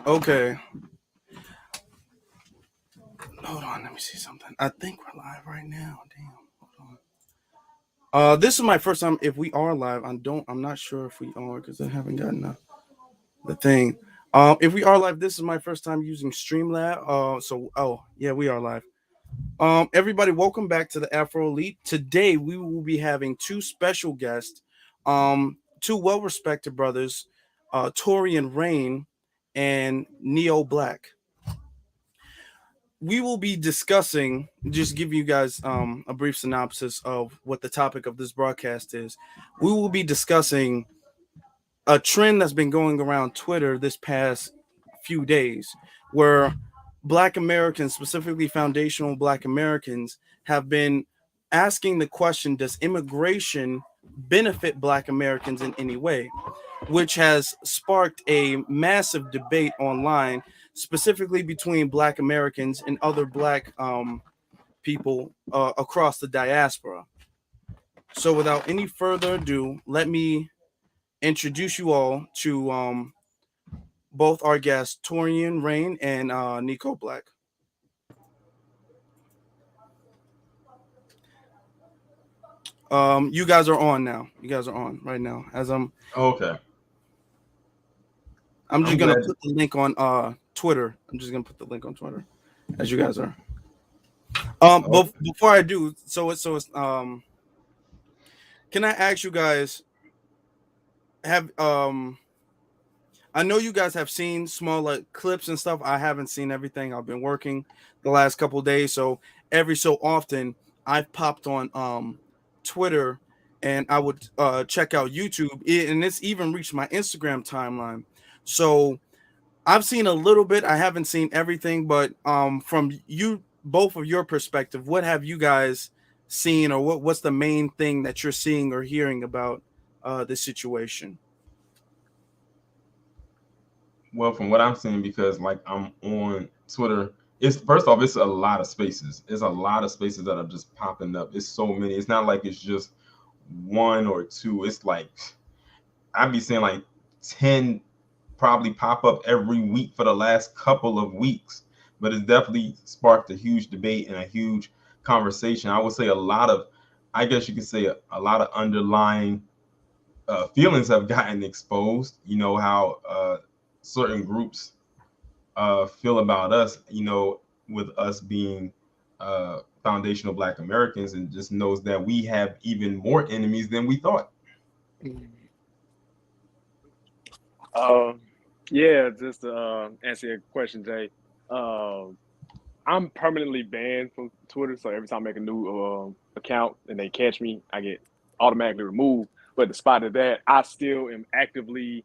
Okay. Hold on, let me see something. I think we're live right now. Damn. Hold on. This is my first time. If we are live, I'm not sure if we are because I haven't gotten the thing. If we are live, this is my first time using Streamlab. Oh yeah, we are live. Everybody, welcome back to the Afro Elite. Today we will be having two special guests, two well-respected brothers, Taurean Rain and Neo Black. We will be discussing, just give you guys a brief synopsis of what the topic of this broadcast is. We will be discussing a trend that's been going around Twitter this past few days where Black Americans, specifically foundational Black Americans, have been asking the question, does immigration benefit Black Americans in any way? Which has sparked a massive debate online, specifically between Black Americans and other Black people across the diaspora. So, without any further ado, let me introduce you all to both our guests, Torian Rain and Nico Black. You guys are on now. You guys are on right now. As Okay. I'm just I'm gonna glad. put the link on Twitter. I'm just gonna put the link on Twitter as you guys are. But Okay. before I do, so it's can I ask you guys have I know you guys have seen small like clips and stuff. I haven't seen everything. I've been working the last couple of days, so every so often I've popped on Twitter and I would check out YouTube, and it's even reached my Instagram timeline. So I've seen a little bit. I haven't seen everything, but from you both of your perspective, what have you guys seen, or what's the main thing that you're seeing or hearing about this situation? Well, from what I'm seeing, because like I'm on Twitter, it's first off, it's a lot of spaces. It's a lot of spaces that are just popping up. It's so many. It's not like it's just one or two. It's like I'd be saying like 10 probably pop up every week for the last couple of weeks. But it's definitely sparked a huge debate and a huge conversation. I would say a lot of, I guess you could say a lot of underlying feelings have gotten exposed. You know how certain groups feel about us. With us being foundational Black Americans, and just knows that we have even more enemies than we thought. Um, yeah, just to answer your question, Jay. Um, I'm permanently banned from Twitter, so every time I make a new account and they catch me, I get automatically removed. But despite of that, I still am actively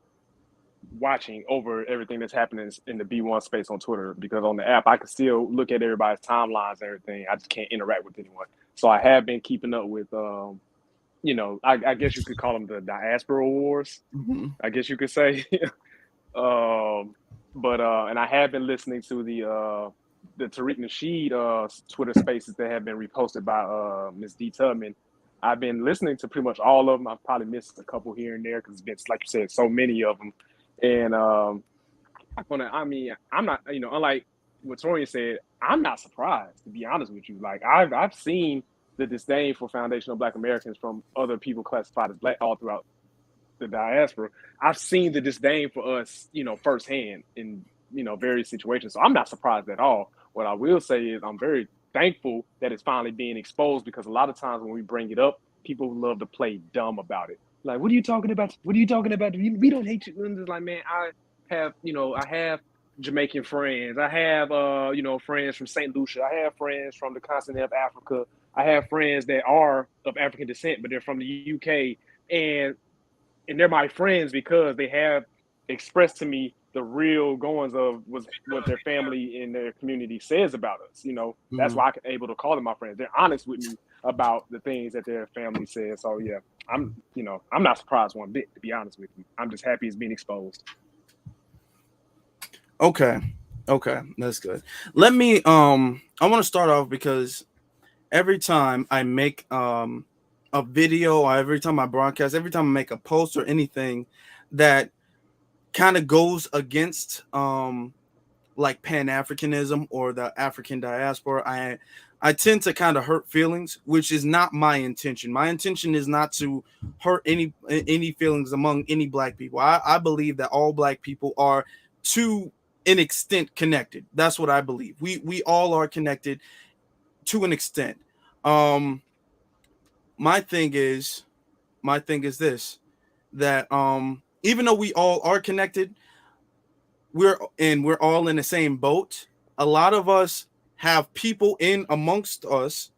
watching over everything that's happening in the B1 space on Twitter, because on the app I can still look at everybody's timelines and everything. I just can't interact with anyone. So I have been keeping up with, I guess you could call them the diaspora wars. Mhm. I guess you could say. Um, but and I have been listening to the Tariq Nasheed Twitter Spaces that have been reposted by Miss D Tubman. I've been listening to pretty much all of them. I've probably missed a couple here and there because it's been, like you said, so many of them. And I'm not, unlike what Torian said, I'm not surprised, to be honest with you. Like I've seen the disdain for foundational Black Americans from other people classified as Black all throughout the diaspora. I've seen the disdain for us, firsthand in, various situations. So I'm not surprised at all. What I will say is I'm very thankful that it's finally being exposed, because a lot of times when we bring it up, people love to play dumb about it. Like, what are you talking about? What are you talking about? We don't hate you. And it's like, man, I have Jamaican friends. I have, friends from St. Lucia. I have friends from the continent of Africa. I have friends that are of African descent, but they're from the UK. And they're my friends because they have expressed to me the real goings of was what their family and their community says about us. That's Mhm. why I'm able to call them my friends. They're honest with me about the things that their family says. So yeah, I'm not surprised one bit, to be honest with you. I'm just happy it's being exposed. Okay, okay, that's good. Let me I want to start off because every time I make a video, or every time I broadcast, every time I make a post or anything that kind of goes against like Pan-Africanism or the African diaspora, I tend to kind of hurt feelings, which is not my intention. My intention is not to hurt any feelings among any Black people. I believe that all Black people are to an extent connected. That's what I believe. We all are connected to an extent. Um, my thing is this, that even though we all are connected, we're all in the same boat. A lot of us have people in amongst us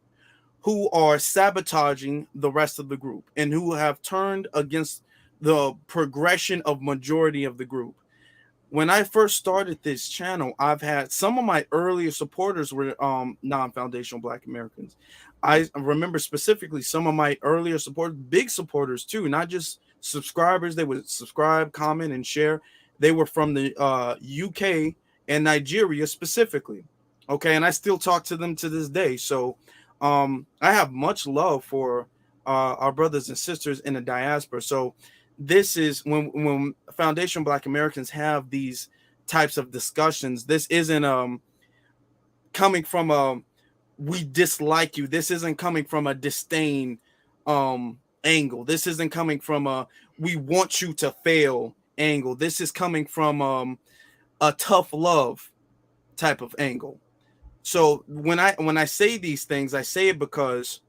who are sabotaging the rest of the group and who have turned against the progression of majority of the group. When I first started this channel, I've had some of my earlier supporters were non-foundational Black Americans. I remember specifically some of my earlier supporters, big supporters too, not just subscribers. They would subscribe, comment, and share. They were from the UK and Nigeria specifically. Okay, and I still talk to them to this day. So I have much love for our brothers and sisters in the diaspora. So this is when foundational Black Americans have these types of discussions, this isn't coming from a we dislike you. This isn't coming from a disdain angle. This isn't coming from a we want you to fail angle. This is coming from a tough love type of angle. So when I say these things, I say it because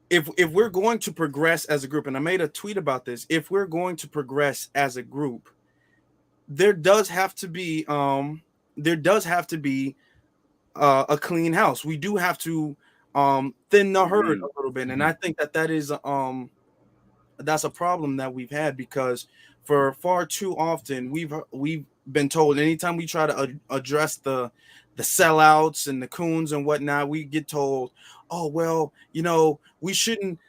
if we're going to progress as a group, and I made a tweet about this, if we're going to progress as a group, there does have to be a clean house. We do have to thin the herd a little bit, and I think that is that's a problem that we've had, because for far too often we've been told, anytime we try to address the sellouts and the coons and whatnot, we get told, oh well, we shouldn't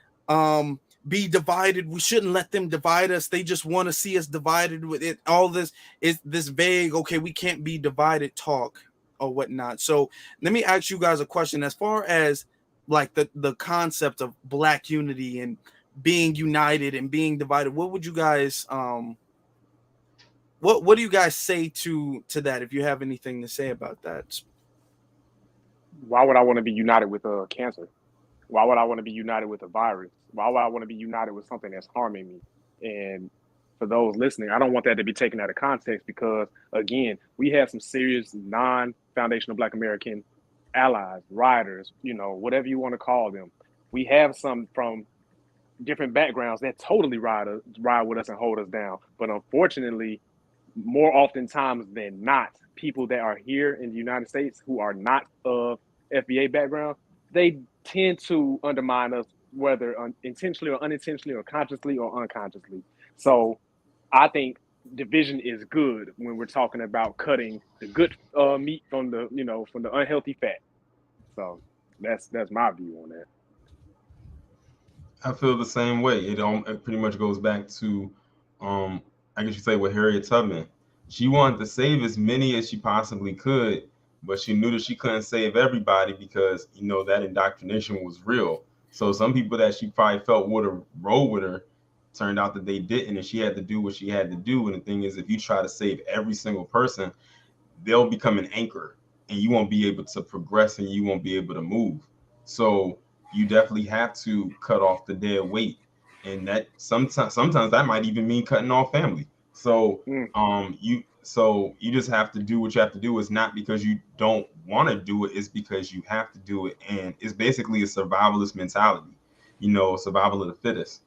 be divided. We shouldn't let them divide us. They just want to see us divided. With it, all this is this vague, okay, we can't be divided talk or whatnot. So let me ask you guys a question, as far as like the concept of Black unity and being united and being divided. What would you guys what do you guys say to that, if you have anything to say about that? Why would I want to be united with cancer? Why would I want to be united with a virus? Why would I want to be united with something that's harming me? And for those listening, I don't want that to be taken out of context, because again, we have some serious non-foundational Black American allies, riders, whatever you want to call them. We have some from different backgrounds that totally ride with us and hold us down. But unfortunately, more oftentimes than not, people that are here in the United States who are not of FBA background, they tend to undermine us, whether intentionally or unintentionally, or consciously or unconsciously. So I think division is good when we're talking about cutting the good meat from the from the unhealthy fat. So that's my view on that. I feel the same way. It pretty much goes back to, I guess you say, with Harriet Tubman. She wanted to save as many as she possibly could, but she knew that she couldn't save everybody, because that indoctrination was real. So some people that she probably felt would have rolled with her turned out that they didn't, and she had to do what she had to do. And the thing is, if you try to save every single person, they'll become an anchor, and you won't be able to progress, and you won't be able to move. So you definitely have to cut off the dead weight, and that sometimes that might even mean cutting off family. So you just have to do what you have to do. It's not because you don't want to do it, it's because you have to do it. And it's basically a survivalist mentality, survival of the fittest.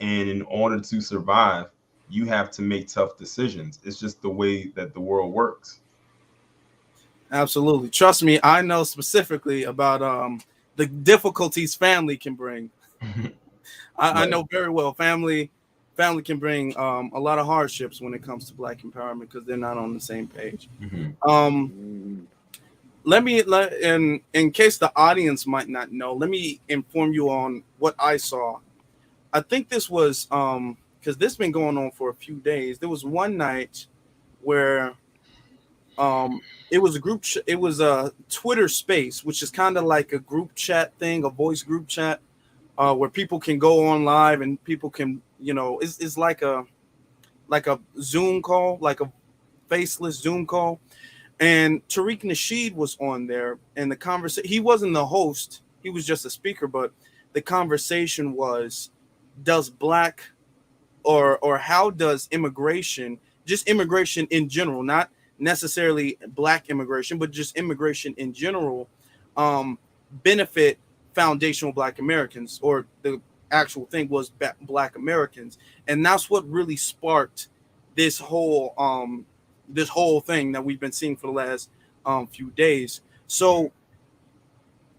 And in order to survive, you have to make tough decisions. It's just the way that the world works. Absolutely. Trust me, I know specifically about the difficulties family can bring. I know very well family can bring a lot of hardships when it comes to Black empowerment, because they're not on the same page. Let me in case the audience might not know, let me inform you on what I saw. I think this was because this has been going on for a few days. There was one night where it was it was a Twitter space, which is kind of like a group chat thing, a voice group chat, where people can go on live and people can, it's like Zoom call, like a faceless Zoom call, and Tariq Nasheed was on there, and the conversation, he wasn't the host, he was just a speaker, but the conversation was, does black or how does immigration, just immigration in general, not necessarily black immigration, but just immigration in general, benefit foundational black Americans, or the actual thing was black Americans. And that's what really sparked this whole thing that we've been seeing for the last few days. So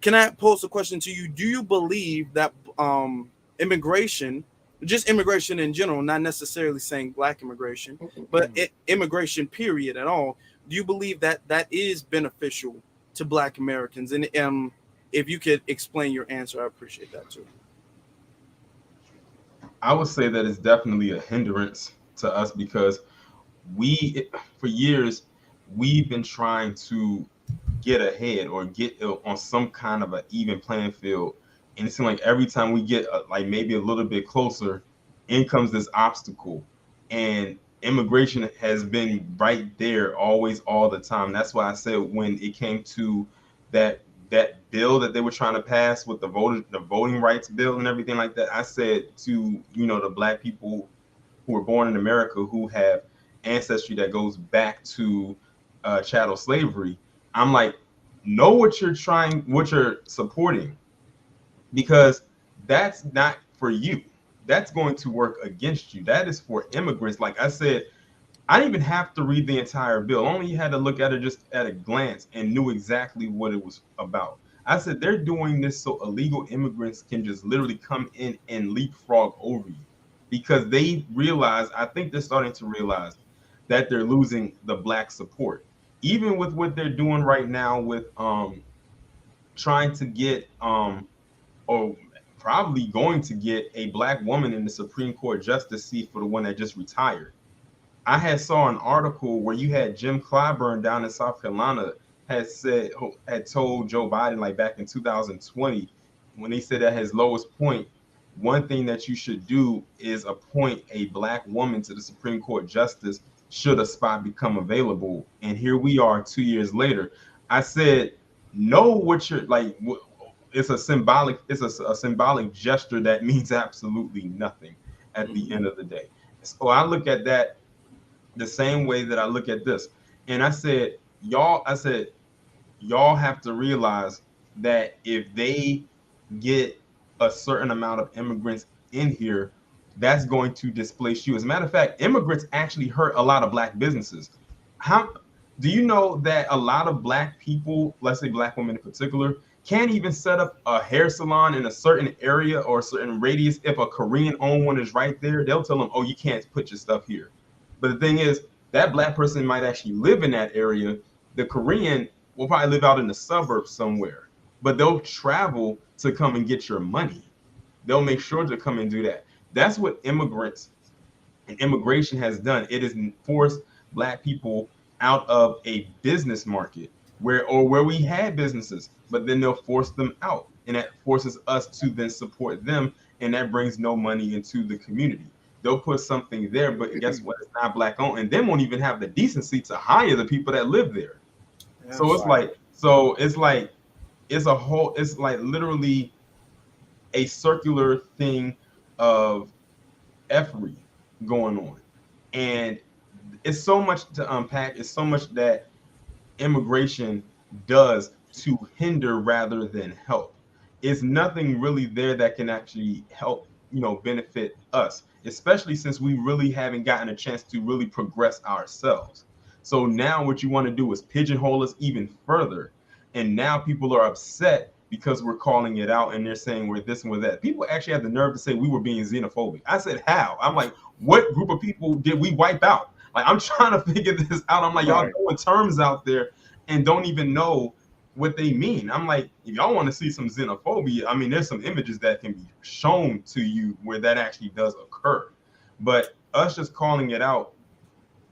can I pose a question to you? Do you believe that immigration, just immigration in general, not necessarily saying black immigration, but immigration period at all, do you believe that that is beneficial to black Americans? And if you could explain your answer, I appreciate that too. I would say that it's definitely a hindrance to us, because for years, we've been trying to get ahead or get on some kind of an even playing field. And it seems like every time we get like maybe a little bit closer, in comes this obstacle. And immigration has been right there always, all the time. That's why I said when it came to that bill that they were trying to pass with the voting rights bill and everything like that, I said to, the black people who were born in America who have ancestry that goes back to chattel slavery, I'm like, know what you're supporting, because that's not for you. That's going to work against you. That is for immigrants. Like I said, I didn't even have to read the entire bill. Only you had to look at it just at a glance and knew exactly what it was about. I said, they're doing this so illegal immigrants can just literally come in and leapfrog over you, because they realize, I think they're starting to realize that they're losing the black support. Even with what they're doing right now with trying to get or probably going to get a black woman in the Supreme Court justice seat for the one that just retired. I saw an article where you had Jim Clyburn down in South Carolina had told Joe Biden, like back in 2020, when he said at his lowest point, one thing that you should do is appoint a black woman to the Supreme Court justice should a spot become available. And here we are 2 years later. I said, know what you're like. It's a symbolic gesture that means absolutely nothing at the end of the day. So I look at that the same way that I look at this. And I said, y'all have to realize that if they get a certain amount of immigrants in here, that's going to displace you. As a matter of fact, immigrants actually hurt a lot of black businesses. How do you know that a lot of black people, let's say black women in particular, can't even set up a hair salon in a certain area or a certain radius? If a Korean owned one is right there, they'll tell them, oh, you can't put your stuff here. But the thing is, that black person might actually live in that area. The Korean will probably live out in the suburbs somewhere, but they'll travel to come and get your money. They'll make sure to come and do that. That's what immigrants and immigration has done. It has forced black people out of a business market where we had businesses, but then they'll force them out, and that forces us to then support them, and that brings no money into the community. They'll put something there, but guess what? It's not black owned, and they won't even have the decency to hire the people that live there. Yeah, so it's like literally a circular thing of effery going on, and it's so much to unpack. It's so much that immigration does to hinder rather than help. It's nothing really there that can actually help, benefit us, especially since we really haven't gotten a chance to really progress ourselves. So now what you want to do is pigeonhole us even further. And now people are upset because we're calling it out and they're saying we're this and we're that. People actually have the nerve to say we were being xenophobic. I said, how? I'm like, what group of people did we wipe out? Like, I'm trying to figure this out. I'm like, y'all throwing terms out there and don't even know what they mean. I'm like, if y'all want to see some xenophobia, I mean, there's some images that can be shown to you where that actually does occur. But us just calling it out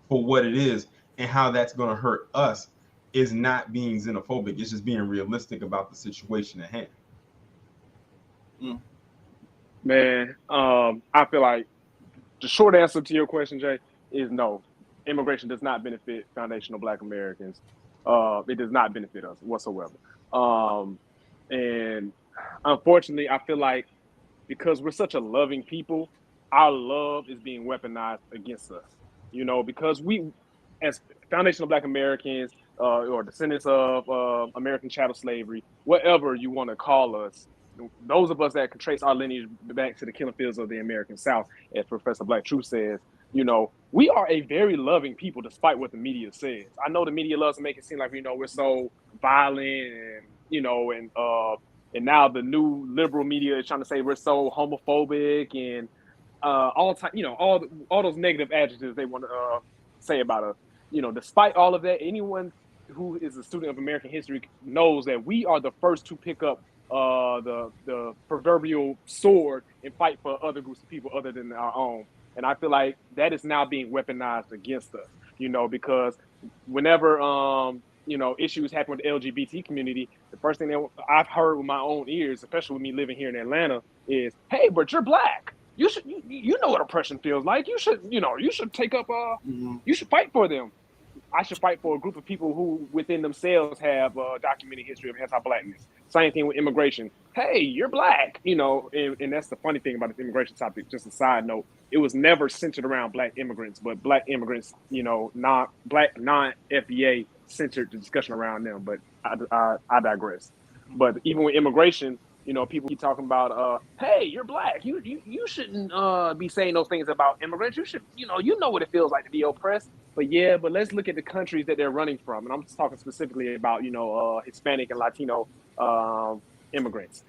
for what it is and how that's going to hurt us is not being xenophobic. It's just being realistic about the situation at hand. Man, I feel like the short answer to your question, Jay, is no, immigration does not benefit foundational Black Americans. It does not benefit us whatsoever. And unfortunately, I feel like because we're such a loving people, our love is being weaponized against us. You know, because we, as foundational Black Americans, or descendants of American chattel slavery, whatever you want to call us, those of us that can trace our lineage back to the killing fields of the American South, as Professor Black Truth says, you know, we are a very loving people, despite what the media says. I know the media loves to make it seem like, you know, we're so violent and, you know, and now the new liberal media is trying to say we're so homophobic and all time, you know, all those negative adjectives they want to say about us. You know, despite all of that, anyone who is a student of American history knows that we are the first to pick up the proverbial sword and fight for other groups of people other than our own. And I feel like that is now being weaponized against us. You know, because whenever you know, issues happen with the LGBT community, the first thing that I've heard with my own ears, especially with me living here in Atlanta, is, "Hey, but you're Black. You should, you know what oppression feels like. You should, you know, you should take up, you should fight for them. I should fight for a group of people who within themselves have a documented history of anti-Blackness." Same thing with immigration. "Hey, you're Black," you know, and that's the funny thing about this immigration topic. Just a side note, it was never centered around Black immigrants, but Black immigrants, you know, non-FBA centered the discussion around them. But I digress. But even with immigration, you know, people keep talking about, "Hey, you're Black. You shouldn't be saying those things about immigrants. You should, you know what it feels like to be oppressed." But yeah, but let's look at the countries that they're running from, and I'm just talking specifically about, you know, Hispanic and Latino immigrants.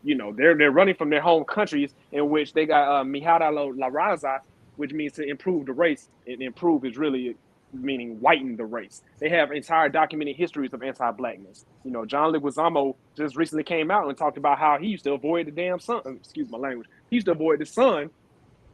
You know, they're running from their home countries in which they got Mijara la Raza, which means to improve the race, and improve is really meaning whiten the race. They have entire documented histories of anti-Blackness. You know, John Leguizamo just recently came out and talked about how he used to avoid the damn sun. Excuse my language. He used to avoid the sun,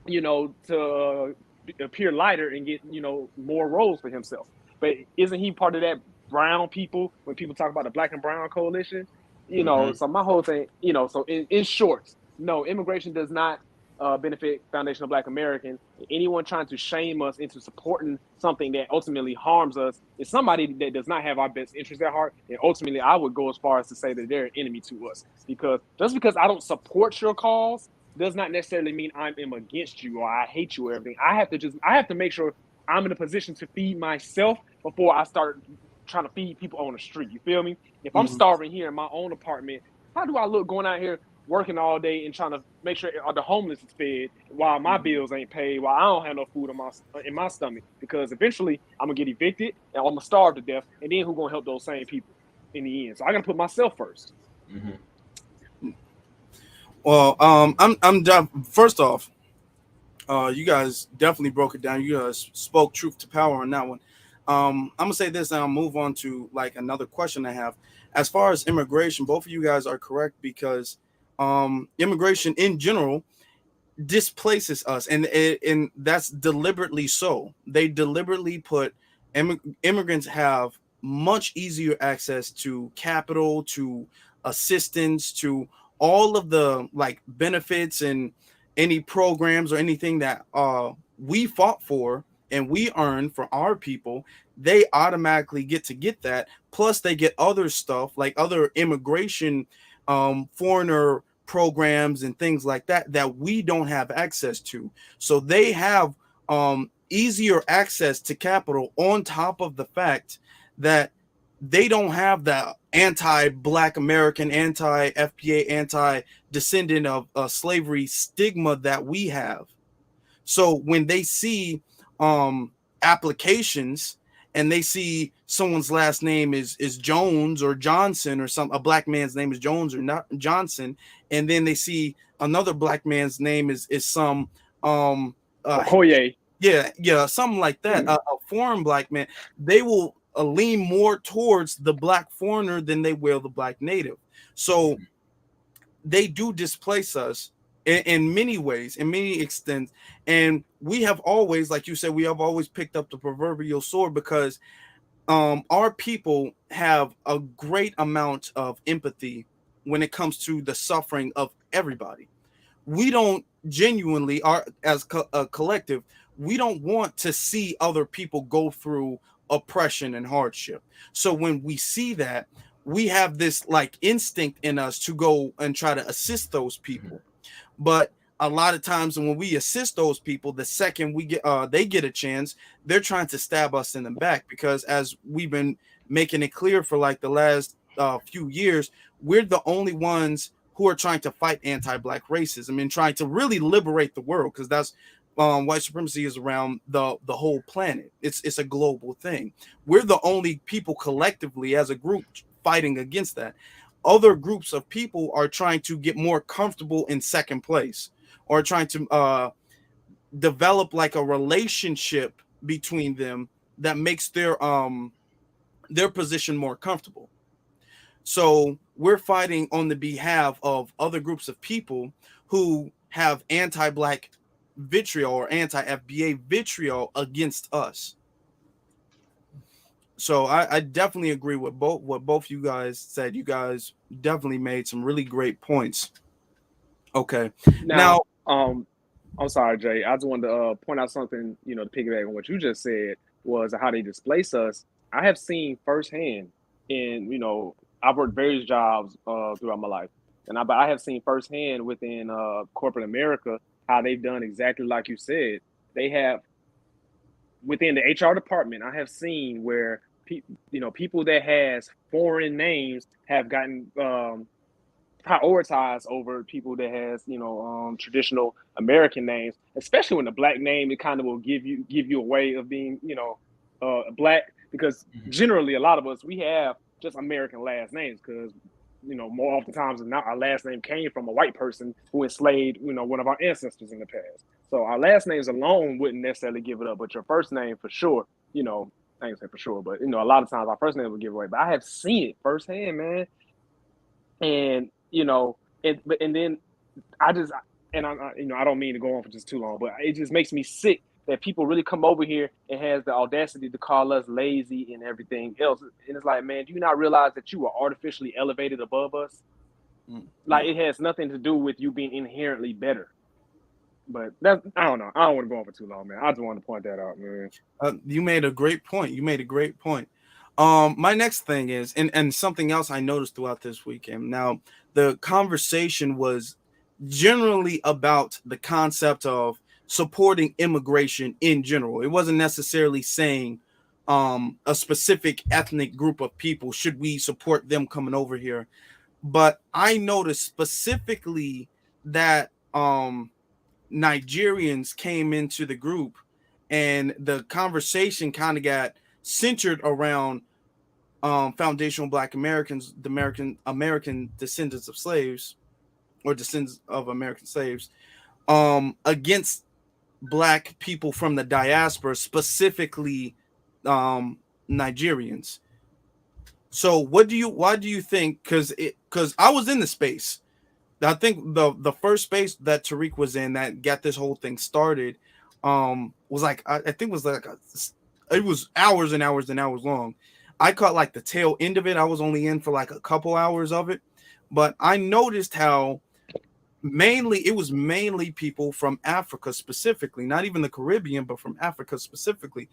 you know, to appear lighter and get, you know, more roles for himself. But isn't he part of that brown people when people talk about the Black and Brown coalition? You know, so my whole thing, you know, so in short, no, immigration does not benefit foundational Black Americans. Anyone trying to shame us into supporting something that ultimately harms us is somebody that does not have our best interests at heart. And ultimately, I would go as far as to say that they're an enemy to us. Because just because I don't support your cause does not necessarily mean I am against you or I hate you or everything. I have to make sure I'm in a position to feed myself before I start trying to feed people on the street. You feel me? If I'm starving here in my own apartment, how do I look going out here working all day and trying to make sure the homeless is fed while my bills ain't paid, while I don't have no food in my stomach? Because eventually I'm gonna get evicted and I'm gonna starve to death, and then who's gonna help those same people in the end? So I gotta put myself first. Well, first off, you guys definitely broke it down. You guys spoke truth to power on that one. I'm gonna say this, and I'll move on to like another question I have. As far as immigration, both of you guys are correct because immigration in general displaces us, and that's deliberately so. They deliberately put immigrants have much easier access to capital, to assistance, to all of the like benefits and any programs or anything that we fought for and we earned for our people. They automatically get that, plus they get other stuff like other immigration foreigner programs and things like that we don't have access to. So they have easier access to capital, on top of the fact that they don't have the anti-Black American, anti-FPA, anti-descendant of slavery stigma that we have. So when they see applications and they see someone's last name is Jones or Johnson, or a Black man's name is Jones or not Johnson, and then they see another Black man's name is some Okoye. yeah, something like that, a foreign Black man, they will lean more towards the Black foreigner than they will the Black native. So they do displace us in many ways, in many extents. And we have always, like you said, we have always picked up the proverbial sword because our people have a great amount of empathy when it comes to the suffering of everybody. We don't genuinely, as a collective, we don't want to see other people go through oppression and hardship. So when we see that, we have this like instinct in us to go and try to assist those people. But a lot of times when we assist those people, the second we get they get a chance, they're trying to stab us in the back, because as we've been making it clear for like the last few years, we're the only ones who are trying to fight anti-Black racism and trying to really liberate the world, because that's white supremacy is around the whole planet. It's a global thing. We're the only people collectively as a group fighting against that. Other groups of people are trying to get more comfortable in second place, or trying to develop like a relationship between them that makes their position more comfortable. So we're fighting on the behalf of other groups of people who have anti-Black vitriol or anti-FBA vitriol against us. So I definitely agree with what both you guys said. You guys definitely made some really great points. Okay. Now, I'm sorry, Jay. I just wanted to point out something, to piggyback on what you just said, was how they displace us. I have seen firsthand I've worked various jobs throughout my life. But I have seen firsthand within corporate America how they've done exactly like you said. They have, within the HR department, I have seen where people that has foreign names have gotten prioritized over people that has traditional American names, especially when the Black name, it kind of will give you a way of being Black, because generally a lot of us, we have just American last names, because more often times than not, our last name came from a white person who enslaved one of our ancestors in the past. So our last names alone wouldn't necessarily give it up, but your first name for sure, I ain't say for sure, but a lot of times our first name will give away. But I have seen it firsthand, man. And and then I don't mean to go on for just too long, but it just makes me sick that people really come over here and has the audacity to call us lazy and everything else. And it's like, man, do you not realize that you are artificially elevated above us? Like, it has nothing to do with you being inherently better. But I don't know. I don't want to go on for too long, man. I just want to point that out, man. You made a great point. My next thing is, and something else I noticed throughout this weekend. Now, the conversation was generally about the concept of supporting immigration in general. It wasn't necessarily saying a specific ethnic group of people, should we support them coming over here. But I noticed specifically that Nigerians came into the group, and the conversation kind of got centered around foundational Black Americans, the American descendants of slaves, or descendants of American slaves, against Black people from the diaspora, specifically Nigerians. So why do you think? Because I was in the space. I think the first space that Tariq was in that got this whole thing started was like, I think it was like it was hours and hours and hours long. I caught like the tail end of it. I was only in for like a couple hours of it, but I noticed how it was mainly people from Africa specifically, not even the Caribbean, but from Africa specifically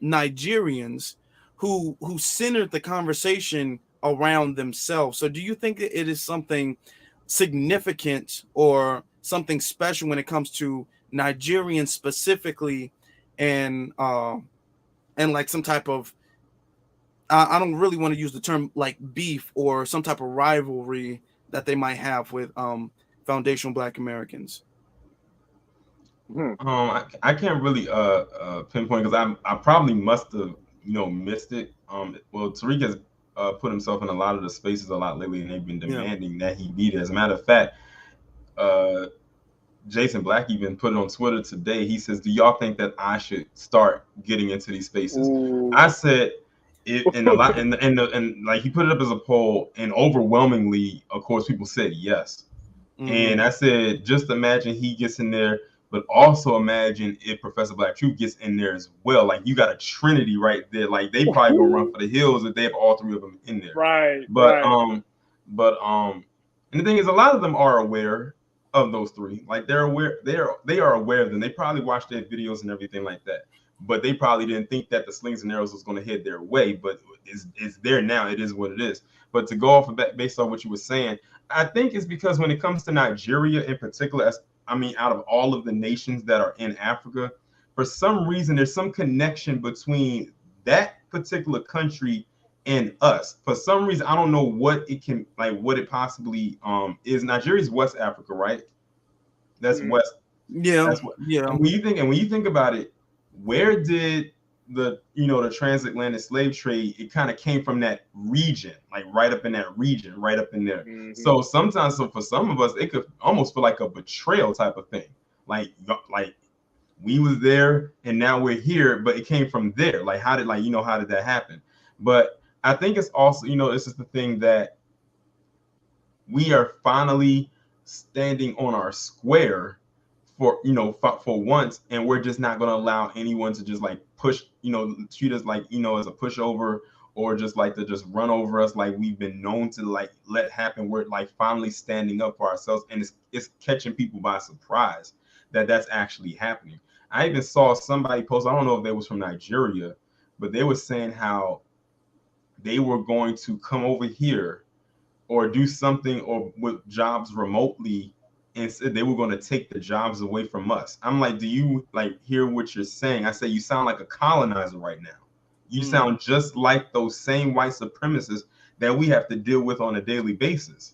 Nigerians who centered the conversation around themselves. So do you think that it is something significant or something special when it comes to Nigerians specifically, and like some type of I don't really want to use the term like beef or some type of rivalry that they might have with foundational Black Americans? I can't really pinpoint, because I probably must have missed it. Well, Tariq has put himself in a lot of the spaces a lot lately, and they've been demanding that he be there. As a matter of fact, Jason Black even put it on Twitter today. He says, "Do y'all think that I should start getting into these spaces?" Ooh. I said, and like he put it up as a poll, and overwhelmingly, of course, people said yes. And I said, just imagine he gets in there, but also imagine if Professor Black Truth gets in there as well. Like, you got a trinity right there. Like, they probably gonna run for the hills if they have all three of them in there. Right. But and the thing is, a lot of them are aware of those three. Like they're aware, they are aware of them. They probably watched their videos and everything like that. But they probably didn't think that the slings and arrows was going to head their way. But it's there now. It is what it is. But to go off of that, based on what you were saying, I think it's because when it comes to Nigeria in particular, out of all of the nations that are in Africa, for some reason there's some connection between that particular country and us. For some reason, I don't know what it possibly is. Nigeria's West Africa, right? That's West. Yeah. That's what. Yeah. And when you think about it, where did the transatlantic slave trade, it kind of came from that region, like right up in that region, right up in there. Mm-hmm. So sometimes, for some of us, it could almost feel like a betrayal type of thing. Like we was there and now we're here, but it came from there. Like how did that happen? But I think it's also, this is the thing that we are finally standing on our square for once, and we're just not going to allow anyone to just like push, treat us like, as a pushover, or just like to just run over us like we've been known to like let happen. We're like finally standing up for ourselves, and it's catching people by surprise that that's actually happening. I even saw somebody post, I don't know if they was from Nigeria, but they were saying how they were going to come over here or do something or with jobs remotely, and said they were going to take the jobs away from us. I'm like, do you like hear what you're saying? I say, you sound like a colonizer right now. You sound just like those same white supremacists that we have to deal with on a daily basis.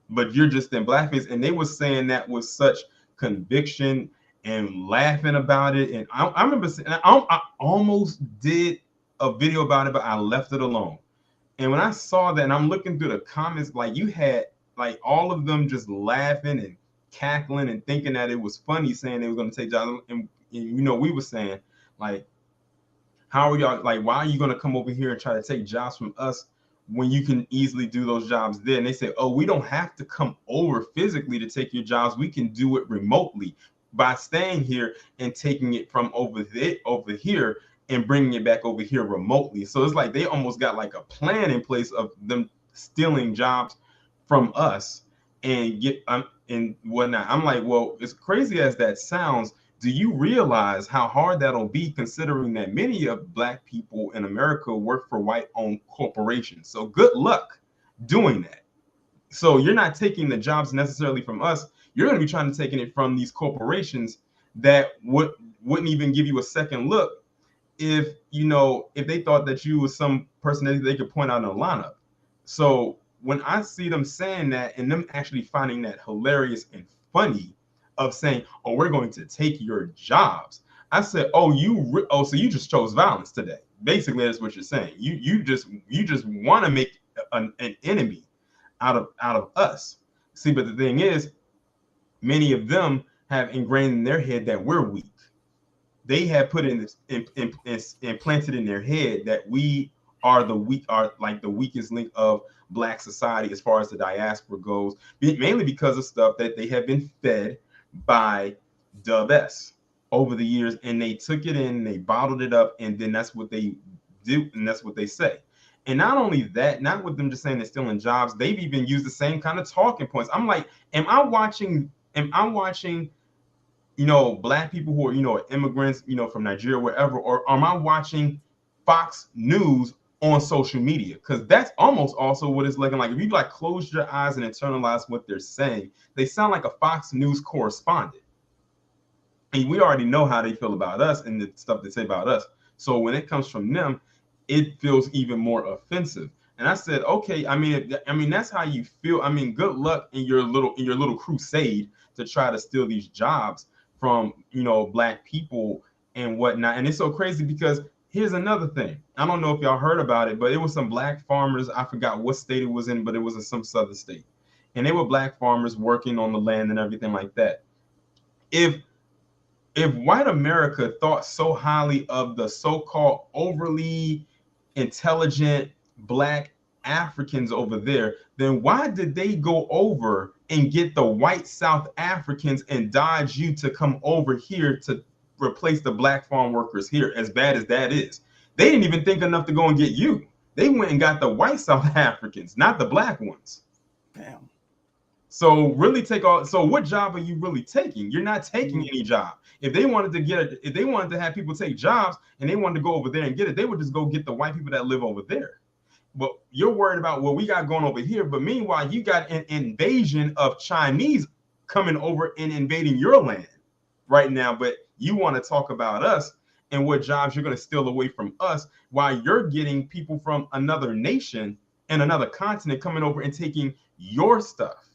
But you're just in blackface. And they were saying that with such conviction and laughing about it. And I remember saying, I almost did a video about it, but I left it alone. And when I saw that, and I'm looking through the comments, like you had like all of them just laughing and cackling and thinking that it was funny, saying they were going to take jobs. And we were saying, like, how are y'all, like, why are you going to come over here and try to take jobs from us when you can easily do those jobs there? And they say, oh, we don't have to come over physically to take your jobs. We can do it remotely by staying here and taking it from over here and bringing it back over here remotely. So it's like they almost got like a plan in place of them stealing jobs from us and get and whatnot. I'm like, well, as crazy as that sounds, do you realize how hard that'll be, considering that many of Black people in America work for white-owned corporations? So good luck doing that. So you're not taking the jobs necessarily from us. You're going to be trying to take it from these corporations that wouldn't even give you a second look if they thought that you was some person that they could point out in a lineup. So when I see them saying that and them actually finding that hilarious and funny, of saying, oh, we're going to take your jobs, I said, so you just chose violence today. Basically, that's what you're saying. You just want to make an enemy out of us. See, but the thing is, many of them have ingrained in their head that we're weak. They have put implanted in their head that we are the weakest link of Black society as far as the diaspora goes, mainly because of stuff that they have been fed by DOAS over the years, and they took it in, they bottled it up, and then that's what they do, and that's what they say. And not only that, not with them just saying they're stealing jobs, they've even used the same kind of talking points. I'm like, am I watching Black people who are immigrants from Nigeria, wherever, or am I watching Fox News on social media? Because that's almost also what it's looking like. If you like close your eyes and internalize what they're saying, they sound like a Fox News correspondent. And we already know how they feel about us and the stuff they say about us. So when it comes from them, it feels even more offensive. And I said, okay, I mean that's how you feel. I mean, good luck in your little crusade to try to steal these jobs from Black people and whatnot. And it's so crazy because here's another thing. I don't know if y'all heard about it, but it was some Black farmers. I forgot what state it was in, but it was in some southern state. And they were Black farmers working on the land and everything like that. If white America thought so highly of the so-called overly intelligent Black Africans over there, then why did they go over and get the white South Africans and dodge you to come over here to replace the Black farm workers here? As bad as that is, they didn't even think enough to go and get you. They went and got the white South Africans, not the Black ones. Damn. So really take all. So what job are you really taking? You're not taking any job. If they wanted to if they wanted to have people take jobs and they wanted to go over there and get it, they would just go get the white people that live over there. But you're worried about what we got going over here. But meanwhile, you got an invasion of Chinese coming over and invading your land right now. But you want to talk about us and what jobs you're going to steal away from us while you're getting people from another nation and another continent coming over and taking your stuff.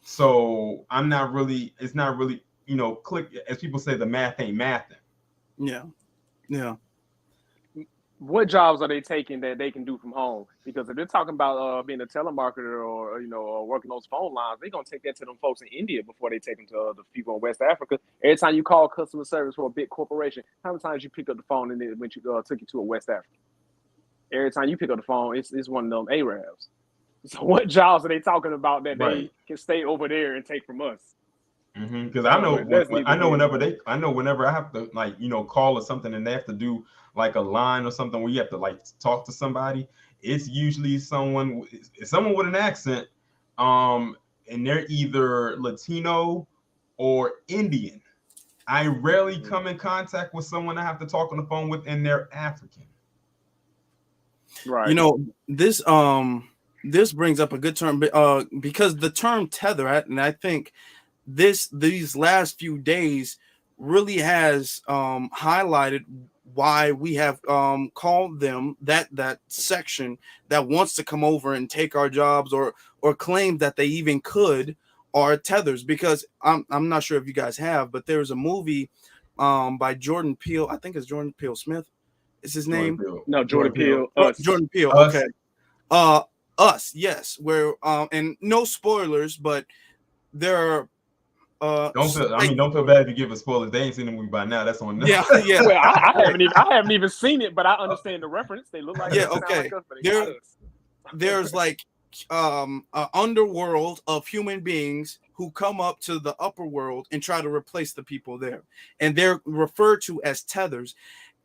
So it's not really, click, as people say, the math ain't mathing. Yeah. What jobs are they taking that they can do from home? Because if they're talking about being a telemarketer or working those phone lines, they're gonna take that to them folks in India before they take them to the people in West Africa. Every time you call customer service for a big corporation, how many times you pick up the phone and it went you took you to a West Africa? Every time you pick up the phone, it's one of them Arabs. So what jobs are they talking about that they can stay over there and take from us? Because I know whenever I have to call or something and they have to do like a line or something where you have to talk to somebody, it's usually someone with an accent, and they're either Latino or Indian. I rarely come in contact with someone I have to talk on the phone with and they're African. Right. This brings up a good term, because the term tether, and I think these last few days really has highlighted why we have called them that section that wants to come over and take our jobs or claim that they even could are tethers. Because I'm not sure if you guys have, but there's a movie by Jordan Peele. I think it's Jordan Peele Smith. Is his name? No, Jordan Peele. Jordan Peele. Okay. Us, yes. Where and no spoilers, but there are don't feel bad if you give a spoiler. They ain't seen the movie by now. That's on them. Yeah. Well, I haven't even seen it, but I understand the reference. They look like okay. Like us, there's like an underworld of human beings who come up to the upper world and try to replace the people there, and they're referred to as tethers,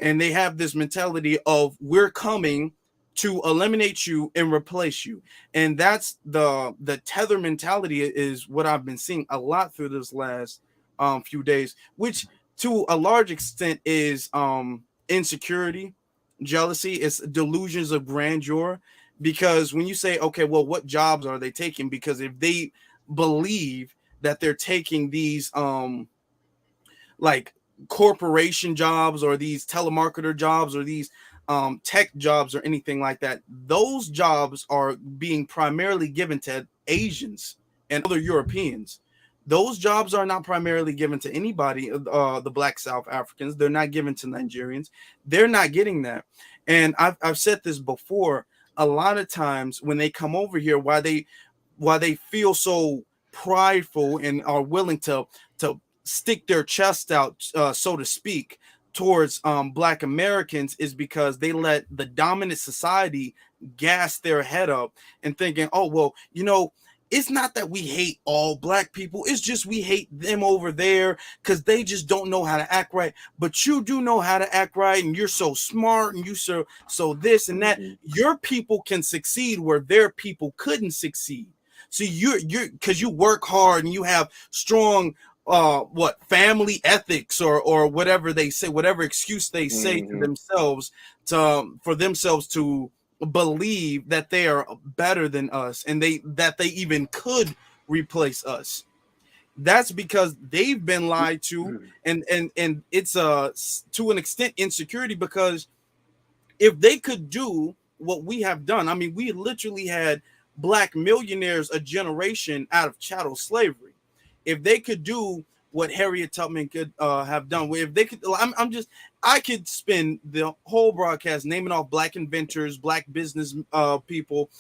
and they have this mentality of we're coming to eliminate you and replace you. And that's the tether mentality is what I've been seeing a lot through this last few days, which to a large extent is insecurity, jealousy, it's delusions of grandeur. Because when you say, okay, well, what jobs are they taking? Because if they believe that they're taking these like corporation jobs or these telemarketer jobs or these tech jobs or anything like that, those jobs are being primarily given to Asians and other Europeans. Those jobs are not primarily given to anybody, the Black South Africans. They're not given to Nigerians. They're not getting that. And I've said this before. A lot of times when they come over here, why they feel so prideful and are willing to stick their chest out, so to speak, towards Black Americans, is because they let the dominant society gas their head up and thinking, oh, well, it's not that we hate all Black people. It's just we hate them over there because they just don't know how to act right. But you do know how to act right, and you're so smart, and you so this and that. Your people can succeed where their people couldn't succeed. So you're because you work hard and you have strong family ethics or whatever they say, whatever excuse they say to themselves for themselves to believe that they are better than us and that they even could replace us. That's because they've been lied to, and it's to an extent insecurity, because if they could do what we have done, I mean, we literally had Black millionaires a generation out of chattel slavery. If they could do what Harriet Tubman could have done, if they could, I could spend the whole broadcast naming off Black inventors, Black business people,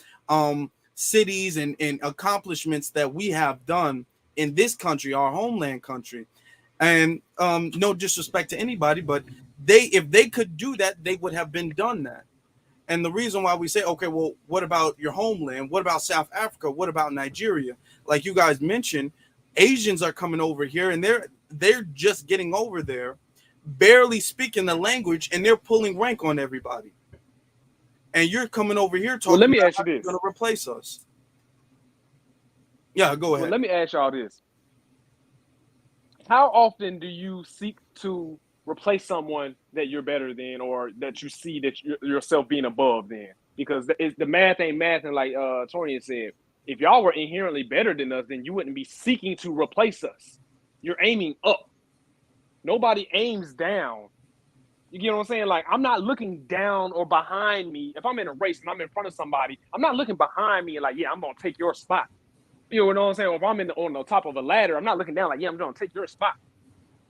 cities, and accomplishments that we have done in this country, our homeland country. And no disrespect to anybody, but if they could do that, they would have been done that. And the reason why we say, okay, well, what about your homeland? What about South Africa? What about Nigeria? Like you guys mentioned, Asians are coming over here and they're just getting over there, barely speaking the language, and they're pulling rank on everybody. And you're coming over here talking let me about ask you how you're this. going to replace us. Yeah, go ahead. Well, let me ask y'all this: how often do you seek to replace someone that you're better than, or that you see that yourself being above than? Because the math ain't math, and like Torian said, if y'all were inherently better than us, then you wouldn't be seeking to replace us. You're aiming up. Nobody aims down. You get what I'm saying? Like, I'm not looking down or behind me. If I'm in a race and I'm in front of somebody, I'm not looking behind me and like, yeah, I'm gonna take your spot. You know what I'm saying? Or if I'm on the top of a ladder, I'm not looking down like, yeah, I'm gonna take your spot.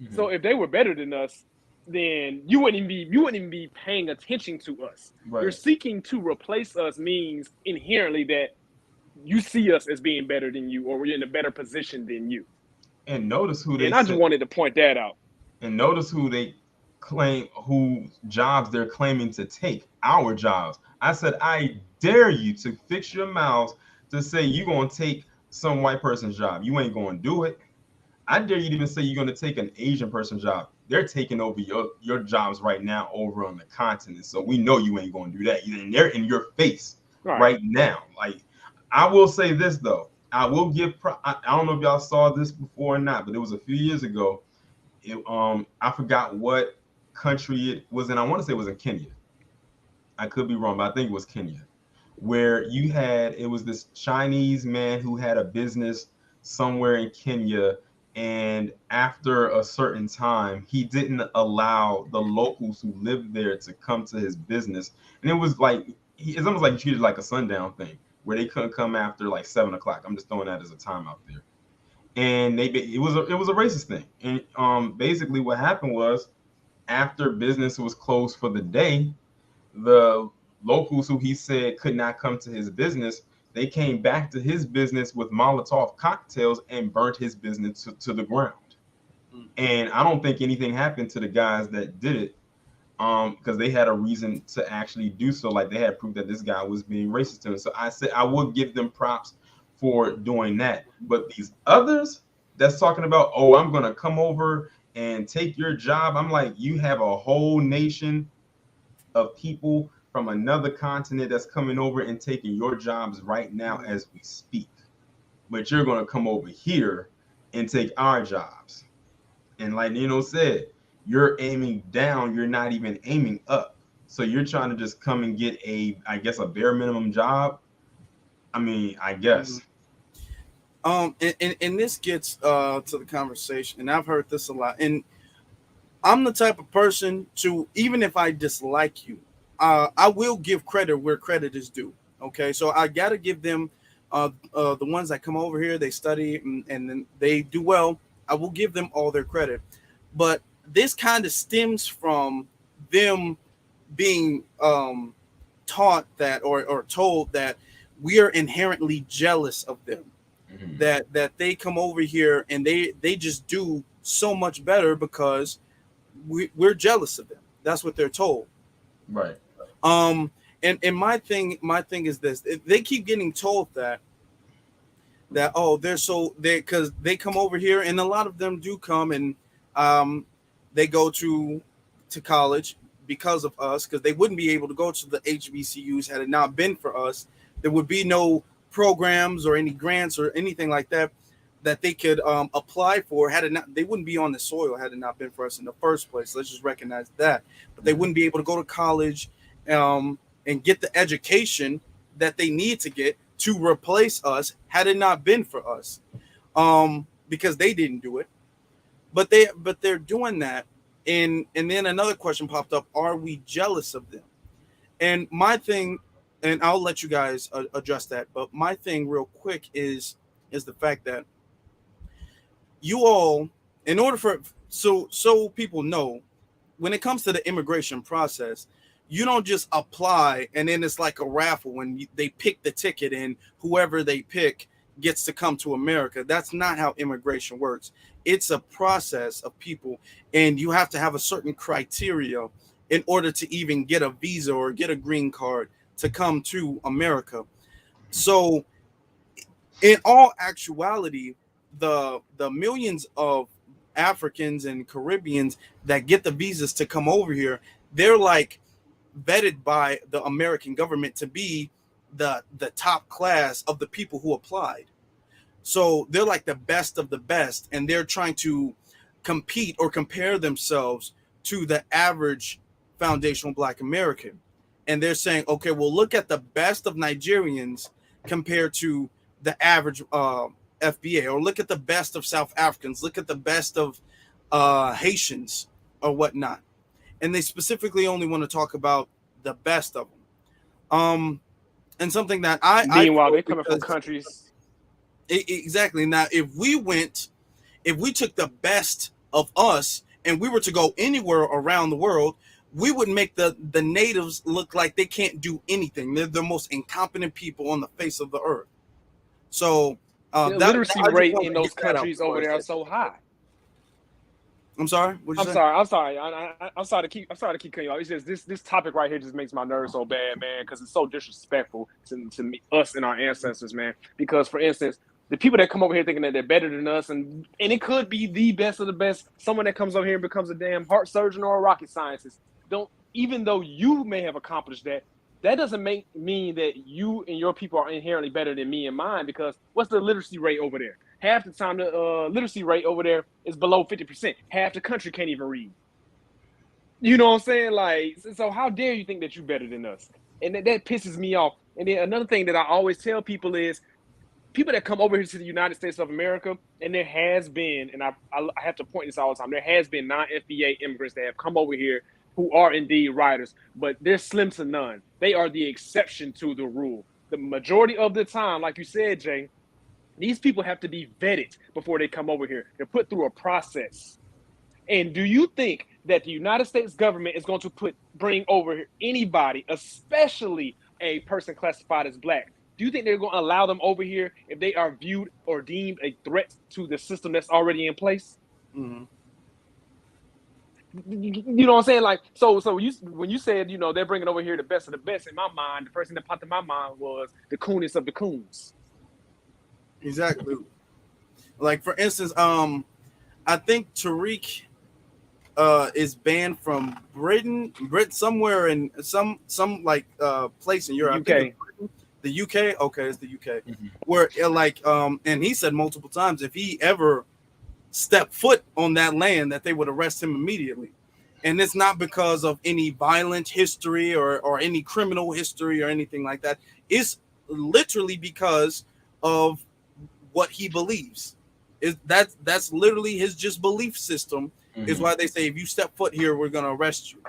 Mhm. So if they were better than us, then you wouldn't even be paying attention to us. You're Right. seeking to replace us means inherently that you see us as being better than you, or we're in a better position than you. And notice who they And I just said. wanted to point that out. And notice who they claim, whose jobs they're claiming to take. Our jobs. I said, I dare you to fix your mouths to say you're gonna take some white person's job. You ain't gonna do it. I dare you to even say you're gonna take an Asian person's job. They're taking over your jobs right now over on the continent. So we know you ain't gonna do that. And they're in your face Right. right now. Like, I will say this though. I will give. I don't know if y'all saw this before or not, but it was a few years ago. I forgot what country it was in. I want to say it was in Kenya. I could be wrong, but I think it was Kenya, where it was this Chinese man who had a business somewhere in Kenya, and after a certain time, he didn't allow the locals who lived there to come to his business, and it was like it's almost like treated like a sundown thing, where they couldn't come after like 7 o'clock. I'm just throwing that as a time out there, and it was a racist thing. And basically what happened was, after business was closed for the day, the locals who he said could not come to his business, they came back to his business with Molotov cocktails and burnt his business to the ground. And I don't think anything happened to the guys that did it, because they had a reason to actually do so. Like, they had proof that this guy was being racist to him. So I said I would give them props for doing that. But these others that's talking about, oh, I'm gonna come over and take your job. I'm like, you have a whole nation of people from another continent that's coming over and taking your jobs right now as we speak. But you're gonna come over here and take our jobs. And like Nino said, you're aiming down, you're not even aiming up. So you're trying to just come and get I guess, a bare minimum job. I mean, I guess. And this gets to the conversation, and I've heard this a lot. And I'm the type of person to, even if I dislike you, I will give credit where credit is due. Okay, so I gotta give them the ones that come over here, they study and then they do well. I will give them all their credit, but this kind of stems from them being taught that, or told that we are inherently jealous of them. Mhm. That they come over here and they just do so much better because we're jealous of them. That's what they're told. Right. And my thing is this: they keep getting told that oh, because they come over here, and a lot of them do come, and they go to college because of us, because they wouldn't be able to go to the HBCUs had it not been for us. There would be no programs or any grants or anything like that they could apply for had it not. They wouldn't be on the soil had it not been for us in the first place. Let's just recognize that. But they wouldn't be able to go to college and get the education that they need to get to replace us had it not been for us, because they didn't do it. But they're doing that. And then another question popped up: are we jealous of them? And my thing, and I'll let you guys address that, but my thing real quick is the fact that you all, in order for so people know, when it comes to the immigration process, you don't just apply and then it's like a raffle when they pick the ticket and whoever they pick gets to come to America. That's not how immigration works. It's a process of people, and you have to have a certain criteria in order to even get a visa or get a green card to come to America. So in all actuality, the millions of Africans and Caribbeans that get the visas to come over here, they're like vetted by the American government to be the top class of the people who applied. So they're like the best of the best, and they're trying to compete or compare themselves to the average foundational Black American. And they're saying, okay, well, look at the best of Nigerians compared to the average FBA, or look at the best of South Africans, look at the best of Haitians or whatnot. And they specifically only want to talk about the best of them. And something that I Meanwhile, feel they're coming from countries. Exactly. Now, if we took the best of us and we were to go anywhere around the world, we would make the natives look like they can't do anything. They're the most incompetent people on the face of the earth. So The literacy rate in those countries over there are so high. I'm sorry. I'm sorry. I'm sorry to keep cutting you off. It's just this topic right here just makes my nerves so bad, man, because it's so disrespectful to me, us and our ancestors, man. Because, for instance, the people that come over here thinking that they're better than us, and it could be the best of the best, someone that comes over here and becomes a damn heart surgeon or a rocket scientist, even though you may have accomplished that, that doesn't mean that you and your people are inherently better than me and mine, because what's the literacy rate over there? Half the time, the literacy rate over there is below 50%. Half the country can't even read. You know what I'm saying? Like, so how dare you think that you're better than us? And that pisses me off. And then another thing that I always tell people is, people that come over here to the United States of America, and there has been, and I have to point this out all the time, there has been non-FBA immigrants that have come over here who are indeed writers, but they're slim to none. They are the exception to the rule. The majority of the time, like you said, Jay, these people have to be vetted before they come over here. They're put through a process. And do you think that the United States government is going to bring over anybody, especially a person classified as Black? Do you think they're going to allow them over here if they are viewed or deemed a threat to the system that's already in place? Mm-hmm. You know what I'm saying? Like, so when you said, they're bringing over here the best of the best, in my mind, the first thing that popped in my mind was the coolness of the coons. Exactly. Like, for instance, I think Tariq is banned from Britain somewhere in some like place in Europe. UK. The UK. Okay, it's the UK. Mm-hmm. Where and he said multiple times, if he ever stepped foot on that land, that they would arrest him immediately. And it's not because of any violent history or any criminal history or anything like that. It's literally because of what he believes. That's literally his just belief system. Mm-hmm. Is why they say, if you step foot here, we're going to arrest you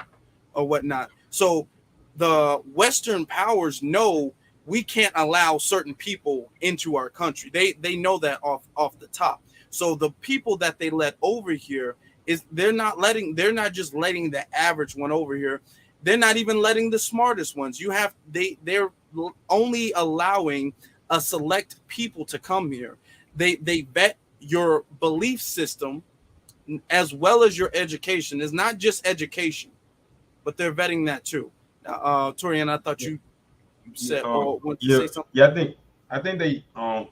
or whatnot. So the Western powers know we can't allow certain people into our country. They know that off the top. So the people that they let over here they're not just letting the average one over here. They're not even letting the smartest ones. They're only allowing a select people to come here. They vet your belief system as well as your education. It's not just education, but they're vetting that too. Taurean, I thought you said, say something. Yeah, I think they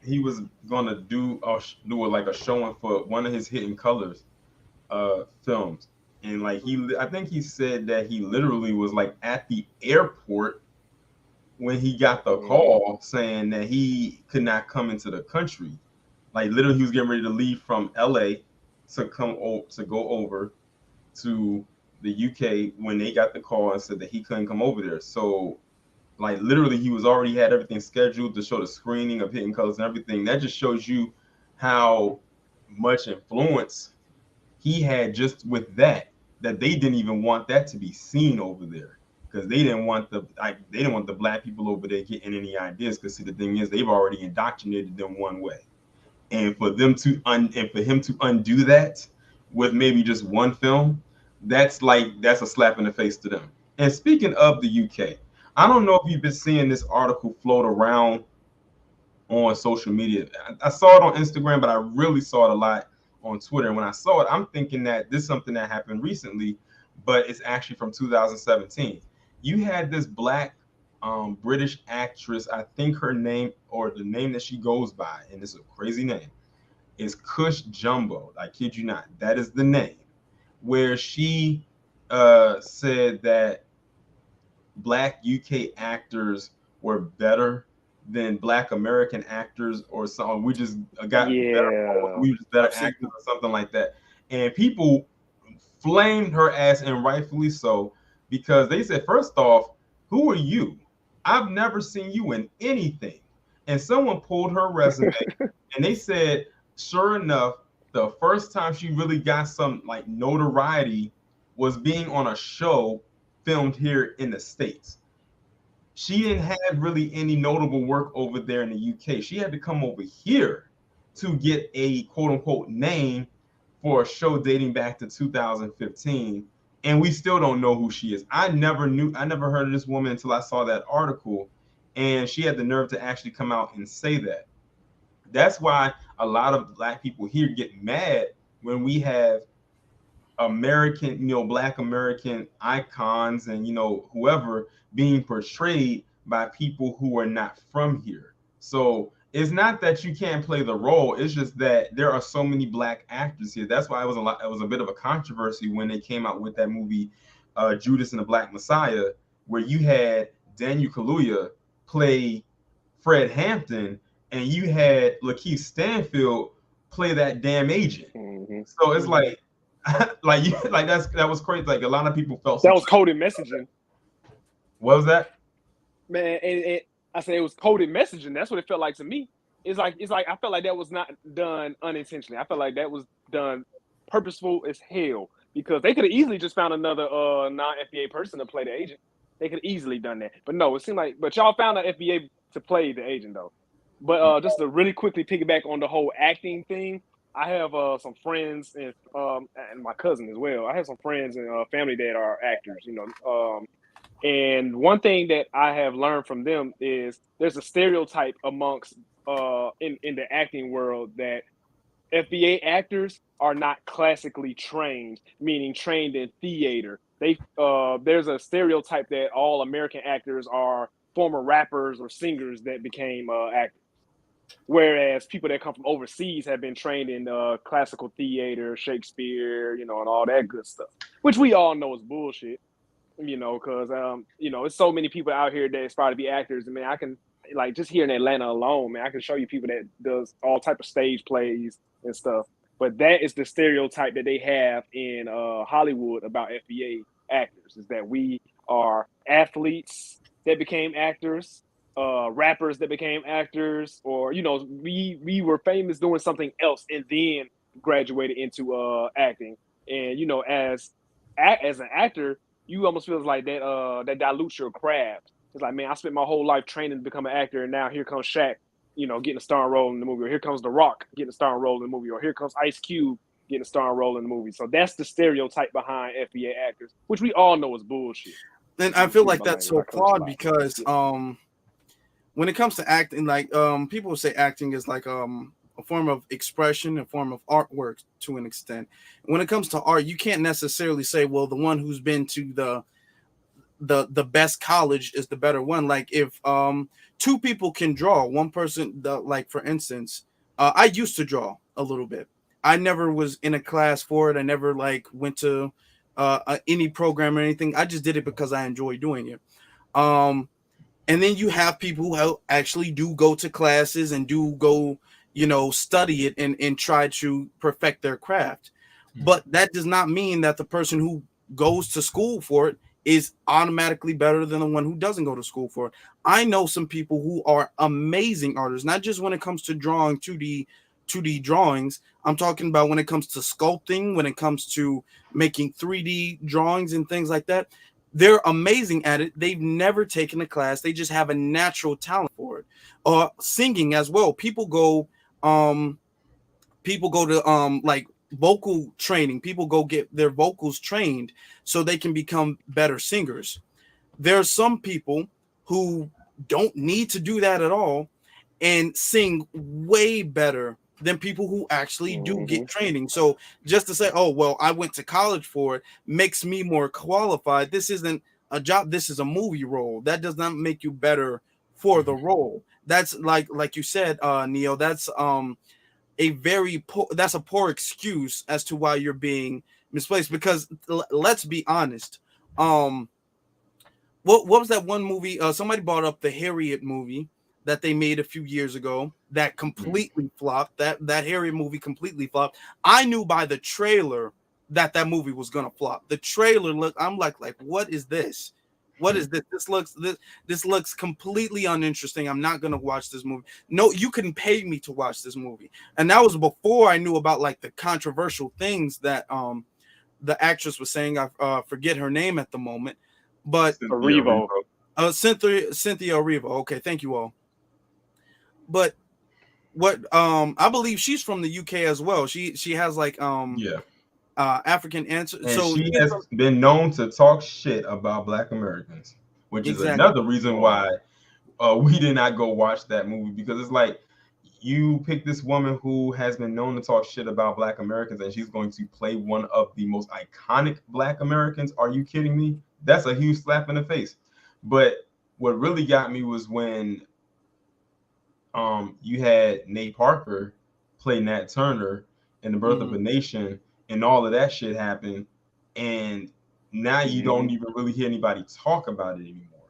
he was gonna do like a showing for one of his Hidden Colors films, and like I think he said that he literally was like at the airport when he got the call saying that he could not come into the country. Like, literally, he was getting ready to leave from LA to go over to the UK when they got the call and said that he couldn't come over there. So, like, literally, he was already had everything scheduled to show the screening of Hidden Colors and everything. That just shows you how much influence he had just with that they didn't even want that to be seen over there, because they didn't want the Black people over there getting any ideas. Because see, the thing is, they've already indoctrinated them one way. And for him to undo that with maybe just one film, that's a slap in the face to them. And speaking of the UK, I don't know if you've been seeing this article float around on social media. I saw it on Instagram, but I really saw it a lot on Twitter. And when I saw it, I'm thinking that this is something that happened recently, but it's actually from 2017. You had this Black British actress, I think her name, or the name that she goes by, and it's a crazy name, is Cush Jumbo. I kid you not. That is the name. Where she said that Black UK actors were better than Black American actors or something. We just got better roles, Yeah. we just better Absolutely. actors or something like that. And people flamed her ass, and rightfully so, because they said, first off, who are you? I've never seen you in anything. And someone pulled her resume and they said, sure enough, the first time she really got some like notoriety was being on a show filmed here in the States. She didn't have really any notable work over there in the UK. She had to come over here to get a quote unquote name for a show dating back to 2015. And we still don't know who she is. I never heard of this woman until I saw that article. And she had the nerve to actually come out and say that. That's why a lot of Black people here get mad when we have American, Black American icons and, whoever being portrayed by people who are not from here. So it's not that you can't play the role. It's just that there are so many Black actors here. That's why it was a bit of a controversy when they came out with that movie, Judas and the Black Messiah, where you had Daniel Kaluuya play Fred Hampton, and you had Lakeith Stanfield play that damn agent. Mm-hmm. So it's like that was crazy. Like a lot of people felt that was coded messaging. What was that? Man, I said it was coded messaging. That's what it felt like to me. It's like I felt like that was not done unintentionally. I felt like that was done purposeful as hell, because they could have easily just found another non-FBA person to play the agent. They could have easily done that. But no, it seemed like, but y'all found an FBA to play the agent though. But just to really quickly piggyback on the whole acting thing, I have some friends and my cousin as well. I have some friends and family that are actors, and one thing that I have learned from them is there's a stereotype amongst in the acting world that FBA actors are not classically trained, meaning trained in theater. There's a stereotype that all American actors are former rappers or singers that became actors. Whereas people that come from overseas have been trained in classical theater, Shakespeare, and all that good stuff, which we all know is bullshit, because, it's so many people out here that aspire to be actors. I mean, I can, like, just here in Atlanta alone, man, I can show you people that does all type of stage plays and stuff. But that is the stereotype that they have in Hollywood about FBA actors, is that we are athletes that became actors, rappers that became actors, or we were famous doing something else and then graduated into acting. And as an actor, you almost feels like that dilutes your craft. It's like, man, I spent my whole life training to become an actor, and now here comes Shaq, getting a starring role in the movie, or here comes The Rock getting a starring role in the movie, or here comes Ice Cube getting a starring role in the movie. So that's the stereotype behind FBA actors, which we all know is bullshit. Then I feel like that's so flawed because when it comes to acting, like people say acting is like a form of expression, a form of artwork to an extent. When it comes to art, you can't necessarily say, well, the one who's been to the best college is the better one. Like if two people can draw, one person, like for instance, I used to draw a little bit. I never was in a class for it. I never like went to any program or anything. I just did it because I enjoy doing it. And then you have people who actually do go to classes and do go, study it and try to perfect their craft. But that does not mean that the person who goes to school for it is automatically better than the one who doesn't go to school for it. I know some people who are amazing artists, not just when it comes to drawing 2D drawings. I'm talking about when it comes to sculpting, when it comes to making 3D drawings and things like that. They're amazing at it. They've never taken a class. They just have a natural talent for it. Singing as well. People go to like vocal training. People go get their vocals trained so they can become better singers. There are some people who don't need to do that at all and sing way better than people who actually do get training. So just to say, oh, well, I went to college for it makes me more qualified. This isn't a job. This is a movie role. That does not make you better for the role. That's like you said, Neil, that's that's a poor excuse as to why you're being misplaced, because let's be honest. What was that one movie? Somebody brought up the Harriet movie that they made a few years ago that completely flopped. That Harriet movie completely flopped. I knew by the trailer that movie was gonna flop. The trailer look, I'm like what is this? What is this? This looks completely uninteresting. I'm not gonna watch this movie. No, you can pay me to watch this movie. And that was before I knew about like the controversial things that the actress was saying. I forget her name at the moment, but Erivo. Cynthia Erivo. Okay, thank you all. But what I believe she's from the UK as well. She has like African ancestry. And So she has been known to talk shit about Black Americans, which is another reason why we did not go watch that movie, because it's like you pick this woman who has been known to talk shit about Black Americans and she's going to play one of the most iconic Black Americans. Are you kidding me? That's a huge slap in the face. But what really got me was when you had Nate Parker play Nat Turner in The Birth of a Nation, and all of that shit happened, and now you don't even really hear anybody talk about it anymore.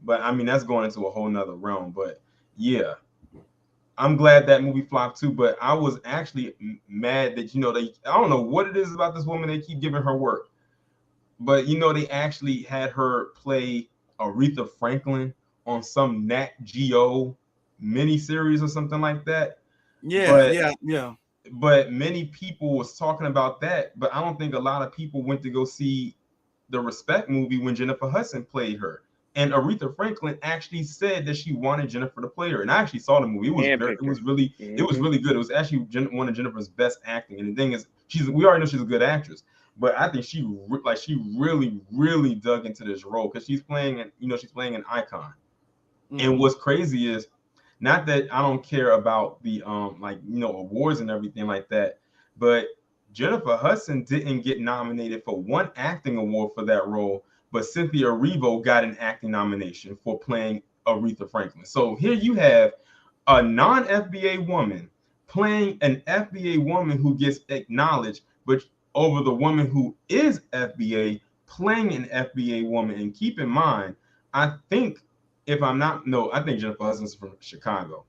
But I mean, that's going into a whole nother realm. But yeah, I'm glad that movie flopped too. But I was actually mad that, I don't know what it is about this woman, they keep giving her work, but they actually had her play Aretha Franklin on some Nat Geo miniseries or something like that. Yeah. But many people was talking about that, but I don't think a lot of people went to go see the Respect movie when Jennifer Hudson played her. And Aretha Franklin actually said that she wanted Jennifer to play her. And I actually saw the movie. It was really good. It was actually one of Jennifer's best acting. And the thing is, we already know she's a good actress, but I think she really, really dug into this role because she's playing an icon. And what's crazy is, not that I don't care about the awards and everything like that, but Jennifer Hudson didn't get nominated for one acting award for that role, but Cynthia Erivo got an acting nomination for playing Aretha Franklin. So here you have a non-FBA woman playing an FBA woman who gets acknowledged, but over the woman who is FBA playing an FBA woman. And keep in mind, I think Jennifer Hudson's from Chicago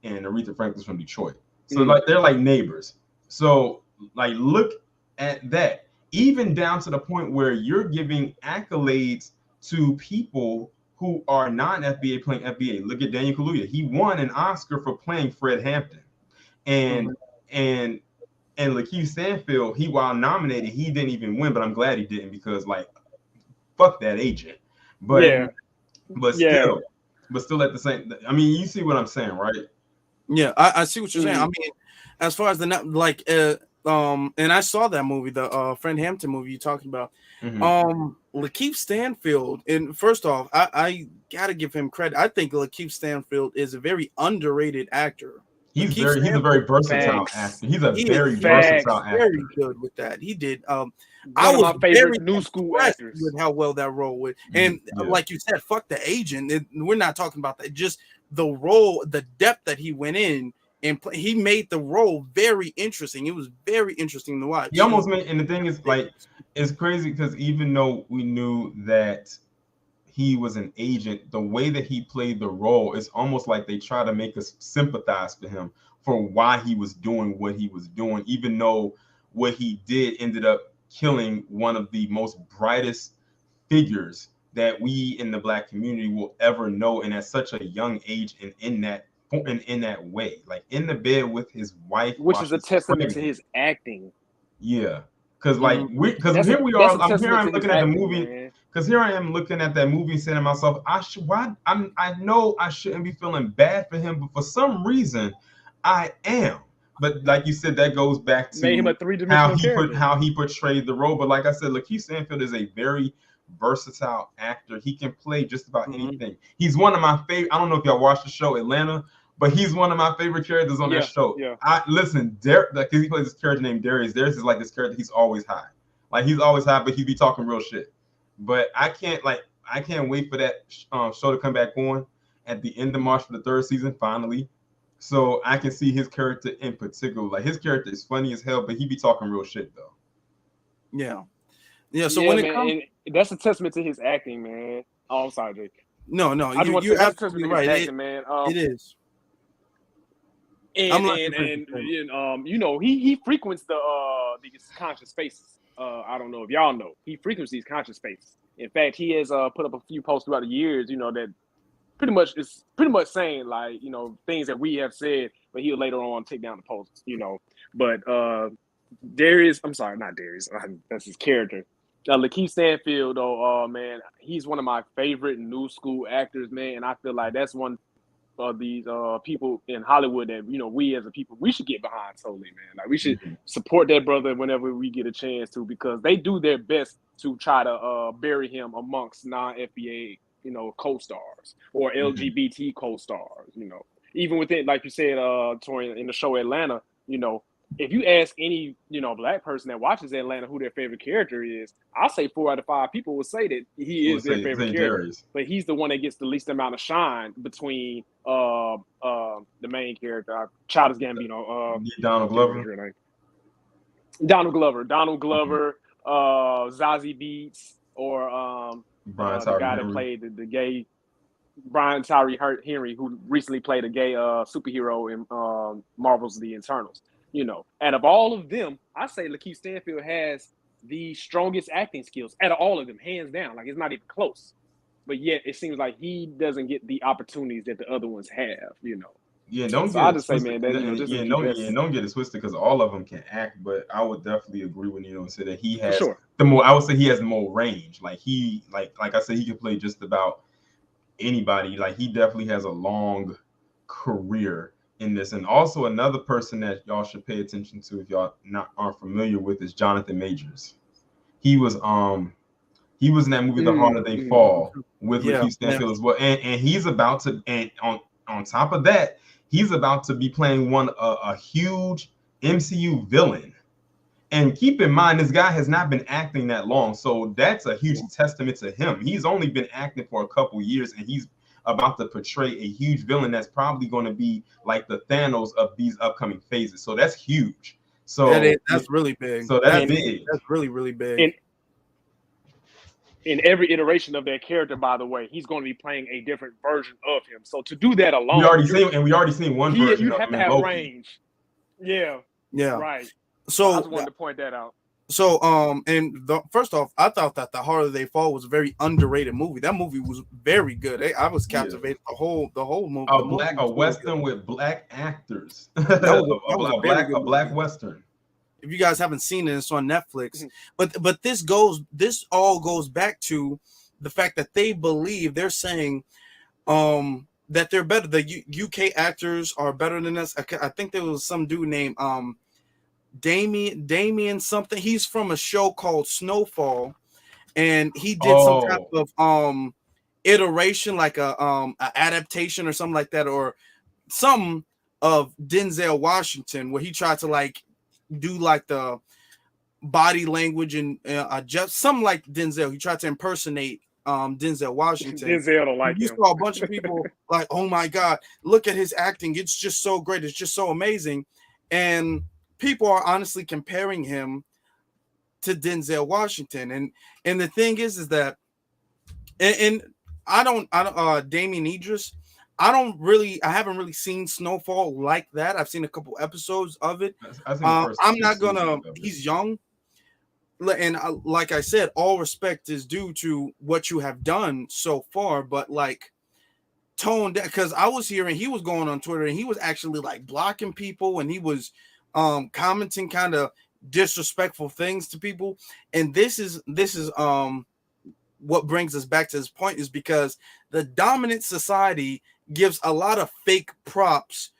and Aretha Franklin's from Detroit. So they're like neighbors. So look at that. Even down to the point where you're giving accolades to people who are non-FBA playing FBA. Look at Daniel Kaluuya. He won an Oscar for playing Fred Hampton. And Lakeith Stanfield, while nominated, he didn't even win, but I'm glad he didn't, because fuck that agent. But still at the same, I mean, you see what I'm saying, right? Yeah, I see what you're saying. I mean, as far as and I saw that movie, the Fred Hampton movie you're talking about. Lakeith Stanfield, and first off, I gotta give him credit. I think Lakeith Stanfield is a very underrated actor. He's a very versatile actor. He's very versatile actor. Very good with that. He did. I was my favorite new school actors with how well that role went. And like you said, fuck the agent. We're not talking about that. Just the role, the depth that he went in, and he made the role very interesting. It was very interesting to watch. He almost made, and the thing is, it's crazy because even though we knew that he was an agent, the way that he played the role, it's almost like they try to make us sympathize for him for why he was doing what he was doing, even though what he did ended up killing one of the most brightest figures that we in the Black community will ever know, and at such a young age, and in that way, like in the bed with his wife, which is a testament to his acting. Yeah, because here we are. I'm looking at the movie. Because here I am looking at that movie, saying to myself, I know I shouldn't be feeling bad for him, but for some reason, I am. But like you said, that goes back to made him a three-dimensional how he portrayed the role. But like I said, Lakeith Stanfield is a very versatile actor. He can play just about anything. He's one of my favorite. I don't know if y'all watched the show Atlanta, but he's one of my favorite characters on that show. Yeah. Because he plays this character named Darius. Darius is like this character. He's always high. He's always high, but he be talking real shit. But I can't wait for that show to come back on at the end of March for the 3rd season, finally. So I can see his character in particular. His character is funny as hell, but he be talking real shit though. Yeah. So when it comes, that's a testament to his acting, man. Oh, I'm sorry, Jake. No, I just want to you're say not to touch absolutely with right. acting, man. It is. And you know, he frequents these conscious spaces. I don't know if y'all know, he frequents these conscious spaces. In fact, he has put up a few posts throughout the years, you know, that pretty much saying like, you know, things that we have said, but he'll later on take down the posts, you know. But Darius, I'm sorry, not Darius, that's his character. Lakeith Stanfield, though, man, he's one of my favorite new school actors, man, and I feel like that's one of these people in Hollywood that, you know, we as a people, we should get behind totally, man. Like we should support that brother whenever we get a chance to, because they do their best to try to bury him amongst non-FBA, you know, co-stars or LGBT co-stars, you know. Even within, like you said, Torian, in the show Atlanta, you know, if you ask any, you know, Black person that watches Atlanta who their favorite character is, I'll say 4 out of 5 people will say that he is their favorite character. Darius. But he's the one that gets the least amount of shine between the main character, Childish Gambino, Donald Glover. Donald Glover, Zazie Beetz, or the guy that played the gay Brian Tyree Henry, who recently played a gay superhero in Marvel's The Eternals. You know, out of all of them, I say Lakeith Stanfield has the strongest acting skills out of all of them, hands down. Like, it's not even close. But yet, it seems like he doesn't get the opportunities that the other ones have, you know. Yeah, don't so get I it just say, twisted. man, that, you know, just don't get it twisted, because all of them can act. But I would definitely agree with you and say that he has sure. the more. I would say he has more range. Like he, like I said, he can play just about anybody. Like he definitely has a long career in this. And also another person that y'all should pay attention to if y'all aren't familiar with is Jonathan Majors. He was in that movie The Harder They Fall with Lakeith Stanfield as well. And he's about to, and on top of that, he's about to be playing a huge MCU villain. And keep in mind, this guy has not been acting that long, so that's a huge testament to him. He's only been acting for a couple years, and he's about to portray a huge villain that's probably going to be like the Thanos of these upcoming phases. So that's huge. So that's really big. So that's big. That's really, really big. In every iteration of that character, by the way, he's going to be playing a different version of him. So to do that alone, we already seen one version. You have to have range. Yeah. Right. So I just wanted to point that out. So first off, I thought that The Harder They Fall was a very underrated movie. That movie was very good. I was captivated the whole movie. A Western with Black actors. a Black Western. If you guys haven't seen it, it's on Netflix. But this all goes back to the fact that they believe, they're saying that they're better. The UK actors are better than us. I think there was some dude named Damien something. He's from a show called Snowfall, and he did some type of iteration, like a adaptation or something like that, or some of Denzel Washington, where he tried to like do like the body language and just something like Denzel. He tried to impersonate Denzel Washington. Denzel don't like him. You saw a bunch of people like, oh my God, look at his acting. It's just so great. It's just so amazing. And people are honestly comparing him to Denzel Washington. And the thing is that, and I don't Damien Idris, I haven't really seen Snowfall like that. I've seen a couple episodes of it. I'm not gonna, he's young. And like I said, all respect is due to what you have done so far, but like tone down, because I was hearing he was going on Twitter and he was actually like blocking people, and he was commenting kind of disrespectful things to people. And this is what brings us back to this point, is because the dominant society gives a lot of fake props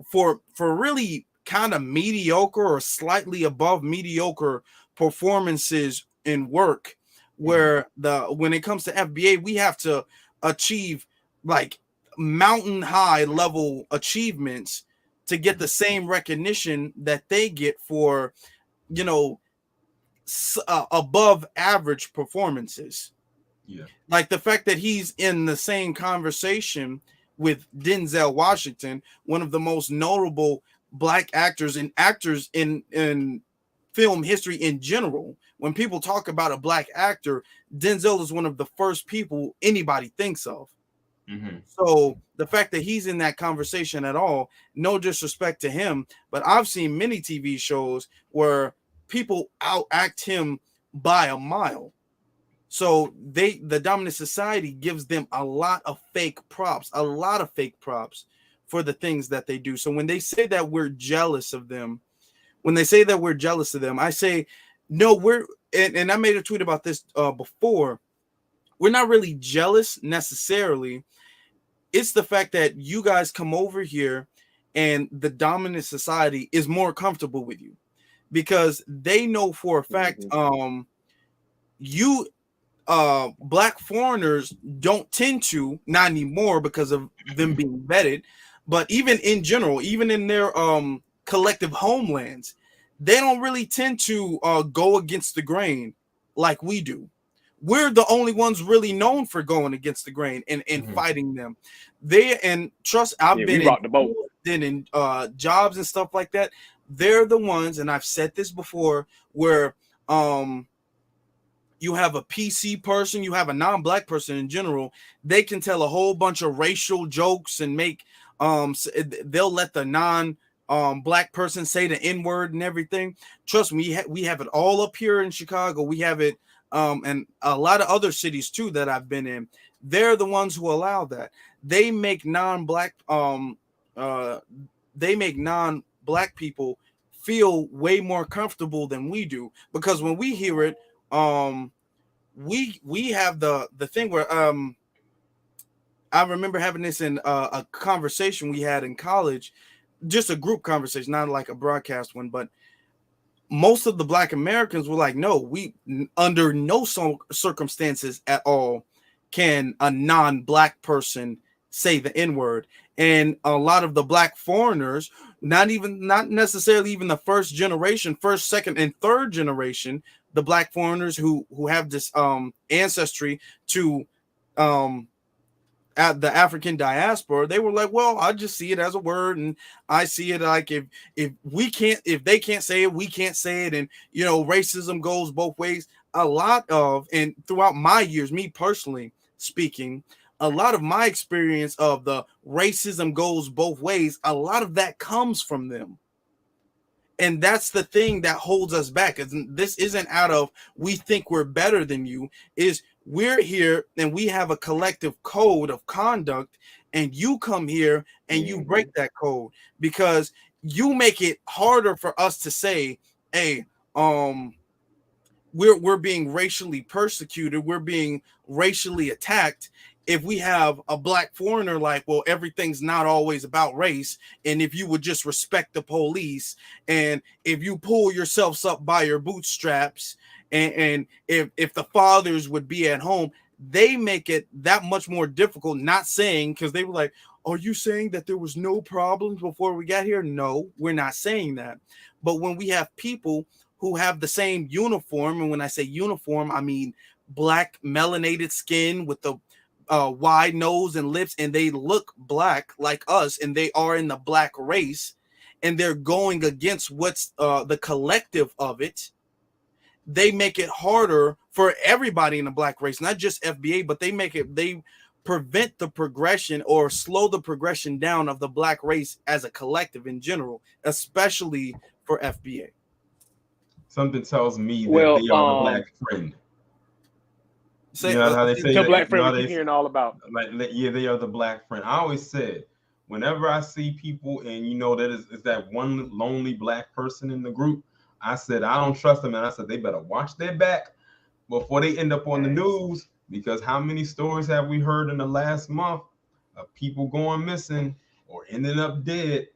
for really kind of mediocre or slightly above mediocre performances in work, where when it comes to FBA, we have to achieve like mountain high level achievements to get the same recognition that they get for, you know, above average performances. Yeah. Like the fact that he's in the same conversation with Denzel Washington, one of the most notable Black actors in film history in general. When people talk about a black actor, Denzel is one of the first people anybody thinks of. Mm-hmm. So the fact that he's in that conversation at all, no disrespect to him, but I've seen many TV shows where people outact him by a mile. So the dominant society gives them a lot of fake props for the things that they do. So when they say that we're jealous of them, I say, no, and I made a tweet about this before. We're not really jealous necessarily. It's the fact that you guys come over here and the dominant society is more comfortable with you because they know for a fact, black foreigners don't tend to, not anymore because of them being vetted, but even in general, even in their collective homelands, they don't really tend to go against the grain like we do. We're the only ones really known for going against the grain and fighting them. I've been rock the boat. in jobs and stuff like that. They're the ones, and I've said this before, where you have a PC person, you have a non-black person in general, they can tell a whole bunch of racial jokes and make they'll let the black person say the N-word and everything. Trust me, we have it all up here in Chicago. We have it and a lot of other cities too that I've been in. They're the ones who allow that. They make non-black people feel way more comfortable than we do, because when we hear it, we have the thing where I remember having this in a conversation we had in college, just a group conversation, not like a broadcast one, but most of the black Americans were like, no, we under no circumstances at all can a non-black person say the N-word. And a lot of the black foreigners, not necessarily even the first generation, first, second, and third generation, the black foreigners who have this ancestry to at the African diaspora, they were like, well, I just see it as a word, and I see it like if they can't say it, we can't say it, and racism goes both ways. And throughout my years, me personally speaking, a lot of my experience of the racism goes both ways, a lot of that comes from them. And that's the thing that holds us back. This isn't out of we think we're better than you, is we're here and we have a collective code of conduct, and you come here and you break that code because you make it harder for us to say, hey, we're being racially persecuted, we're being racially attacked. If we have a black foreigner, like, well, everything's not always about race, and if you would just respect the police, and if you pull yourselves up by your bootstraps, and if the fathers would be at home, they make it that much more difficult. Not saying, because they were like, are you saying that there was no problems before we got here? No, we're not saying that. But when we have people who have the same uniform, and when I say uniform, I mean black melanated skin with the wide nose and lips, and they look black like us, and they are in the black race, and they're going against what's the collective of it, they make it harder for everybody in the black race, not just FBA, but they prevent the progression or slow the progression down of the black race as a collective in general, especially for FBA. Something tells me that they are the black friend. How they say the that, black friend we keep hearing all about. Yeah, they are the black friend. I always said, whenever I see people and that is that one lonely black person in the group, I said, I don't trust them. And I said, they better watch their back before they end up on the news, because how many stories have we heard in the last month of people going missing or ending up dead,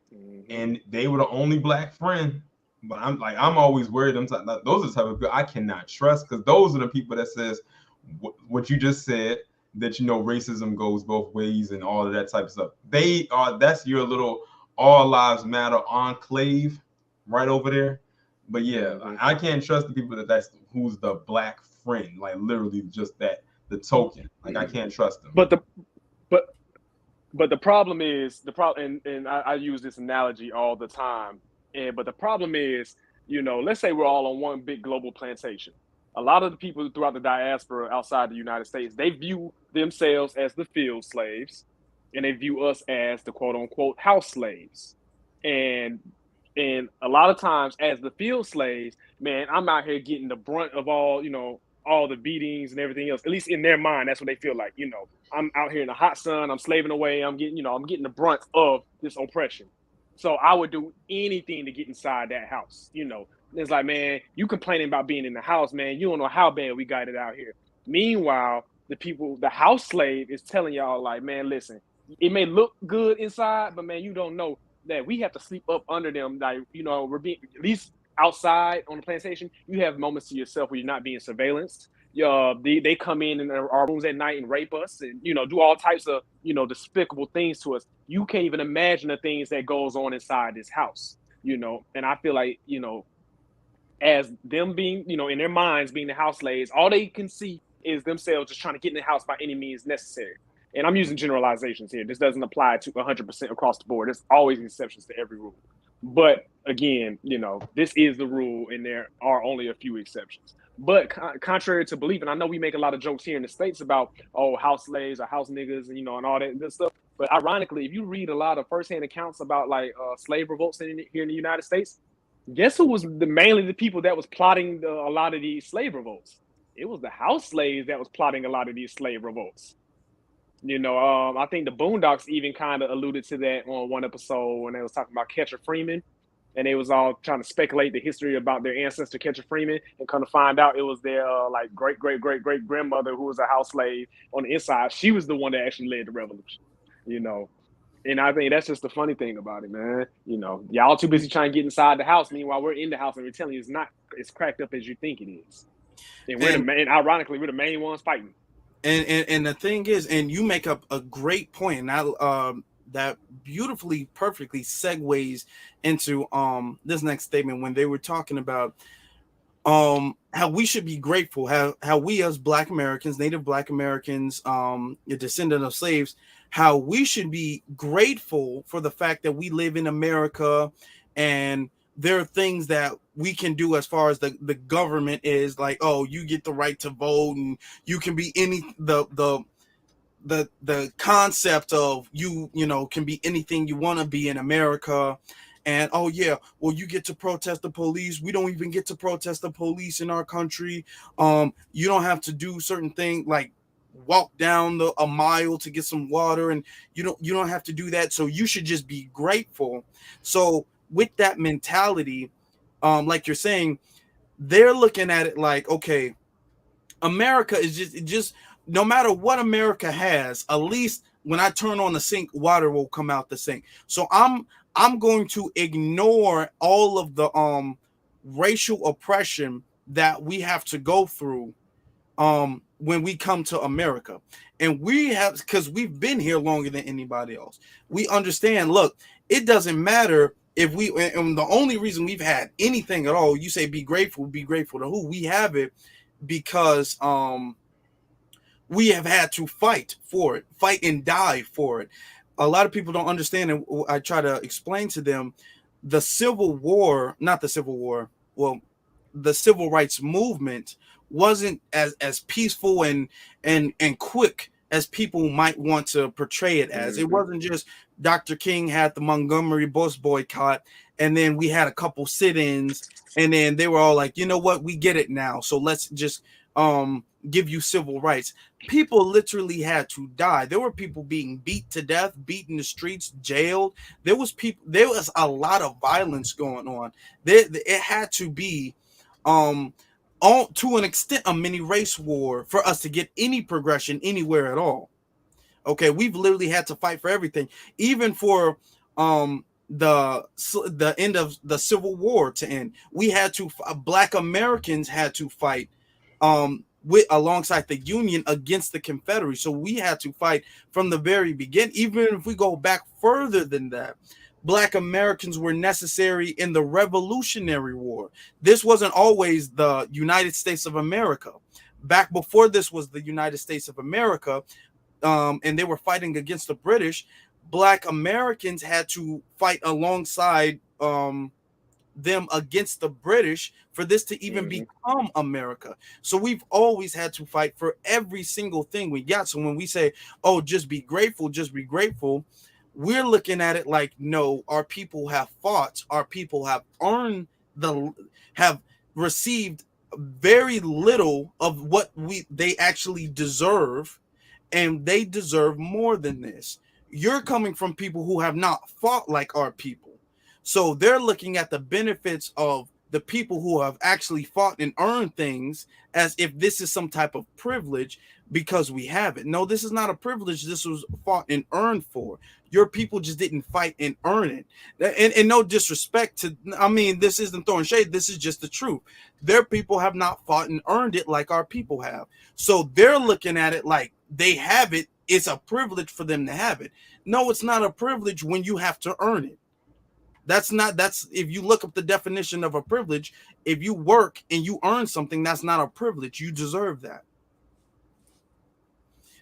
and they were the only black friend? But I'm always worried. Those are the type of people I cannot trust, because those are the people that says what you just said, that racism goes both ways and all of that type of stuff. That's your little all lives matter enclave right over there. But yeah, I can't trust the people that's who's the black friend, like literally just that, the token. Like I can't trust them. But the problem is and I use this analogy all the time. But the problem is, You know, let's say we're all on one big global plantation. A lot of the people throughout the diaspora outside the United States, they view themselves as the field slaves, and they view us as the quote unquote house slaves. And a lot of times, as the field slaves, man, I'm out here getting the brunt of all, you know, all the beatings and everything else. At least in their mind, that's what they feel like. You know, I'm out here in the hot sun, I'm slaving away, I'm getting, you know, I'm getting the brunt of this oppression. So I would do anything to get inside that house. You know, it's like, man, you complaining about being in the house, man. You don't know how bad we got it out here. Meanwhile, the people, the house slave is telling y'all, like, man, listen, it may look good inside, but man, you don't know that we have to sleep up under them. Like, you know, we're being, at least outside on the plantation, you have moments to yourself where you're not being surveillanced. They come in our rooms at night and rape us, and you know, do all types of, you know, despicable things to us. You can't even imagine the things that goes on inside this house, you know. And I feel like, you know, as them being, you know, in their minds being the house slaves, all they can see is themselves just trying to get in the house by any means necessary. And I'm using generalizations here. This doesn't apply to 100% across the board. There's always exceptions to every rule. But again, you know, this is the rule, and there are only a few exceptions. But contrary to belief, and I know we make a lot of jokes here in the States about, oh, house slaves or house niggas, and, you know, and all that good stuff. But ironically, if you read a lot of firsthand accounts about like slave revolts here in the United States, guess who was mainly the people that was plotting a lot of these slave revolts? It was the house slaves that was plotting a lot of these slave revolts. You know, I think the Boondocks even kind of alluded to that on one episode when they was talking about Catcher Freeman, and they was all trying to speculate the history about their ancestor Catcher Freeman, and kind of find out it was their like great grandmother who was a house slave on the inside. She was the one that actually led the revolution. You know, and I think that's just the funny thing about it, man. You know, y'all too busy trying to get inside the house. Meanwhile, we're in the house and we're telling you it's not as cracked up as you think it is. And ironically, we're the main ones fighting. And the thing is, and you make up a great point, and that beautifully, perfectly segues into this next statement when they were talking about how we should be grateful, how we as Black Americans, Native Black Americans, a descendant of slaves, how we should be grateful for the fact that we live in America, and there are things that we can do as far as the government is like, oh, you get the right to vote, and you can be any the concept of you know, can be anything you want to be in America. And oh yeah, well, you get to protest the police. We don't even get to protest the police in our country. You don't have to do certain things like walk down a mile to get some water, and you don't have to do that. So you should just be grateful. So with that mentality, like you're saying, they're looking at it like, okay, America is just no matter what America has, at least when I turn on the sink, water will come out the sink. So I'm going to ignore all of the racial oppression that we have to go through when we come to America. And we have, because we've been here longer than anybody else. We understand, look, it doesn't matter if we, and the only reason we've had anything at all, you say be grateful to who? We have it because we have had to fight for it, fight and die for it. A lot of people don't understand, and I try to explain to them the Civil War, not the Civil War, well, the Civil Rights Movement wasn't as peaceful and quick as people might want to portray it as. It wasn't just Dr. King had the Montgomery bus boycott, and then we had a couple sit-ins, and then they were all like, you know what, we get it now, so let's just give you civil rights. People literally had to die. There were people being beat to death, beat in the streets, jailed. There was a lot of violence going on. It had to be to an extent a mini race war for us to get any progression anywhere at all. Okay, we've literally had to fight for everything, even for the end of the Civil War to end. We had to, Black Americans had to fight alongside the Union against the Confederacy. So we had to fight from the very beginning. Even if we go back further than that, Black Americans were necessary in the Revolutionary War. This wasn't always the United States of America. Back before this was the United States of America, and they were fighting against the British, Black Americans had to fight alongside them against the British for this to even become America. So we've always had to fight for every single thing we got. So when we say, oh, just be grateful, we're looking at it like, no, our people have fought, our people have earned have received very little of what they actually deserve, and they deserve more than this. You're coming from people who have not fought like our people. So they're looking at the benefits of the people who have actually fought and earned things as if this is some type of privilege because we have it. No, this is not a privilege. This was fought and earned for. Your people just didn't fight and earn it. And no disrespect to, I mean, this isn't throwing shade. This is just the truth. Their people have not fought and earned it like our people have. So they're looking at it like they have it. It's a privilege for them to have it. No, it's not a privilege when you have to earn it. That's if you look up the definition of a privilege, if you work and you earn something, that's not a privilege. You deserve that.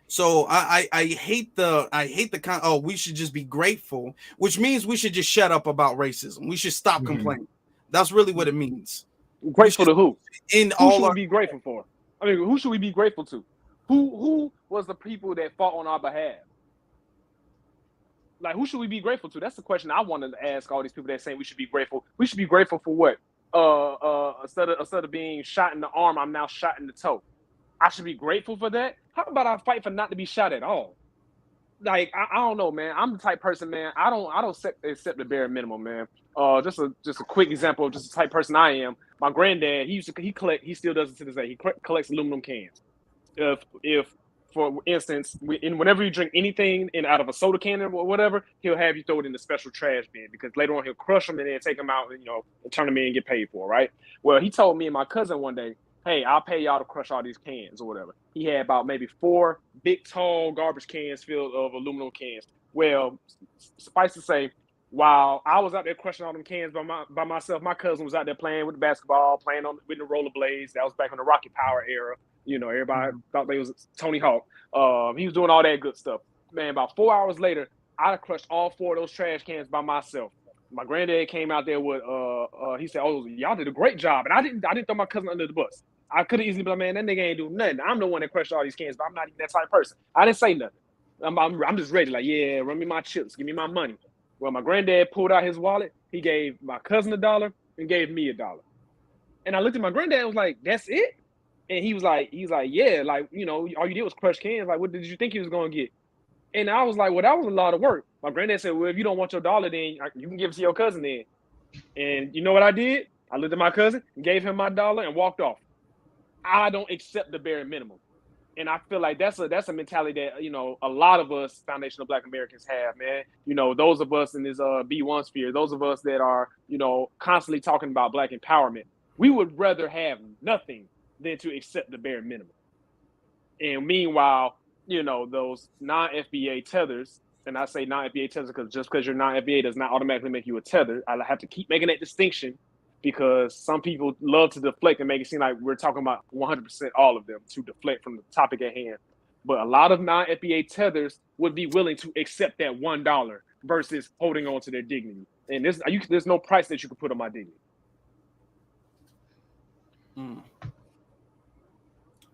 So I hate the kind. Oh, we should just be grateful, which means we should just shut up about racism. We should stop complaining. That's really what it means. Grateful to who? Who should we be grateful for? I mean, who should we be grateful to? Who was the people that fought on our behalf? Like, who should we be grateful to? That's the question I wanted to ask all these people that saying we should be grateful. We should be grateful for what? Instead of being shot in the arm, I'm now shot in the toe. I should be grateful for that. How about I fight for not to be shot at all? Like, I don't know, man. I'm the type person, man. I don't accept the bare minimum, man. Just a quick example of just the type person I am. My granddad, he still does it to this day. He collects aluminum cans. If for instance, whenever you drink anything out of a soda can or whatever, he'll have you throw it in the special trash bin because later on he'll crush them and then take them out, and turn them in and get paid for, right? Well, he told me and my cousin one day, hey, I'll pay y'all to crush all these cans or whatever. He had about maybe 4 big, tall garbage cans filled of aluminum cans. Well, suffice to say, while I was out there crushing all them cans by myself, my cousin was out there playing with the basketball, playing with the rollerblades. That was back in the Rocket Power era. Everybody thought they was Tony Hawk. He was doing all that good stuff. Man, about 4 hours later, I crushed all 4 of those trash cans by myself. My granddad came out there with he said, "Oh, y'all did a great job," and I didn't throw my cousin under the bus. I could have easily been like, "Man, that nigga ain't do nothing. I'm the one that crushed all these cans, but I'm not even that type of person." I didn't say nothing. I'm just ready, like, yeah, run me my chips, give me my money. Well, my granddad pulled out his wallet. He gave my cousin $1 and gave me $1. And I looked at my granddad and was like, "That's it?" And he was like, "Yeah, like, all you did was crush cans. Like, what did you think he was gonna get?" And I was like, "Well, that was a lot of work." My granddad said, "Well, if you don't want your $1, then you can give it to your cousin then." And you know what I did? I looked at my cousin, gave him my $1, and walked off. I don't accept the bare minimum. And I feel like that's a mentality that, a lot of us foundational Black Americans have, man. Those of us in this B1 sphere, those of us that are, constantly talking about Black empowerment, we would rather have nothing than to accept the bare minimum. And meanwhile, those non-FBA tethers, and I say non-FBA tethers because just because you're non-FBA does not automatically make you a tether. I have to keep making that distinction because some people love to deflect and make it seem like we're talking about 100% all of them to deflect from the topic at hand. But a lot of non-FBA tethers would be willing to accept that $1 versus holding on to their dignity. And there's no price that you can put on my dignity.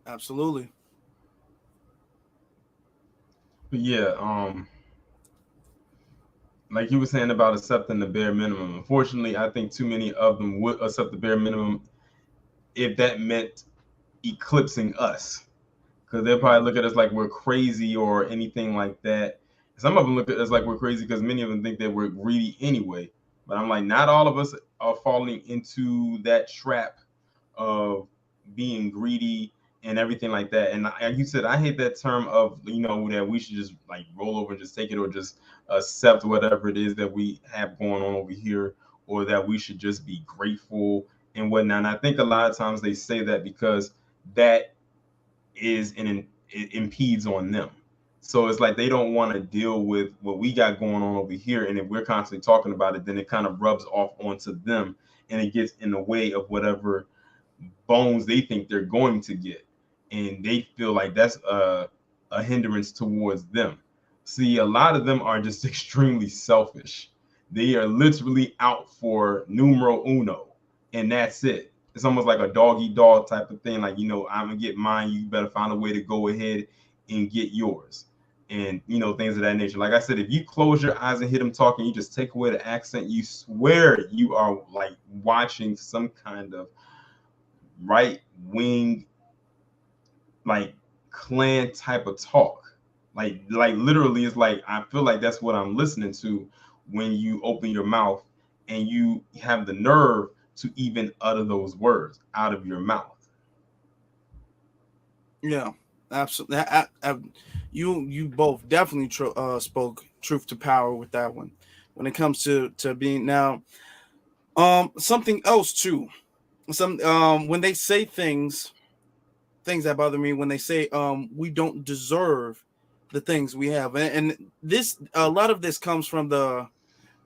Absolutely. But yeah, like you were saying about accepting the bare minimum. Unfortunately, I think too many of them would accept the bare minimum if that meant eclipsing us, because they'll probably look at us like we're crazy or anything like that. Some of them look at us like we're crazy because many of them think that we're greedy anyway. But I'm like, not all of us are falling into that trap of being greedy and everything like that. And like you said, I hate that term of, that we should just like roll over and just take it or just accept whatever it is that we have going on over here, or that we should just be grateful and whatnot. And I think a lot of times they say that because that it impedes on them. So it's like they don't want to deal with what we got going on over here. And if we're constantly talking about it, then it kind of rubs off onto them and it gets in the way of whatever bones they think they're going to get. And they feel like that's a hindrance towards them. See, a lot of them are just extremely selfish. They are literally out for numero uno, and that's it. It's almost like a dog eat dog type of thing. Like, I'm gonna get mine. You better find a way to go ahead and get yours, and things of that nature. Like I said, if you close your eyes and hear them talking, you just take away the accent. You swear you are like watching some kind of right wing, like clan type of talk. Like literally, it's like I feel like that's what I'm listening to when you open your mouth and you have the nerve to even utter those words out of your mouth. Yeah, absolutely. You both definitely spoke truth to power with that one. When it comes to being now, something else too. When they say things that bother me, when they say we don't deserve the things we have, and this, a lot of this comes from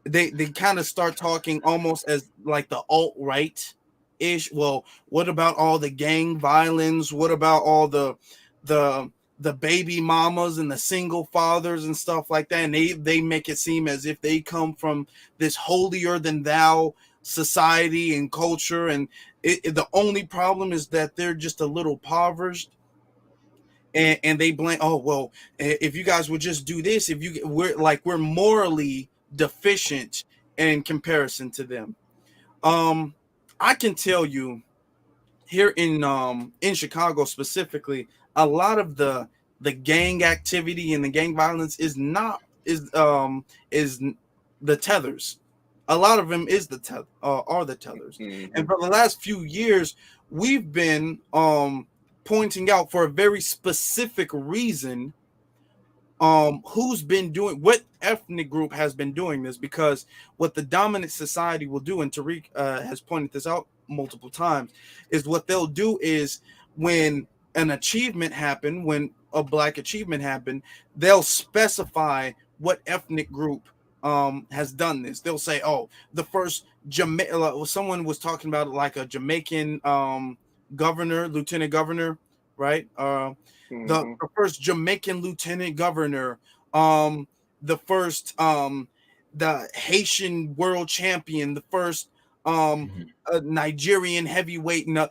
they kind of start talking almost as like the alt-right ish. Well, what about all the gang violence? What about all the baby mamas and the single fathers and stuff like that? And they make it seem as if they come from this holier than thou society and culture, and the only problem is that they're just a little impoverished. And they blame, oh well, if you guys would just do this, we're morally deficient in comparison to them. I can tell you here in Chicago specifically, a lot of the gang activity and the gang violence is the tethers. A lot of them is are the tethers. Mm-hmm. And for the last few years, we've been pointing out for a very specific reason who's been doing, what ethnic group has been doing this, because what the dominant society will do, and Tariq has pointed this out multiple times, is what they'll do is when an achievement happened, when a black achievement happened, they'll specify what ethnic group has done this. They'll say, oh, the first someone was talking about like a Jamaican lieutenant governor, right? The first Jamaican lieutenant governor, the first the Haitian world champion, the first Nigerian heavyweight, and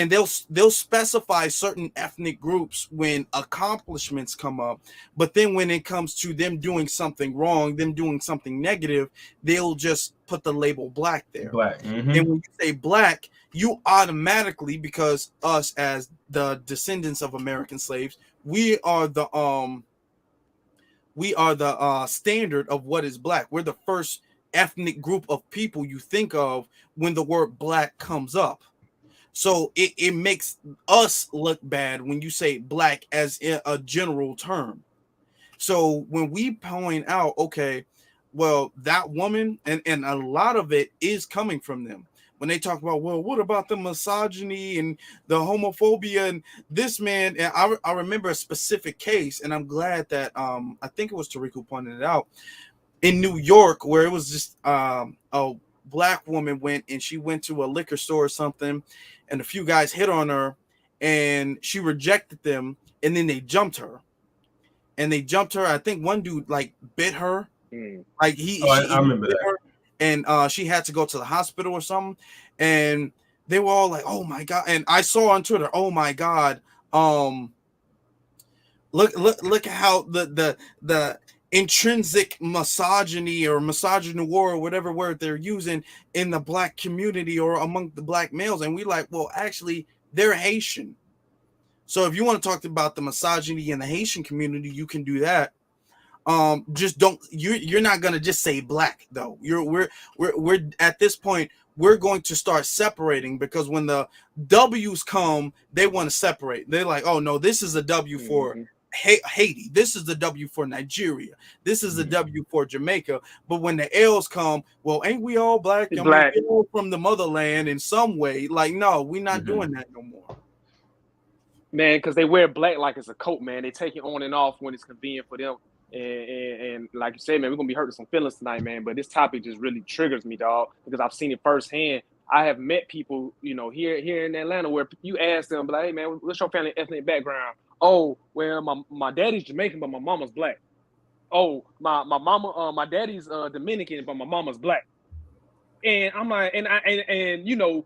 they'll specify certain ethnic groups when accomplishments come up. But then when it comes to them doing something wrong, them doing something negative, they'll just put the label black there. Black. Mm-hmm. And when you say black, you automatically, because us as the descendants of American slaves, we are the standard of what is black. We're the first ethnic group of people you think of when the word black comes up. So it makes us look bad when you say black as a general term. So when we point out, okay, well, that woman, and a lot of it is coming from them. When they talk about, well, what about the misogyny and the homophobia and this man? And I remember a specific case, and I'm glad that I think it was Tariq who pointed it out, in New York, where it was just a black woman she went to a liquor store or something, and a few guys hit on her, and she rejected them, and then they jumped her. I think one dude like bit her. Like I remember that. And she had to go to the hospital or something, and they were all like, oh my god. And I saw on Twitter, oh my god, look at how the intrinsic misogyny or misogyny war or whatever word they're using in the black community or among the black males. And we like, well, actually they're Haitian. So if you want to talk about the misogyny in the Haitian community, you can do that. Just don't, you're not gonna just say black though. We're at this point, we're going to start separating, because when the W's come, they want to separate. They're like, oh no, this is a W for Haiti, this is the W for Nigeria, this is the W for Jamaica. But when the L's come, well, ain't we all black? Black. I mean, all from the motherland in some way. Like, no, we're not doing that no more. Man, because they wear black like it's a coat, man. They take it on and off when it's convenient for them. And like you said, man, we're gonna be hurting some feelings tonight, man. But this topic just really triggers me, dog, because I've seen it firsthand. I have met people, here in Atlanta, where you ask them, like, hey man, what's your family ethnic background? Oh, well, my daddy's Jamaican, but my mama's black. oh, my mama, my daddy's Dominican, but my mama's black. And I'm like, and you know,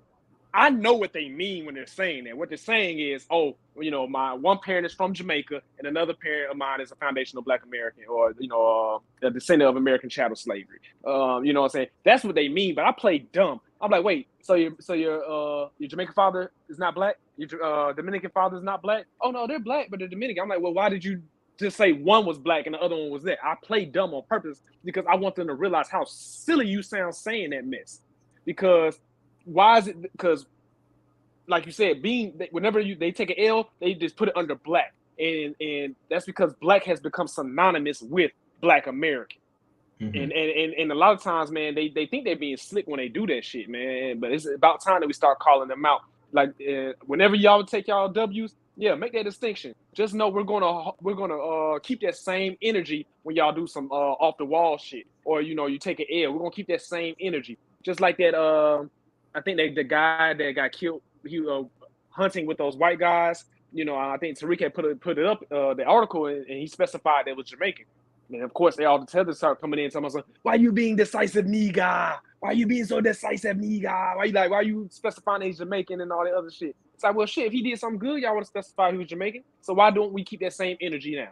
I know what they mean when they're saying that. What they're saying is, oh, you know, my one parent is from Jamaica, and another parent of mine is a foundational Black American, or you know, a descendant of American chattel slavery. You know what I'm saying? That's what they mean. But I play dumb. I'm like, wait, so your Jamaican father is not black? Your Dominican father is not black? Oh no, they're black, but they're Dominican. I'm like, well, why did you just say one was black and the other one was that? I play dumb on purpose because I want them to realize how silly you sound saying that mess. Because why is it? Because like you said, whenever they take an L, they just put it under black, and that's because black has become synonymous with Black American. Mm-hmm. And a lot of times, man, they think they're being slick when they do that shit, man. But it's about time that we start calling them out. Like whenever y'all take y'all W's, yeah, make that distinction. Just know we're gonna keep that same energy when y'all do some off the wall shit, or you know, you take an L. We're gonna keep that same energy, just like that. I think the guy that got killed, he hunting with those white guys. You know, I think Tariq had put it up the article, and he specified that it was Jamaican. And of course, all the tethers start coming in, telling us, "Why you being decisive, nigga? Why you being so decisive, nigga? Why you specifying he's Jamaican and all that other shit?" It's like, well, shit. If he did something good, y'all would have specified he was Jamaican. So why don't we keep that same energy now?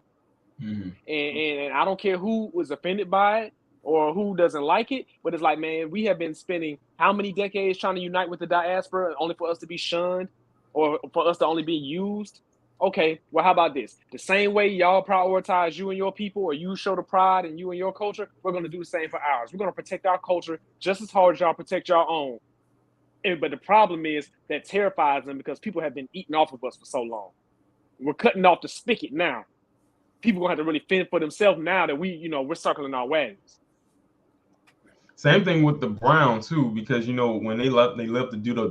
Mm-hmm. And I don't care who was offended by it or who doesn't like it, but it's like, man, we have been spending how many decades trying to unite with the diaspora, only for us to be shunned or for us to only be used. Okay, well, how about this? The same way y'all prioritize you and your people, or you show the pride in you and your culture, we're going to do the same for ours. We're going to protect our culture just as hard as y'all protect your own. But the problem is that terrifies them because people have been eating off of us for so long. We're cutting off the spigot now. People going to have to really fend for themselves now that we're circling our wagons. Same thing with the brown too, because you know when they love to do the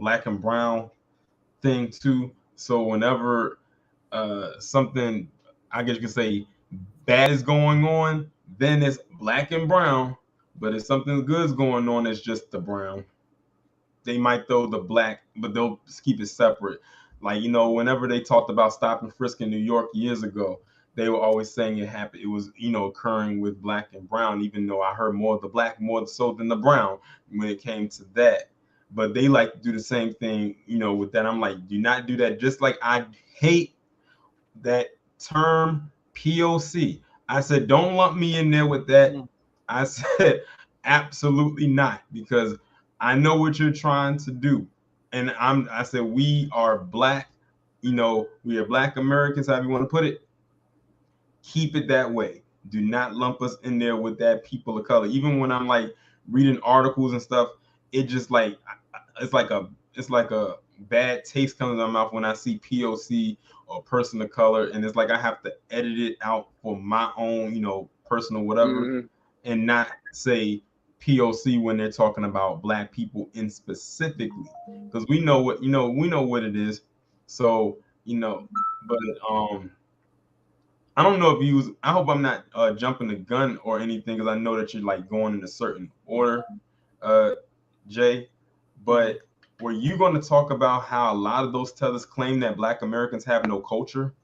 black and brown thing too. So whenever something, I guess you could say, bad is going on, then it's black and brown. But if something good is going on, it's just the brown. They might throw the black, but they'll keep it separate. Like, you know, whenever they talked about stop and frisk in New York years ago, they were always saying it happened. It was, you know, occurring with black and brown, even though I heard more of the black more so than the brown when it came to that. But they like to do the same thing, you know, with that. I'm like, do not do that. Just like I hate that term POC. I said, don't lump me in there with that. I said, absolutely not, because I know what you're trying to do. And I said, we are black, you know, we are Black Americans, however you want to put it. Keep it that way. Do not lump us in there with that people of color. Even when I'm like reading articles and stuff, it just like, it's like a bad taste comes in my mouth when I see POC or person of color. And it's like, I have to edit it out for my own, you know, personal whatever, and not say POC when they're talking about black people in specifically, because we know what it is. So, you know, but I don't know if I hope I'm not jumping the gun or anything, because I know that you're like going in a certain order, Jay. But were you going to talk about how a lot of those tethers claim that Black Americans have no culture?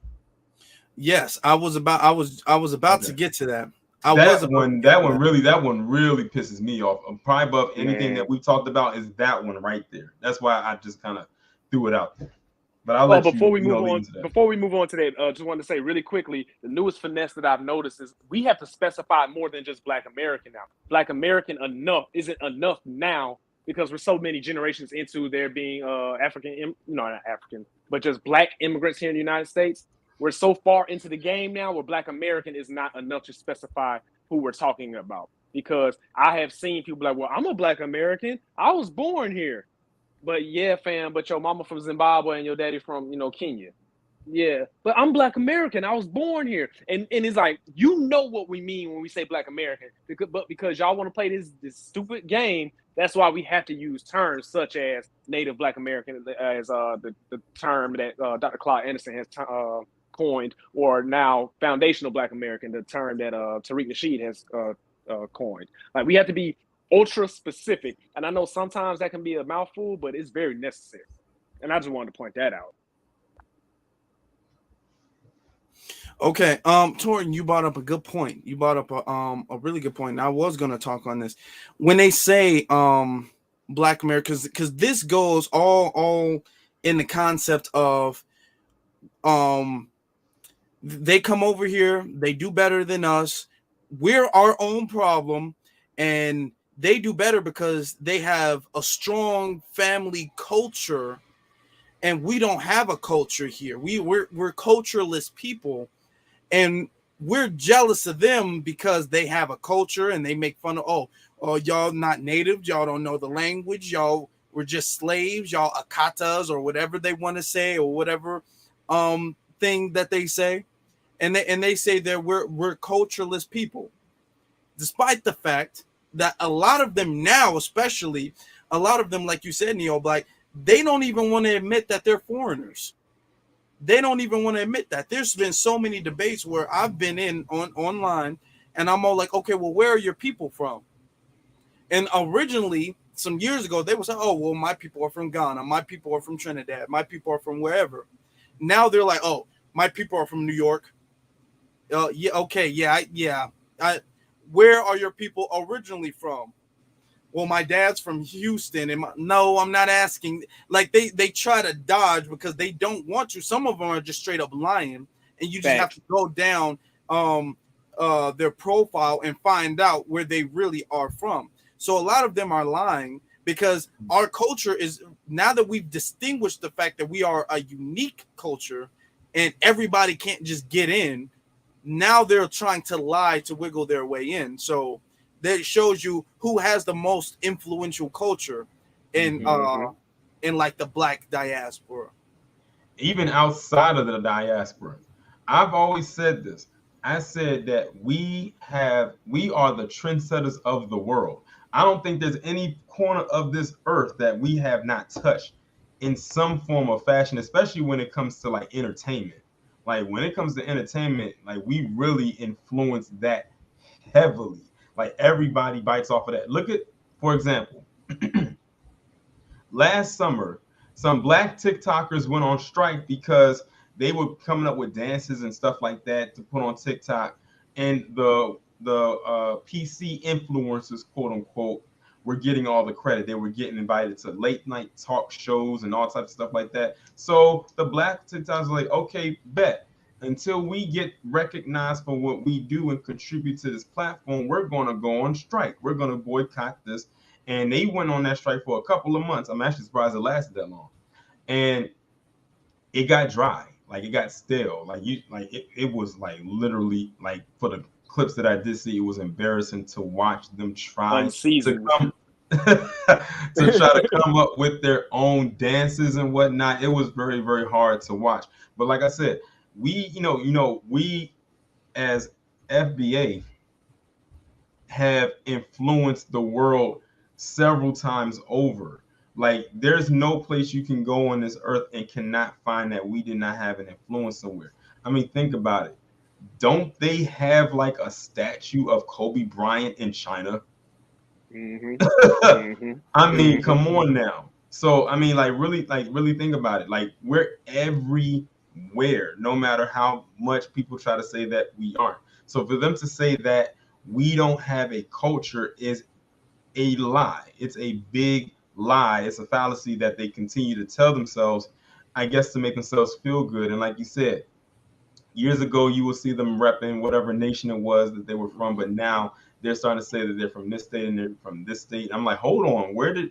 Yes, I was about to get to that. That one really pisses me off. Probably above anything that we talked about is that one right there. That's why I just kind of threw it out there. But before we move on to that, just wanted to say really quickly, the newest finesse that I've noticed is we have to specify more than just Black American now. Black American isn't enough now, because we're so many generations into there being African, not African, but just Black immigrants here in the United States. We're so far into the game now where Black American is not enough to specify who we're talking about. Because I have seen people like, well, I'm a Black American. I was born here. But yeah, fam, but your mama from Zimbabwe and your daddy from, Kenya. Yeah, but I'm Black American. I was born here. And it's like, you know what we mean when we say Black American. Because y'all want to play this stupid game, that's why we have to use terms such as Native Black American as the term that Dr. Claude Anderson has coined, or now Foundational Black American, the term that Tariq Nasheed has coined. Like, we have to be ultra specific, and I know sometimes that can be a mouthful, but it's very necessary. And I just wanted to point that out. Okay, Taurean, you brought up a good point. You brought up a really good point. And I was gonna talk on this. When they say Black Americans, because this goes all in the concept of they come over here, they do better than us. We're our own problem, and they do better because they have a strong family culture, and we don't have a culture here. We're cultureless people, and we're jealous of them because they have a culture, and they make fun of, oh, y'all not native, y'all don't know the language, y'all were just slaves, y'all akatas or whatever they want to say, or whatever thing that they say. And they say that we're cultureless people, despite the fact that a lot of them now, especially a lot of them, like you said, Neo Black, they don't even want to admit that they're foreigners. They don't even want to admit that. There's been so many debates where I've been in online, and I'm all like, okay, well, where are your people from? And originally, some years ago, they would say, oh, well, my people are from Ghana, my people are from Trinidad, my people are from wherever. Now they're like, oh, my people are from New York. Yeah, okay, yeah. Where are your people originally from? Well, my dad's from Houston, and no, I'm not asking. Like they try to dodge because they don't want to. Some of them are just straight up lying, and you just have to go down their profile and find out where they really are from. So a lot of them are lying because our culture is, now that we've distinguished the fact that we are a unique culture and everybody can't just get in, now they're trying to lie to wiggle their way in. So that shows you who has the most influential culture in like the Black diaspora. Even outside of the diaspora. I've always said this. I said that we are the trendsetters of the world. I don't think there's any corner of this earth that we have not touched in some form of fashion, especially when it comes to like entertainment. Like when it comes to entertainment, like we really influence that heavily. Like everybody bites off of that. Look at, for example, last summer, some Black TikTokers went on strike because they were coming up with dances and stuff like that to put on TikTok, and the PC influencers, quote unquote, were getting all the credit. They were getting invited to late night talk shows and all types of stuff like that. So the Black TikTokers are like, okay, bet. Until we get recognized for what we do and contribute to this platform, we're going to go on strike. We're going to boycott this. And they went on that strike for a couple of months. I'm actually surprised it lasted that long. And it got dry. Like it got stale. It was like literally, like for the clips that I did see, it was embarrassing to watch them try to come up with their own dances and whatnot. It was very, very hard to watch. But like I said, we as FBA have influenced the world several times over. Like there's no place you can go on this earth and cannot find that we did not have an influence somewhere. I mean, think about it. Don't they have like a statue of Kobe Bryant in China? I mean, come on now. So I mean, really think about it. Like we're everywhere, no matter how much people try to say that we aren't. So for them to say that we don't have a culture is a lie. It's a big lie. It's a fallacy that they continue to tell themselves, I guess, to make themselves feel good. And like you said, years ago, you will see them repping whatever nation it was that they were from, but now they're starting to say that they're from this state and they're from this state. I'm like, hold on, where did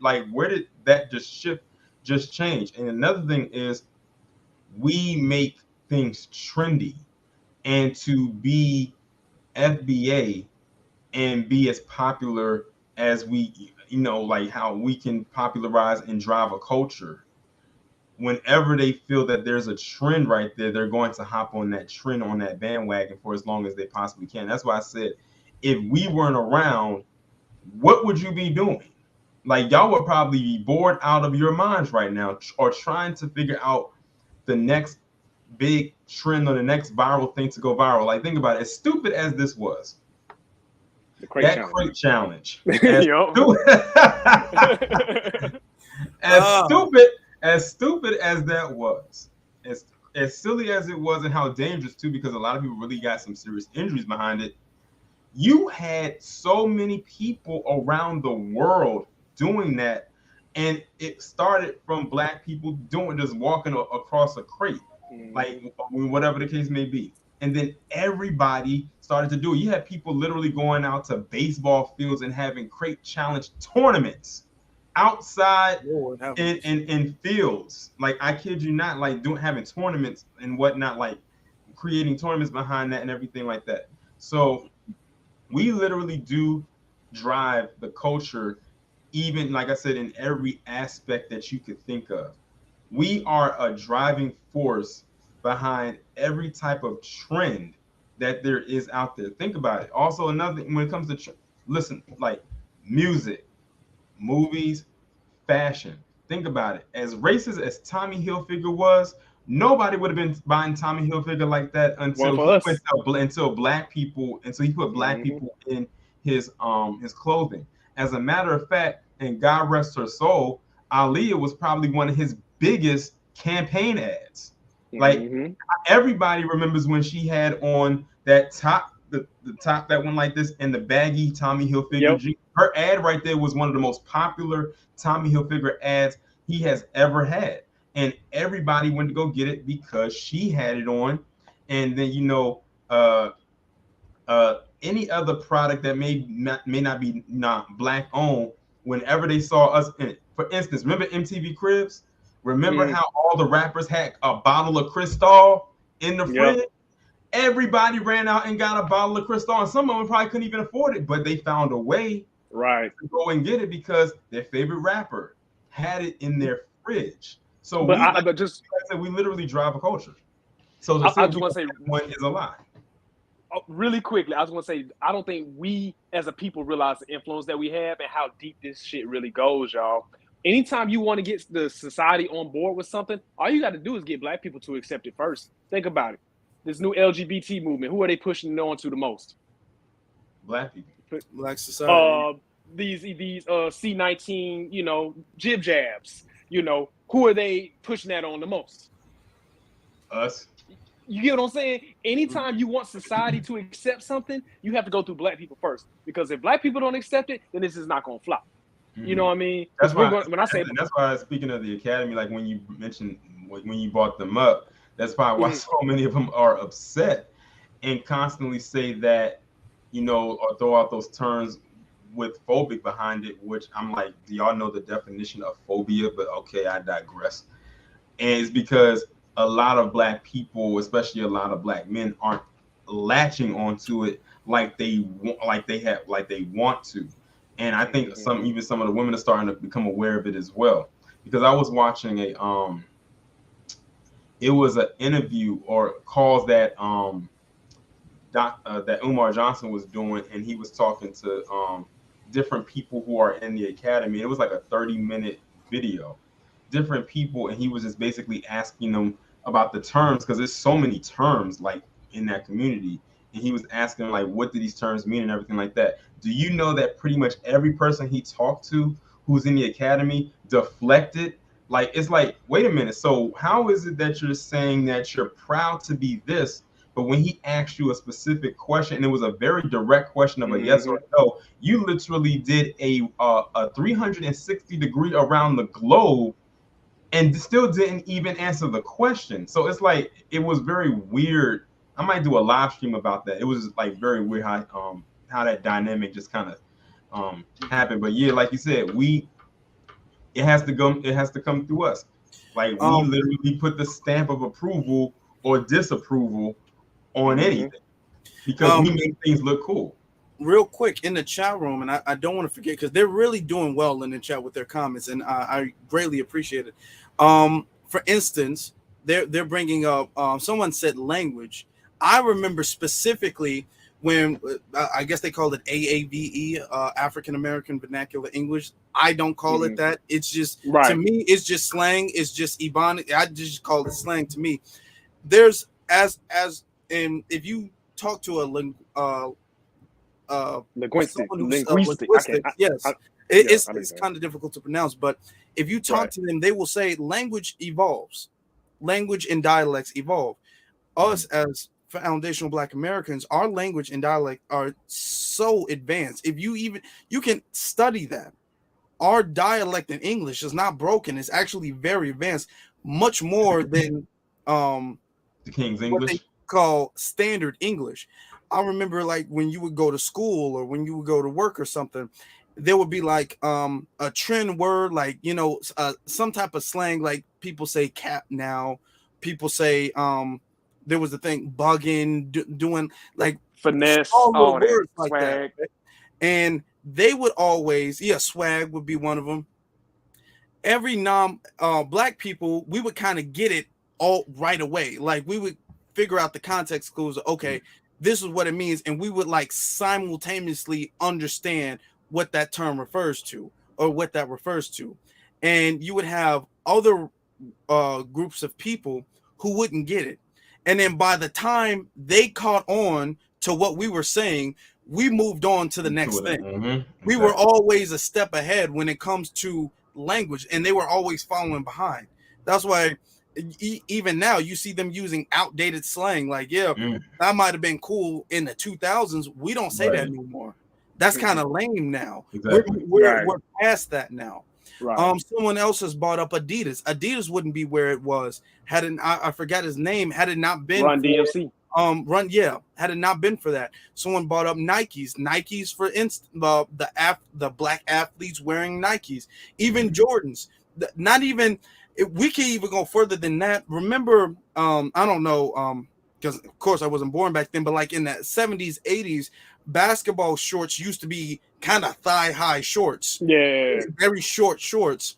that just change? And another thing is, we make things trendy, and to be FBA and be as popular as we, like how we can popularize and drive a culture. Whenever they feel that there's a trend right there, they're going to hop on that trend, on that bandwagon for as long as they possibly can. That's why I said, if we weren't around, what would you be doing? Like y'all would probably be bored out of your minds right now, or trying to figure out the next big trend or the next viral thing to go viral. Like think about it, as stupid as this was, crate challenge. As stupid as that was, as silly as it was and how dangerous too, because a lot of people really got some serious injuries behind it. You had so many people around the world doing that, and it started from Black people just walking across a crate, like whatever the case may be. And then everybody started to do it. You had people literally going out to baseball fields and having crate challenge tournaments outside in fields. Like, I kid you not, like having tournaments and whatnot, like creating tournaments behind that and everything like that. So we literally do drive the culture, even like I said, in every aspect that you could think of. We are a driving force behind every type of trend that there is out there. Think about it. Also, another thing, when it comes to listen, like music, movies, fashion. Think about it. As racist as Tommy Hilfiger was, nobody would have been buying Tommy Hilfiger like that until Black people, until he put Black people in his clothing. As a matter of fact, and God rest her soul, Aaliyah was probably one of his biggest campaign ads. Like, everybody remembers when she had on that top, the top that went like this, and the baggy Tommy Hilfiger jeans. Her ad right there was one of the most popular Tommy Hilfiger ads he has ever had. And everybody went to go get it because she had it on. And then, any other product that may not be Black owned, whenever they saw us in it. For instance, remember MTV Cribs? Remember how all the rappers had a bottle of Cristal in the fridge? Everybody ran out and got a bottle of Cristal, and some of them probably couldn't even afford it, but they found a way to go and get it because their favorite rapper had it in their fridge. So we literally drive a culture. So I just want to say one is a lie. Really quickly, I was going to say, I don't think we as a people realize the influence that we have and how deep this shit really goes, y'all. Anytime you want to get the society on board with something, all you got to do is get Black people to accept it first. Think about it. This new LGBT movement, who are they pushing it on to the most? Black people. Black society. These C-19, jib jabs, who are they pushing that on the most? Us. You get what I'm saying? Anytime you want society to accept something, you have to go through Black people first. Because if Black people don't accept it, then this is not going to fly. You know what I mean? That's why, speaking of the Academy, like when you mentioned, when you brought them up, that's probably why so many of them are upset and constantly say that, or throw out those terms with phobic behind it, which I'm like, do y'all know the definition of phobia? But okay, I digress. And it's because a lot of Black people, especially a lot of Black men, aren't latching onto it like they want to. And I think some of the women are starting to become aware of it as well. Because I was watching it was an interview or calls that that Umar Johnson was doing, and he was talking to different people who are in the Academy. It was like a 30-minute video, different people, and he was just basically asking them about the terms, because there's so many terms like in that community. And he was asking like, what do these terms mean and everything like that. Do you know that pretty much every person he talked to who's in the Academy deflected? Like, it's like, wait a minute. So how is it that you're saying that you're proud to be this, but when he asked you a specific question, and it was a very direct question of a yes or no, you literally did a 360-degree around the globe and still didn't even answer the question. So it's like, it was very weird. I might do a live stream about that. It was like very weird how that dynamic just kind of happened. But yeah, like you said, it has to come through us. Like, we literally put the stamp of approval or disapproval on anything because we make things look cool. Real quick in the chat room, and I don't want to forget, because they're really doing well in the chat with their comments, and I greatly appreciate it. For instance, they're bringing up, someone said language. I remember specifically when I guess they called it AAVE, African American Vernacular English. I don't call it that. It's just, to me, it's just slang. It's just Ebonics. I just call it slang to me. There's and if you talk to a linguistic, yes, it's kind of difficult to pronounce, but if you talk to them, they will say language evolves. language and dialects evolve. Us as foundational Black Americans, our language and dialect are so advanced. If you can study that. Our dialect in English is not broken. It's actually very advanced, much more than The King's what they English. call standard English. I remember like when you would go to school or when you would go to work or something, there would be like a trend word, like some type of slang, like people say cap now, people say there was the thing bugging, doing like Finesse, all all little that words like swag. that. And they would always, swag would be one of them. Every Black people, we would kind of get it all right away. Like we would figure out the context clues. Okay, this is what it means, and we would like simultaneously understand what that term refers to or what that refers to. And you would have other groups of people who wouldn't get it. And then by the time they caught on to what we were saying, we moved on to the next thing. Exactly. We were always a step ahead when it comes to language, and they were always following behind. That's why even now you see them using outdated slang. Like, that might have been cool in the 2000s. We don't say that anymore. That's kind of lame now. Exactly. We're past that now. Right. Someone else has bought up Adidas. Adidas wouldn't be where it was had it. I forgot his name. Had it not been Run DMC. Had it not been for that. Someone bought up Nikes for the Black athletes wearing Nikes, even Jordans. Not even, we can even go further than that. Remember, I don't know, because of course I wasn't born back then, but like in the 70s, 80s, basketball shorts used to be kind of thigh-high shorts. Yeah. Very short shorts.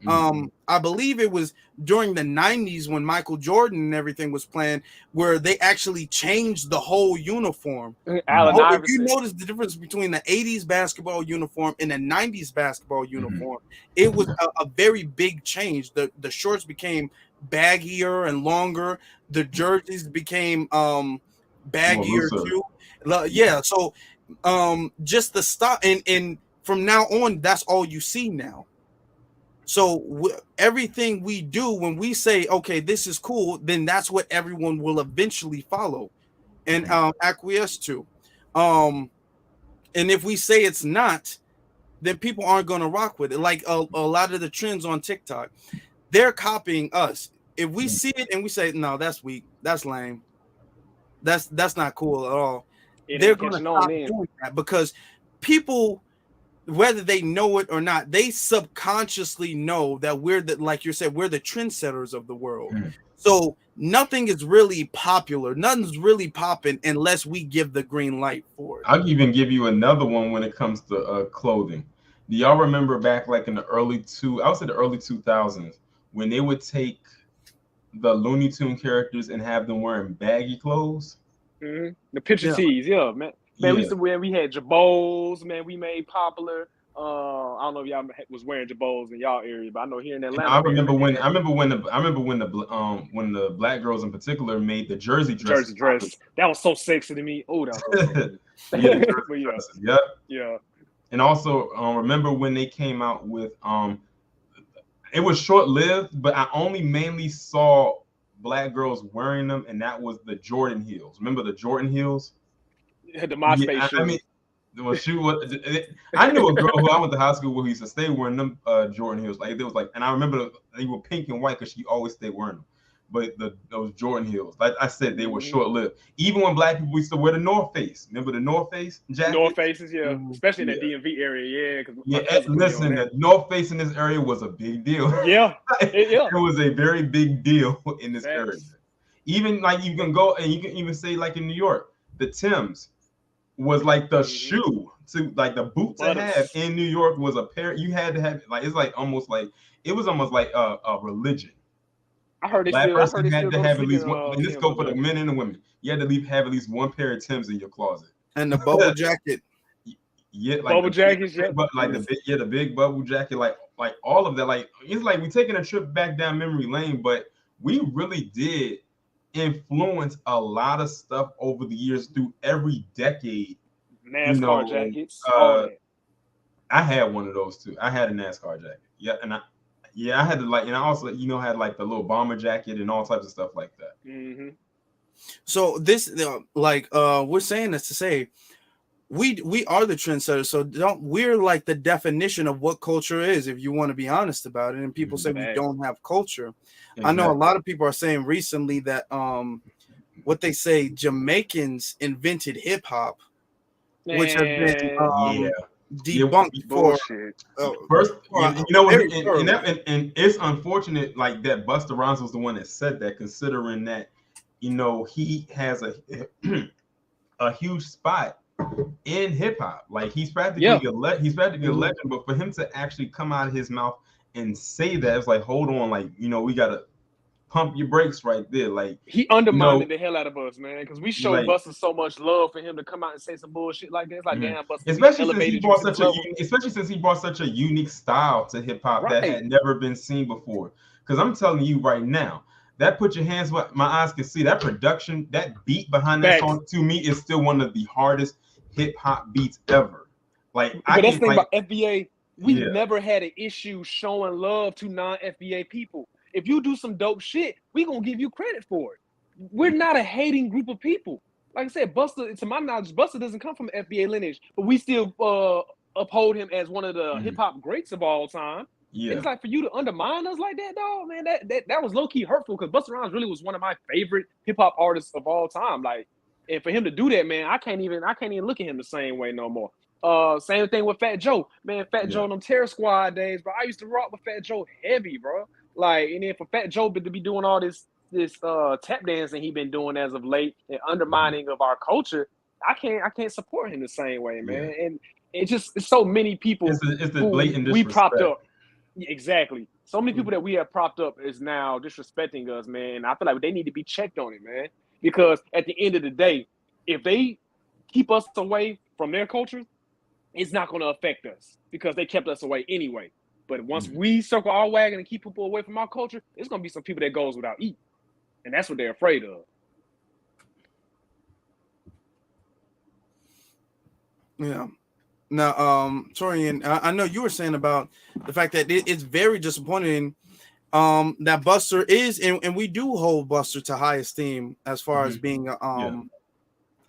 I believe it was during the 90s when Michael Jordan and everything was playing, where they actually changed the whole uniform. If you notice the difference between the 80s basketball uniform and the 90s basketball uniform, it was a very big change. The shorts became baggier and longer. The jerseys became baggier too. Yeah, so just the stop, and from now on, that's all you see now. So everything we do, when we say, okay, this is cool, then that's what everyone will eventually follow and acquiesce to. And if we say it's not, then people aren't going to rock with it. Like a lot of the trends on TikTok, they're copying us. If we see it and we say, no, that's weak, that's lame, that's not cool at all, they're going to stop doing that, because people, whether they know it or not, they subconsciously know that we're like you said, we're the trendsetters of the world. So nothing is really popular. Nothing's really popping unless we give the green light for it. I'll even give you another one when it comes to clothing. Do y'all remember back like in the early 2000s when they would take the Looney Tune characters and have them wearing baggy clothes? The picture tees, man. We had Jabos, man. We made popular. I don't know if y'all was wearing Jabos in y'all area, but I know here in Atlanta. I remember when the Black girls in particular made the jersey dress. That was so sexy to me. Oh, that was so sexy. Yeah. And also remember when they came out with it was short-lived, but I only mainly saw Black girls wearing them, and that was the Jordan heels. Remember the Jordan heels? The MySpace shoes. I mean, I knew a girl who I went to high school with who used to stay wearing them Jordan heels. Like, there was like, and I remember they were pink and white because she always stayed wearing them. But those Jordan heels, like I said, they were short-lived. Even when Black people used to wear the North Face. Remember the North Face jacket? North Faces, especially in the DMV area. Listen, the North Face in this area was a big deal. It was a very big deal in this area. Even like you can go and you can even say like in New York, the Timbs was like the shoe to like the boot to have in New York was a pair. You had to have like it was almost like a religion. I heard Black person had to have at least one. And this go for the men and the women. You had to have at least one pair of Timbs in your closet. And the bubble jacket. Like bubble jackets, but like the big bubble jacket, like all of that. Like it's like we're taking a trip back down memory lane, but we really did influence a lot of stuff over the years through every decade. NASCAR jackets. I had one of those too. I had a NASCAR jacket. Yeah, and Yeah, I had to like, and I also, had like the little bomber jacket and all types of stuff like that. Mm-hmm. So this, we're saying this to say, we are the trendsetters. So we're like the definition of what culture is, if you want to be honest about it. And people say we don't have culture. Exactly. I know a lot of people are saying recently that what they say, Jamaicans invented hip hop, which has been debunked for first. And it's unfortunate like that Busta Rhymes was the one that said that, considering that he has a huge spot in hip hop. Like he's practically a legend. But for him to actually come out of his mouth and say that, it's like, hold on, like we gotta pump your brakes right there. Like he undermined the hell out of us, man, because we showed Busta so much love for him to come out and say some bullshit like that. It's like, damn, Busta, especially since he brought such a unique style to hip hop that had never been seen before. Because I'm telling you right now, that Put Your Hands Where My Eyes Can See, that production, that beat behind that song, to me is still one of the hardest hip hop beats ever. Like, but that's the thing about FBA, we've never had an issue showing love to non-FBA people. If you do some dope shit, we gonna give you credit for it. We're not a hating group of people. Like I said, Busta, to my knowledge, Busta doesn't come from FBA lineage, but we still uphold him as one of the hip hop greats of all time. Yeah. It's like, for you to undermine us like that, dog, man, that was low key hurtful, because Busta Rhymes really was one of my favorite hip hop artists of all time. Like, and for him to do that, man, I can't even look at him the same way no more. Same thing with Fat Joe, man. Fat Joe in them Terror Squad days, bro. I used to rock with Fat Joe heavy, bro. Like, and then for Fat Joe to be doing all this tap dancing he been doing as of late and undermining of our culture, I can't support him the same way, man. And it's so many people it's the blatant disrespect we propped up. Exactly. So many people that we have propped up is now disrespecting us, man. I feel like they need to be checked on it, man. Because at the end of the day, if they keep us away from their culture, it's not going to affect us, because they kept us away anyway. But once we circle our wagon and keep people away from our culture, there's going to be some people that goes without eating. And that's what they're afraid of. Yeah. Now, Taurean, I know you were saying about the fact that it's very disappointing that Buster is, and we do hold Buster to high esteem as far as being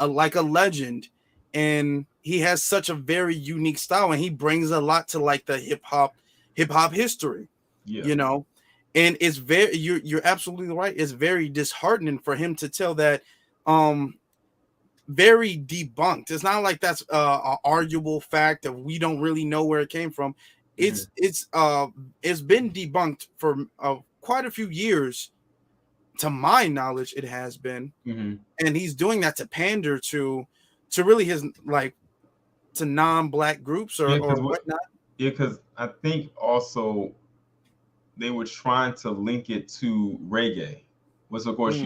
like a legend, and he has such a very unique style, and he brings a lot to like the hip hop history, and it's very, you're absolutely right. It's very disheartening for him to tell that very debunked. It's not like that's an arguable fact of we don't really know where it came from. It's been debunked for quite a few years. To my knowledge, it has been, and he's doing that to pander to really his to non-black groups or whatnot. Yeah, because I think also they were trying to link it to reggae, which of course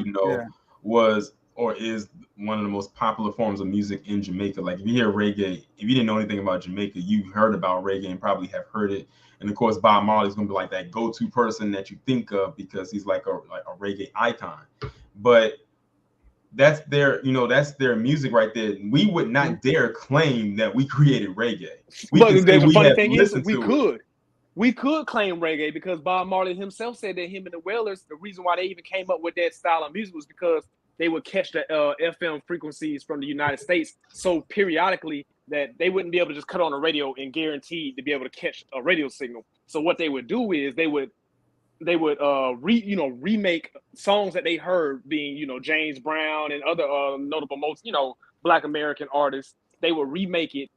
was or is one of the most popular forms of music in Jamaica. Like, if you hear reggae, if you didn't know anything about Jamaica, you've heard about reggae and probably have heard it. And of course, Bob Marley's gonna be like that go-to person that you think of, because he's like a reggae icon. But that's their music right there. We would not dare claim that we created reggae. We could claim reggae, because Bob Marley himself said that him and the Wailers, the reason why they even came up with that style of music was because they would catch the FM frequencies from the United States so periodically that they wouldn't be able to just cut on a radio and guaranteed to be able to catch a radio signal. So what they would do is they would remake songs that they heard, being James Brown and other notable most Black American artists. They would remake it.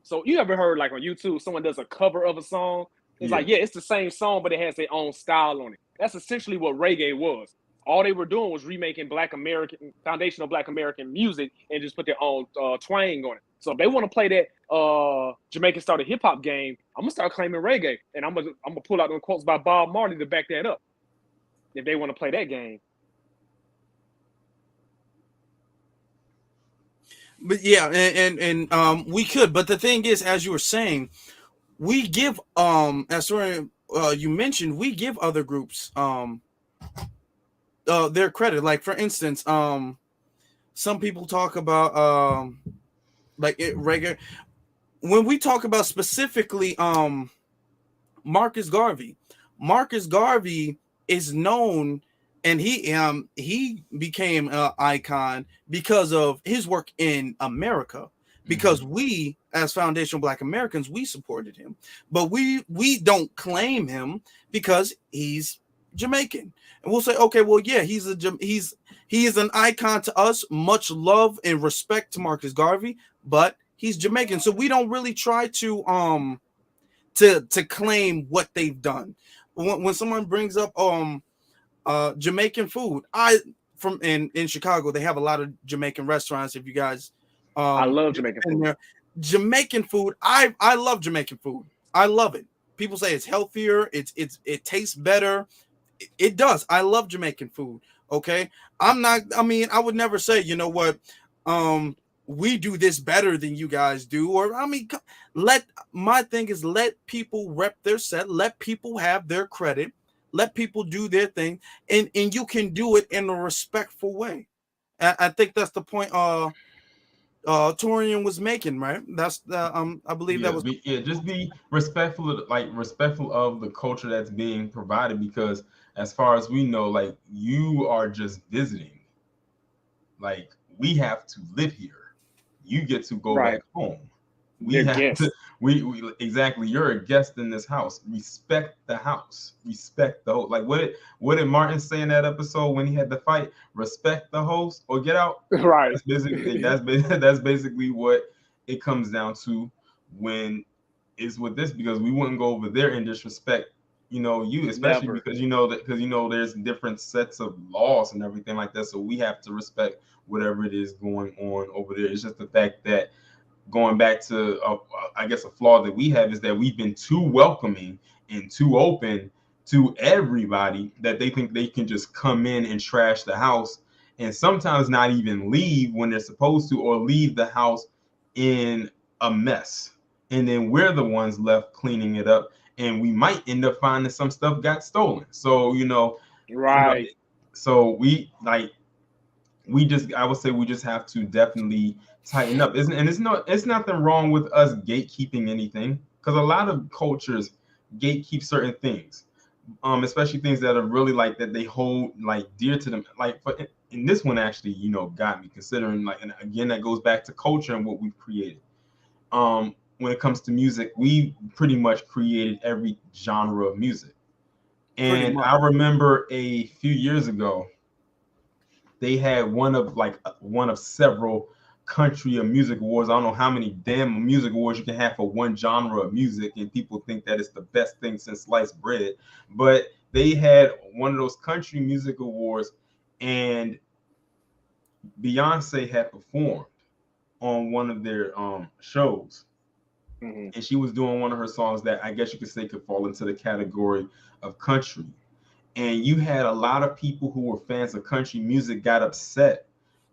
So you ever heard, like, on YouTube, someone does a cover of a song? It's like, it's the same song, but it has their own style on it. That's essentially what reggae was. All they were doing was remaking foundational Black American music and just put their own twang on it. So if they want to play that Jamaican started hip hop game, I'm gonna start claiming reggae, and I'm gonna pull out them quotes by Bob Marley to back that up. If they want to play that game. But and we could, but the thing is, as you were saying, we give as you mentioned, we give other groups their credit. Like, for instance, some people talk about reggae. When we talk about specifically Marcus Garvey. Marcus Garvey is known, and he became an icon because of his work in America. Because we, as foundational Black Americans, we supported him, but we don't claim him because he's Jamaican, and we'll say, okay, well, yeah, he is an icon to us. Much love and respect to Marcus Garvey, but he's Jamaican, so we don't really try to claim what they've done. When someone brings up Jamaican food, from in Chicago, they have a lot of Jamaican restaurants. If you guys I love Jamaican food. there, Jamaican food, I love Jamaican food. I love it. People say it's healthier, it tastes better. It does. I love Jamaican food. Okay. I would never say, you know what, we do this better than you guys do. Or my thing is, let people rep their set, let people have their credit, let people do their thing, and you can do it in a respectful way. I think that's the point Taurean was making, right? That's the I believe that was just be respectful of the culture that's being provided, because as far as we know, like, you are just visiting. Like, we have to live here. You get to go back home. We exactly. You're a guest in this house. Respect the house. Respect the host. Like, what did Martin say in that episode when he had the fight? Respect the host or get out. Right. That's basically what it comes down to when it's with this, because we wouldn't go over there and disrespect, you, especially Never. because there's different sets of laws and everything like that. So we have to respect whatever it is going on over there. It's just the fact that, going back to, I guess, a flaw that we have is that we've been too welcoming and too open to everybody, that they think they can just come in and trash the house, and sometimes not even leave when they're supposed to, or leave the house in a mess. And then we're the ones left cleaning it up, and we might end up finding some stuff got stolen. So, so I would say we just have to definitely tighten up. It's nothing wrong with us gatekeeping anything, because a lot of cultures gatekeep certain things, especially things that are really like that they hold like dear to them. Like, in this one actually, got me considering, like, and again, that goes back to culture and what we've created. When it comes to music, we pretty much created every genre of music. And I remember a few years ago, they had one of several country or music awards. I don't know how many damn music awards you can have for one genre of music, and people think that it's the best thing since sliced bread. But they had one of those country music awards, and Beyonce had performed on one of their shows. And she was doing one of her songs that I guess you could say could fall into the category of country. And you had a lot of people who were fans of country music got upset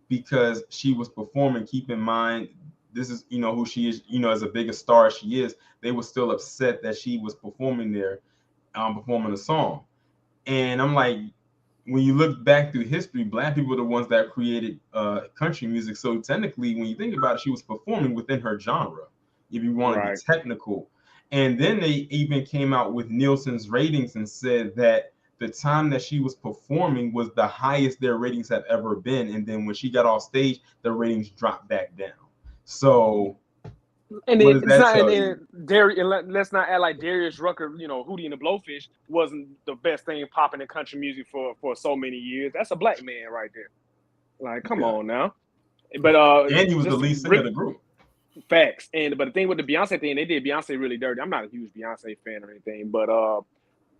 because she was performing. Keep in mind, this is, who she is, as a big a star as she is, they were still upset that she was performing there, performing a song. And I'm like, when you look back through history, Black people are the ones that created country music. So technically, when you think about it, she was performing within her genre, if you want to be technical. And then they even came out with Nielsen's ratings and said that the time that she was performing was the highest their ratings have ever been. And then when she got off stage, the ratings dropped back down. So, and let's not act like Darius Rucker, Hootie and the Blowfish wasn't the best thing popping in country music for so many years. That's a Black man right there. Like, come on now. But and he was the lead singer of the group. Facts. But the thing with the Beyonce thing, they did Beyonce really dirty. I'm not a huge Beyonce fan or anything, but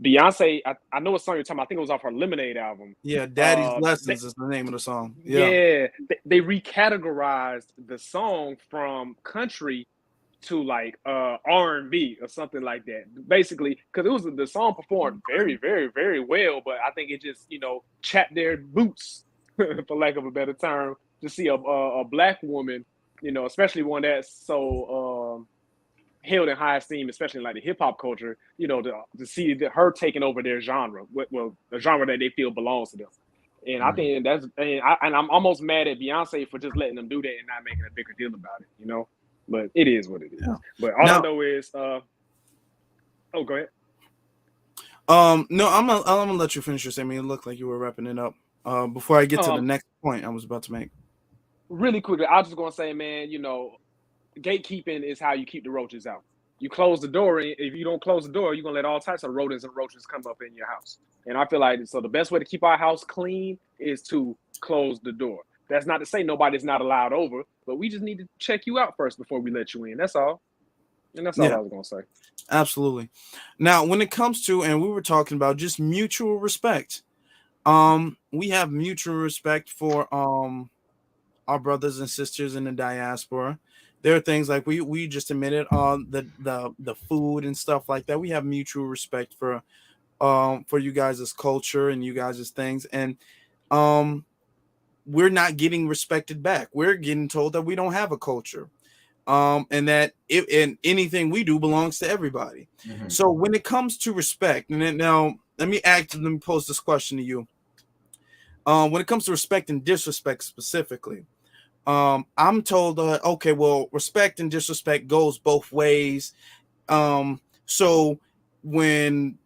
Beyonce, I know what song you're talking about. I think it was off her Lemonade album. Yeah, Daddy's Lessons is the name of the song. Yeah, they recategorized the song from country to like R&B or something like that. Basically, because the song performed very, very, very well, but I think it just chapped their boots, for lack of a better term, to see a Black woman, especially one that's so held in high esteem, especially in like the hip hop culture, to see her taking over their genre, well, the genre that they feel belongs to them. And I think I'm almost mad at Beyonce for just letting them do that and not making a bigger deal about it, but it is what it is. Yeah. But all I know is, go ahead. No, I'm gonna let you finish your statement. It looked like you were wrapping it up. Before I get to the next point I was about to make. Really quickly, I was just gonna say, man, gatekeeping is how you keep the roaches out. You close the door, and if you don't close the door, you're gonna let all types of rodents and roaches come up in your house. And I feel like so the best way to keep our house clean is to close the door. That's not to say nobody's not allowed over, but we just need to check you out first before we let you in. That's all. And that's all I was gonna say. Absolutely. Now, when it comes to, and we were talking about just mutual respect, we have mutual respect for our brothers and sisters in the diaspora. There are things like we just admitted on the food and stuff like that. We have mutual respect for you guys' culture and you guys' things, and we're not getting respected back. We're getting told that we don't have a culture. And that and anything we do belongs to everybody. Mm-hmm. So when it comes to respect, and then now let me pose this question to you. When it comes to respect and disrespect specifically, I'm told okay, well, respect and disrespect goes both ways. So when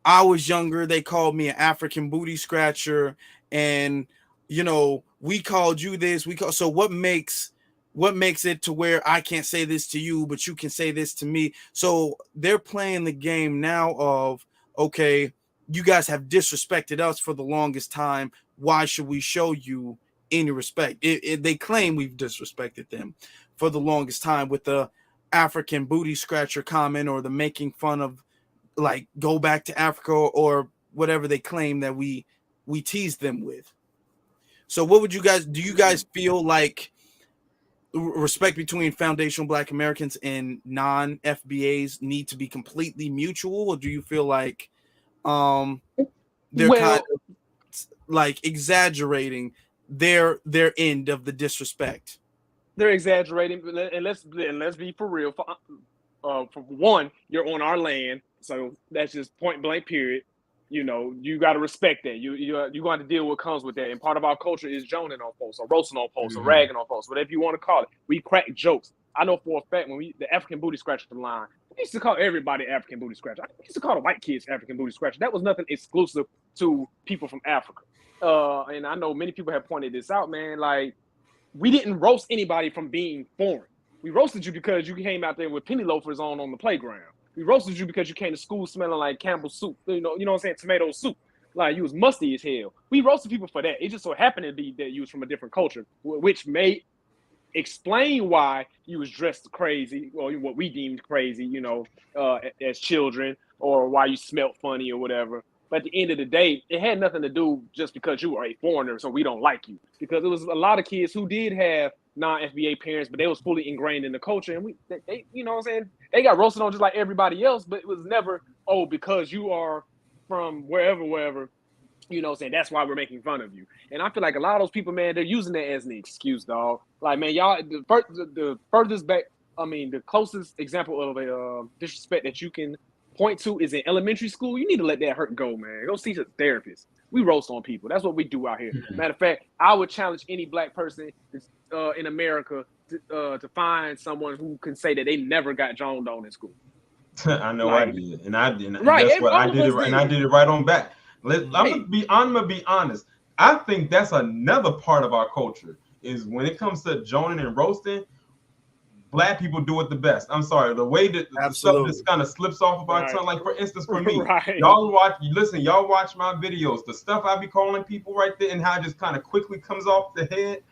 I was younger, they called me an African booty scratcher, and we called you this. So what makes it to where I can't say this to you, but you can say this to me? So they're playing the game now of, okay, you guys have disrespected us for the longest time. Why should we show you any respect? They claim we've disrespected them for the longest time with the African booty scratcher comment, or the making fun of, like, go back to Africa, or whatever they claim that we teased them with. So what would do you guys feel like respect between foundational Black Americans and non-FBAs need to be completely mutual, or do you feel like they're kind of like exaggerating their end of the disrespect? They're exaggerating, and let's be for real. For one, you're on our land, so that's just point blank. Period. You got to respect that. You're going to deal with what comes with that. And part of our culture is joning on folks, or roasting on folks, or ragging on folks, whatever you want to call it. We crack jokes. I know for a fact when the African booty scratcher line, we used to call everybody African booty scratcher. We used to call the white kids African booty scratcher. That was nothing exclusive to people from Africa. And I know many people have pointed this out, man. Like, we didn't roast anybody from being foreign. We roasted you because you came out there with penny loafers on the playground. We roasted you because you came to school smelling like Campbell's soup. You know what I'm saying? Tomato soup. Like, you was musty as hell. We roasted people for that. It just so happened to be that you was from a different culture, which may explain why you was dressed crazy, or what we deemed crazy, as children, or why you smelled funny or whatever. But at the end of the day, it had nothing to do just because you are a foreigner, so we don't like you. Because it was a lot of kids who did have non-FBA parents, but they was fully ingrained in the culture, and they you know what I'm saying, they got roasted on just like everybody else. But it was never, oh, because you are from wherever, you know what I'm saying, that's why we're making fun of you. And I feel like a lot of those people, man, they're using that as an excuse, dog. Like, man, y'all, the furthest back, the closest example of a disrespect that you can point to is in elementary school. You need to let that hurt go, man. Go see a therapist. We roast on people. That's what we do out here. Mm-hmm. Matter of fact, I would challenge any Black person in America to find someone who can say that they never got joned on in school. I know, like, I did, and I did. Right, that's what I did it right, and I did it right on back. I'm gonna be honest. I think that's another part of our culture, is when it comes to joning and roasting, Black people do it the best. I'm sorry, the way that the stuff just kind of slips off of our tongue. Like, for instance, for me, y'all watch my videos. The stuff I be calling people right there, and how it just kind of quickly comes off the head.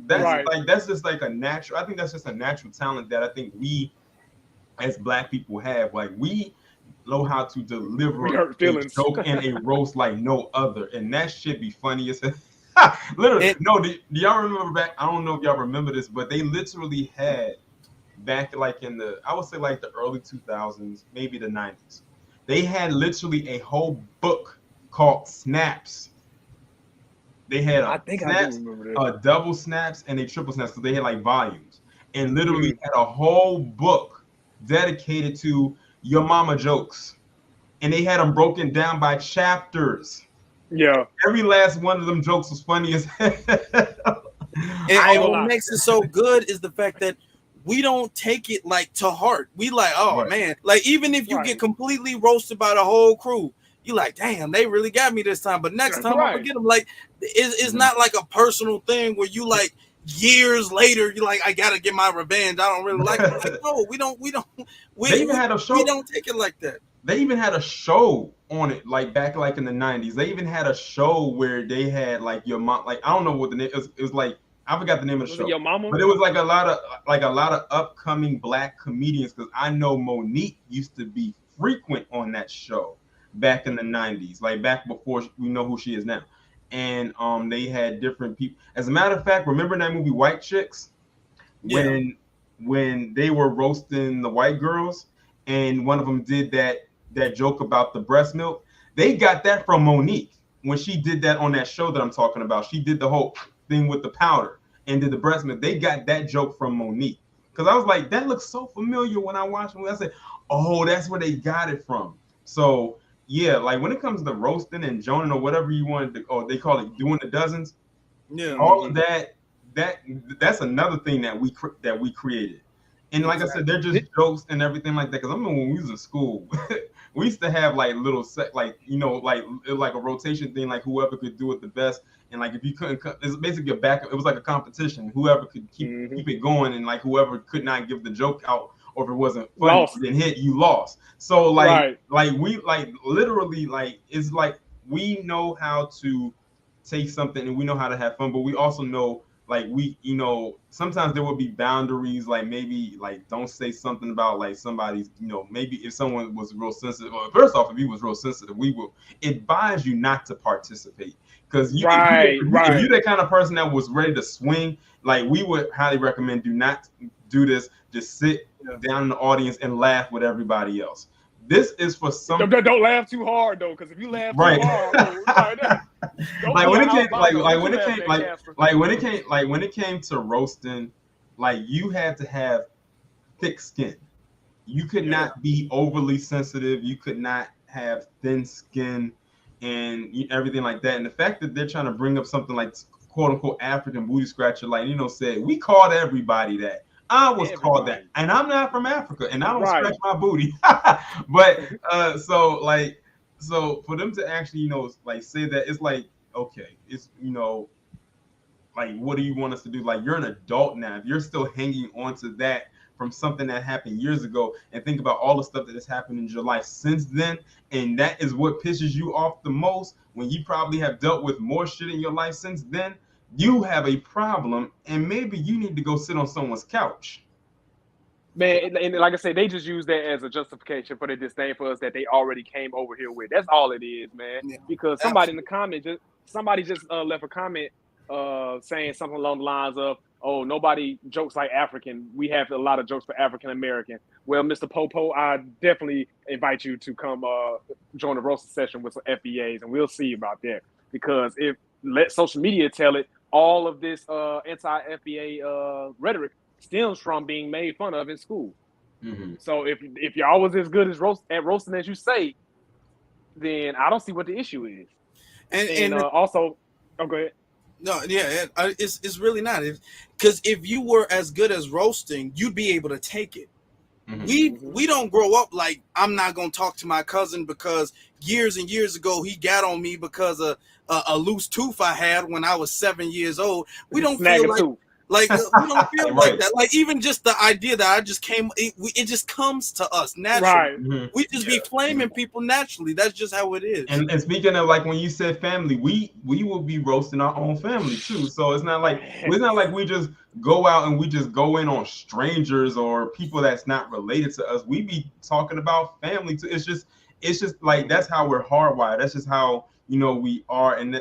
That's just like a natural. I think that's just a natural talent that I think we, as Black people, have. Like, we know how to deliver a joke and a roast like no other, and that shit be funny as hell. Literally, do y'all remember back? I don't know if y'all remember this, but they literally had back like in the, I would say like the early 2000s, maybe the 90s. They had literally a whole book called Snaps. They had a double snaps and a triple snaps, because they had like volumes, and literally had a whole book dedicated to your mama jokes, and they had them broken down by chapters. Yeah, every last one of them jokes was funny as hell. And what makes it so good is the fact that we don't take it like to heart. We like, oh man, like, even if you get completely roasted by the whole crew, you like, damn, they really got me this time. But next time I'm gonna get them. Like, it's not like a personal thing where you like years later you're like, I gotta get my revenge. I don't really like it. Like, no, we don't take it like that. They even had a show on it, like back like in the 90s. They even had a show where they had like your mom, like I don't know what the name is. It was like I forgot the name of the show. Your mama? But it was like a lot of upcoming Black comedians, because I know Monique used to be frequent on that show back in the 90s, like back before we know who she is now. And they had different people. As a matter of fact, remember that movie White Chicks? When they were roasting the white girls, and one of them did that joke about the breast milk. They got that from Monique when she did that on that show that I'm talking about. She did the whole thing with the powder and did the breast milk. They got that joke from Monique, because I was like, that looks so familiar when I watched it. I said, oh, that's where they got it from. So yeah, like when it comes to roasting and joning or whatever you wanted to, or they call it doing the dozens. Yeah, all of that's another thing that we created. And like I said, they're just jokes and everything like that. Because I remember when we was in school, we used to have like little like a rotation thing, like whoever could do it the best. And like if you couldn't, it's basically a backup. It was like a competition. Whoever could keep it going, and like whoever could not give the joke out, or if it wasn't funny, then hit, you lost. So like we like literally like it's like we know how to take something and we know how to have fun, but we also know like we, sometimes there will be boundaries, like maybe like don't say something about like somebody's, maybe if someone was real sensitive, or first off, if he was real sensitive, we will advise you not to participate. Because if you're the kind of person that was ready to swing, like we would highly recommend do not do this. Just sit down in the audience and laugh with everybody else. This is for some. Don't laugh too hard though, because if you laugh too hard, when it came to roasting, like you had to have thick skin. You could not be overly sensitive. You could not have thin skin and everything like that. And the fact that they're trying to bring up something like quote unquote African booty scratcher, like said, we called everybody that. I was called that, and I'm not from Africa, and I don't scratch my booty. But so for them to actually like say that, it's like, okay, it's like, what do you want us to do? Like, you're an adult now. If you're still hanging on to that from something that happened years ago, and think about all the stuff that has happened in your life since then, and that is what pisses you off the most, when you probably have dealt with more shit in your life since then, you have a problem, and maybe you need to go sit on someone's couch. Man, and like I said, they just use that as a justification for the disdain for us that they already came over here with. That's all it is, man. Yeah, because somebody in the comment just left a comment saying something along the lines of, "Oh, nobody jokes like African. We have a lot of jokes for African American." Well, Mr. Popo, I definitely invite you to come join the roasting session with some FBAs, and we'll see about that. Because if let social media tell it, all of this anti-FBA rhetoric stems from being made fun of in school. Mm-hmm. So if y'all was as good as roasting as you say, then I don't see what the issue is. And also, go ahead. No, yeah, it's really not. Because if you were as good as roasting, you'd be able to take it. Mm-hmm. We don't grow up like, I'm not gonna talk to my cousin because years and years ago he got on me because of a loose tooth I had when I was 7 years old. We don't feel like we don't feel like that. Like, even just the idea that I just came, it just comes to us naturally. Right. Mm-hmm. We just be flaming people naturally. That's just how it is. And speaking of, like, when you said family, we will be roasting our own family too. So it's not like we just go out and we just go in on strangers or people that's not related to us. We be talking about family too. It's just like, that's how we're hardwired. That's just how we are. And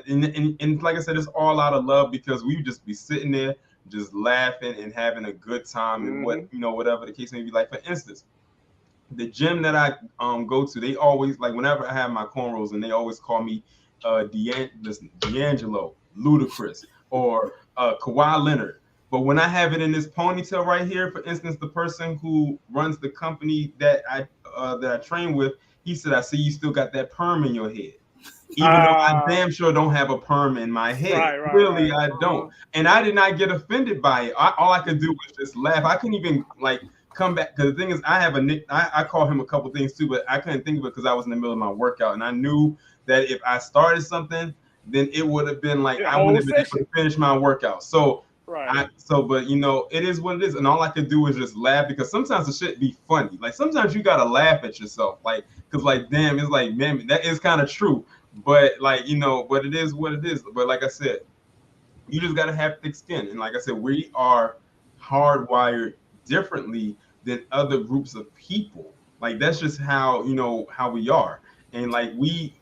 like I said, it's all out of love, because we just be sitting there just laughing and having a good time, and whatever the case may be. Like, for instance, the gym that I go to, they always, like, whenever I have my cornrows, and they always call me D'Angelo, Ludacris, or Kawhi Leonard. But when I have it in this ponytail right here, for instance, the person who runs the company that I train with, he said, "I see you still got that perm in your head." Even though I damn sure don't have a perm in my head. Really, I don't. And I did not get offended by it. All I could do was just laugh. I couldn't even, like, come back, because the thing is, I have a nick. I call him a couple things too, but I couldn't think of it because I was in the middle of my workout, and I knew that if I started something, then it would have been like I wouldn't have been able to finish my workout. So but you know, it is what it is, and all I could do is just laugh, because sometimes the shit be funny. Like sometimes you gotta laugh at yourself, like, because like damn, it's like, man, that is kind of true. But like, you know, but it is what it is. But like I said, you just gotta have thick skin, and like I said, we are hardwired differently than other groups of people. Like that's just how, you know, how we are. And like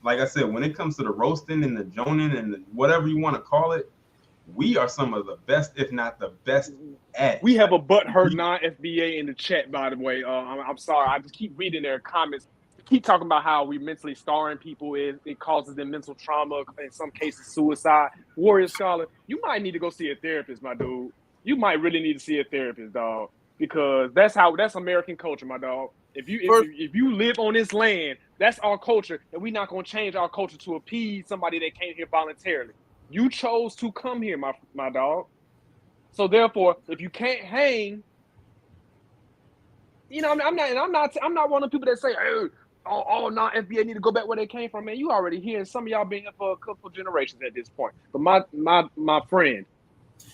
I said, when it comes to the roasting and the joning and whatever you want to call it, we are some of the best, if not the best at it. We have a butthurt non-FBA in the chat, by the way. I'm sorry, I just keep reading their comments. Keep talking about how we mentally scarring people, it causes them mental trauma, in some cases suicide. Warrior Scholar, you might need to go see a therapist, my dude. You might really need to see a therapist, dog, because that's American culture, my dog. If you live on this land, that's our culture, and we're not gonna change our culture to appease somebody that came here voluntarily. You chose to come here, my dog. So therefore, if you can't hang, you know, I'm not one of the people that say, hey, all non-FBA need to go back where they came from, man. You already here, and some of y'all been here for a couple of generations at this point. But my friend,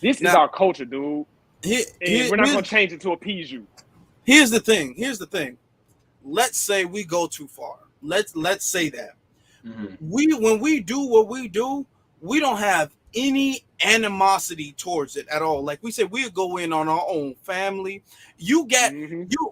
this is our culture, dude. And we're not gonna change it to appease you. Here's the thing. Let's say we go too far. Let's say that. When we do what we do, we don't have any animosity towards it at all. Like we said, we'll go in on our own family. You get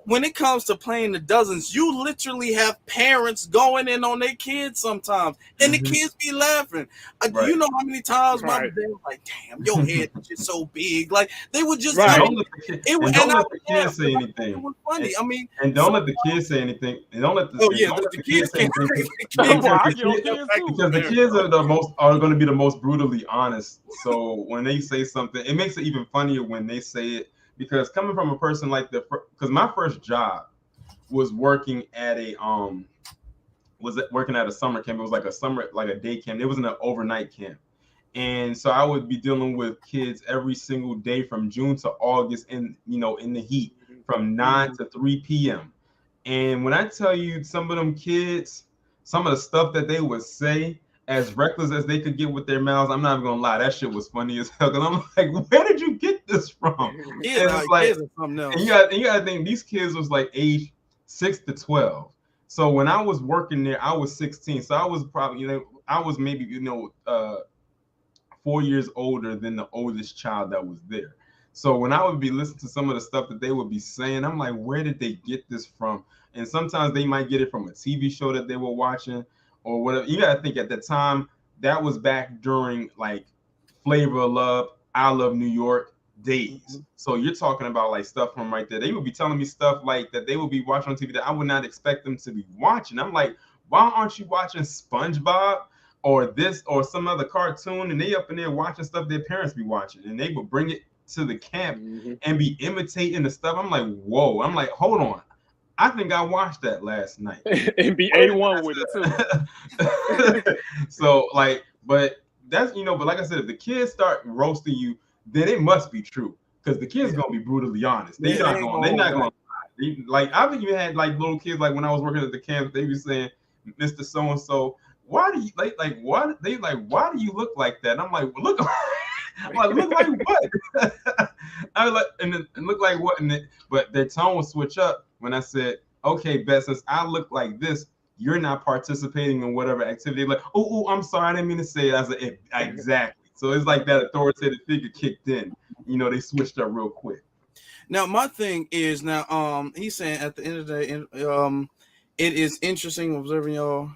when it comes to playing the dozens, you literally have parents going in on their kids sometimes, and the kids be laughing. You know how many times my dad was like, "Damn, your head is just so big." Like they would just don't let the kids say anything. It was funny. I mean, and don't let the kids say anything. And don't let the kids say anything. Because the kids are going to be the most brutally honest. So when they say something, it makes it even funnier when they say it. Because coming from a person like because my first job was working at a summer camp. It was like a day camp. It wasn't an overnight camp. And so I would be dealing with kids every single day from June to August in the heat from 9 to 3 p.m. And when I tell you some of them kids, some of the stuff that they would say, as reckless as they could get with their mouths, I'm not even gonna lie, that shit was funny as hell. Cause I'm like, where did you get this from? And it's like, and you gotta think these kids was like age 6 to 12. So when I was working there, I was 16. So I was probably, I was maybe 4 years older than the oldest child that was there. So when I would be listening to some of the stuff that they would be saying, I'm like, where did they get this from? And sometimes they might get it from a TV show that they were watching or whatever. You gotta think at the time, that was back during like Flavor of Love, I Love New York days. So you're talking about like stuff from right there. They would be telling me stuff like that they would be watching on TV that I would not expect them to be watching. I'm like, why aren't you watching SpongeBob or this or some other cartoon? And they up in there watching stuff their parents be watching, and they would bring it to the camp and be imitating the stuff. I'm like, whoa. I'm like, hold on. I think I watched that last night. And be A1 with it too. So like, but that's, but like I said, if the kids start roasting you, then it must be true. Because the kids gonna be brutally honest. They're not gonna lie. Like I've even had like little kids, like when I was working at the camp, they be saying, Mr. So-and-so, why do you why do you look like that? And I'm like, well, look. I'm like, look like what? I like, and look like what? But their tone would switch up when I said, okay, Beth, since I look like this, you're not participating in whatever activity. Like, oh, I'm sorry, I didn't mean to say it. I was like, exactly. So it's like that authoritative figure kicked in. They switched up real quick. Now, my thing is he's saying at the end of the day, it is interesting observing y'all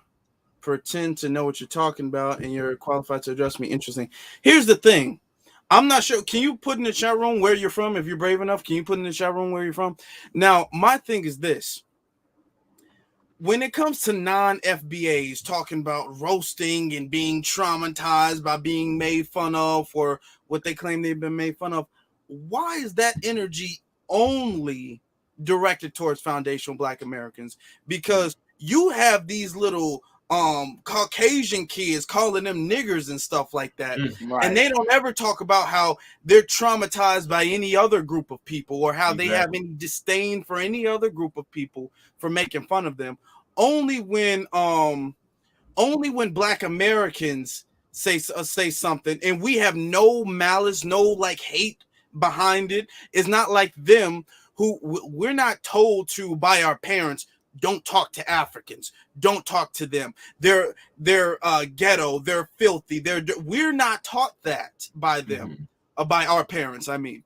pretend to know what you're talking about and you're qualified to address me. Interesting. Here's the thing. I'm not sure. Can you put in the chat room where you're from? If you're brave enough, can you put in the chat room where you're from? Now, my thing is this. When it comes to non-FBAs talking about roasting and being traumatized by being made fun of for what they claim they've been made fun of, why is that energy only directed towards foundational Black Americans? Because you have these little Caucasian kids, calling them niggers and stuff like that. Right. And they don't ever talk about how they're traumatized by any other group of people, or how they have Exactly. any disdain for any other group of people for making fun of them. Only when Black Americans say something, and we have no malice, no like hate behind it. It's not like them, who we're not told to by our parents, don't talk to Africans, don't talk to them, they're ghetto, they're filthy, we're not taught that by them, by our parents. I mean,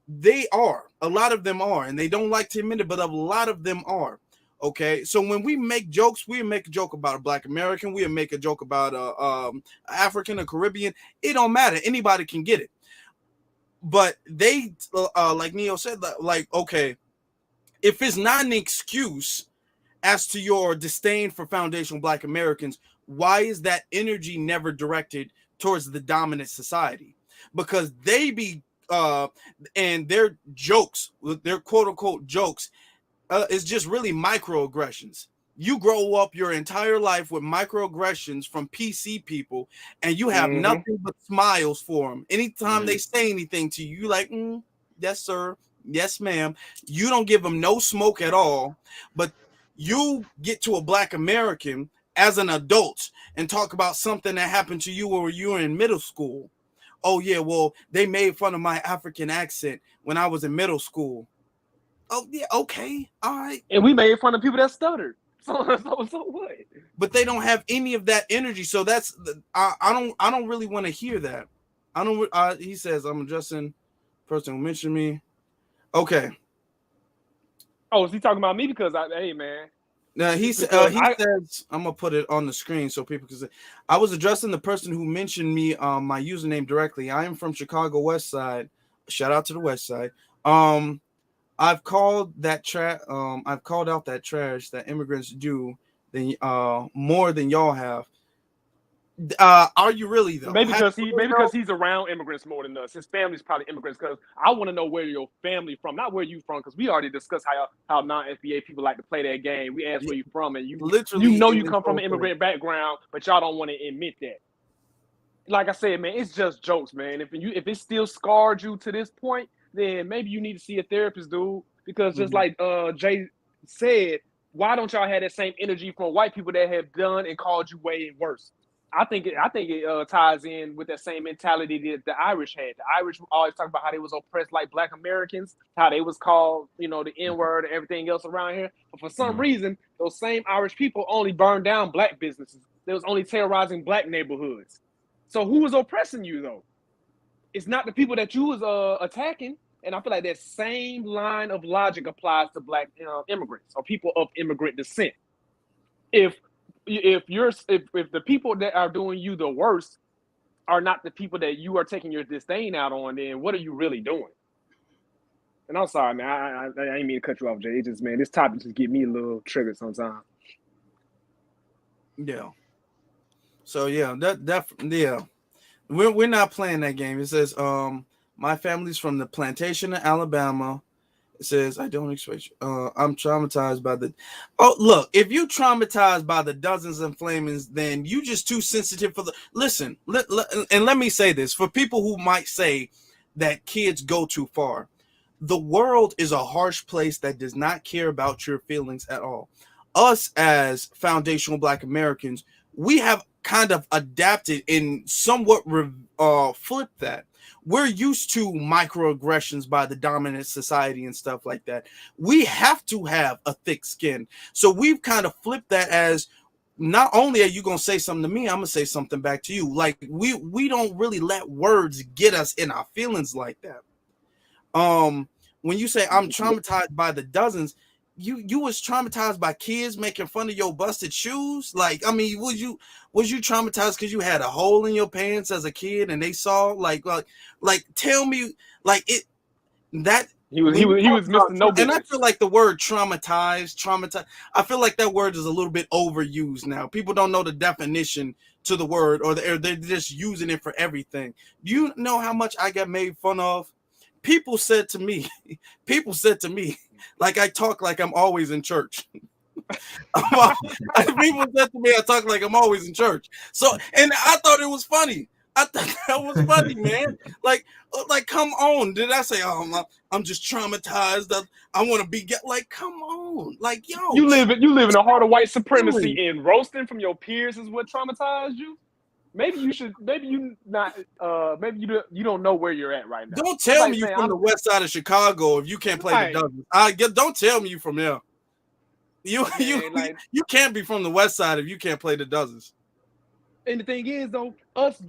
they are, a lot of them are, and they don't like to admit it, but a lot of them are. Okay, so when we make jokes, we make a joke about a Black American, we make a joke about African or Caribbean. It don't matter, anybody can get it. But they, like Neo said, like, okay, if it's not an excuse as to your disdain for foundational Black Americans, why is that energy never directed towards the dominant society? Because they be and their jokes, their quote unquote jokes, is just really microaggressions. You grow up your entire life with microaggressions from PC people, and you have nothing but smiles for them. Anytime they say anything to you, you like, yes, sir. Yes, ma'am. You don't give them no smoke at all. But you get to a Black American as an adult and talk about something that happened to you or you were in middle school. Oh, yeah, well, they made fun of my African accent when I was in middle school. Oh, yeah, okay, all right. And we made fun of people that stuttered. So what? But they don't have any of that energy. So that's I don't really want to hear that. I don't. He says I'm addressing person who mentioned me. Okay. Oh, is he talking about me? Because hey, man. Now he says, I'm gonna put it on the screen so people can see. I was addressing the person who mentioned me, my username directly. I am from Chicago West Side. Shout out to the West Side. I've called I've called out that trash that immigrants do more than y'all have. Are you really though? Maybe because he's around immigrants more than us. His family's probably immigrants. Because I want to know where your family from, not where you from. Because we already discussed how non-FBA people like to play that game. We asked where you from, and you come from an immigrant background, but y'all don't want to admit that. Like I said, man, it's just jokes, man. If it still scarred you to this point, then maybe you need to see a therapist, dude. Because just like Jay said, why don't y'all have that same energy from white people that have done and called you way worse? I think it ties in with that same mentality that the Irish had. The Irish always talk about how they was oppressed like Black Americans, how they was called, the N-word and everything else around here. But for some reason, those same Irish people only burned down Black businesses. They was only terrorizing Black neighborhoods. So who was oppressing you though? It's not the people that you was attacking. And I feel like that same line of logic applies to Black immigrants or people of immigrant descent. If the people that are doing you the worst are not the people that you are taking your disdain out on, then what are you really doing? And I'm sorry, man. I ain't mean to cut you off, Jay. It just, man, this topic just get me a little triggered sometimes. Yeah. So yeah, yeah. We're not playing that game. It says, my family's from the plantation of Alabama. It says, I don't expect you. I'm traumatized by the. Oh, look, if you traumatized by the dozens of flamings, then you just too sensitive for the. Listen, and let me say this for people who might say that kids go too far. The world is a harsh place that does not care about your feelings at all. Us as foundational Black Americans, we have kind of adapted and somewhat flipped that. We're used to microaggressions by the dominant society and stuff like that. We have to have a thick skin. So we've kind of flipped that as, not only are you going to say something to me, I'm going to say something back to you. Like we don't really let words get us in our feelings like that. When you say I'm traumatized by the dozens, you was traumatized by kids making fun of your busted shoes. Like, I mean, was you traumatized because you had a hole in your pants as a kid and they saw like tell me like it that he was Mr. No business. And I feel like the word traumatized. I feel like that word is a little bit overused now. People don't know the definition to the word, or they're just using it for everything. Do you know how much I got made fun of? People said to me, like I talk like I'm always in church. People said to me, I talk like I'm always in church. So, and I thought it was funny. I thought that was funny, man. Like, come on. Did I say, oh, I'm just traumatized? I want to be like, come on, like, yo. You live in the heart of white supremacy, and roasting from your peers is what traumatized you. Maybe you should. Maybe you not. Maybe you don't know where you're at right now. Don't tell me you're from the west side of Chicago if you can't play the Dozens. Don't tell me you from there. You can't be from the west side if you can't play the Dozens. And the thing is, though, us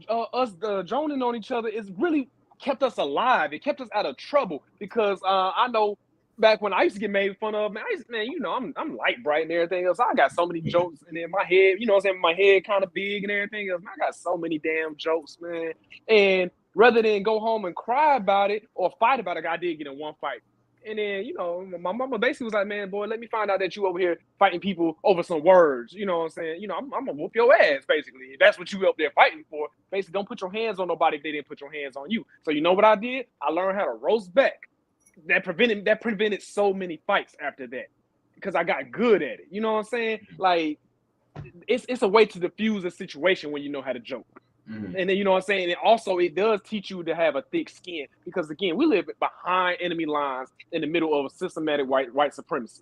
joning on each other is really kept us alive. It kept us out of trouble because I know back when I used to get made fun of, man, I'm light, bright, and everything else. I got so many jokes in my head, you know what I'm saying? My head kind of big and everything else. Man, I got so many damn jokes, man. And rather than go home and cry about it or fight about it, I did get in one fight. And then, my mama basically was like, man, boy, let me find out that you over here fighting people over some words. You know what I'm saying? I'm going to whoop your ass, basically. If that's what you up there fighting for. Basically, don't put your hands on nobody if they didn't put your hands on you. So you know what I did? I learned how to roast back. That prevented so many fights after that because I got good at it. You know what I'm saying? Like, it's a way to diffuse a situation when you know how to joke. Mm-hmm. And then, you know what I'm saying? And also, it does teach you to have a thick skin because, again, we live behind enemy lines in the middle of a systematic white supremacy.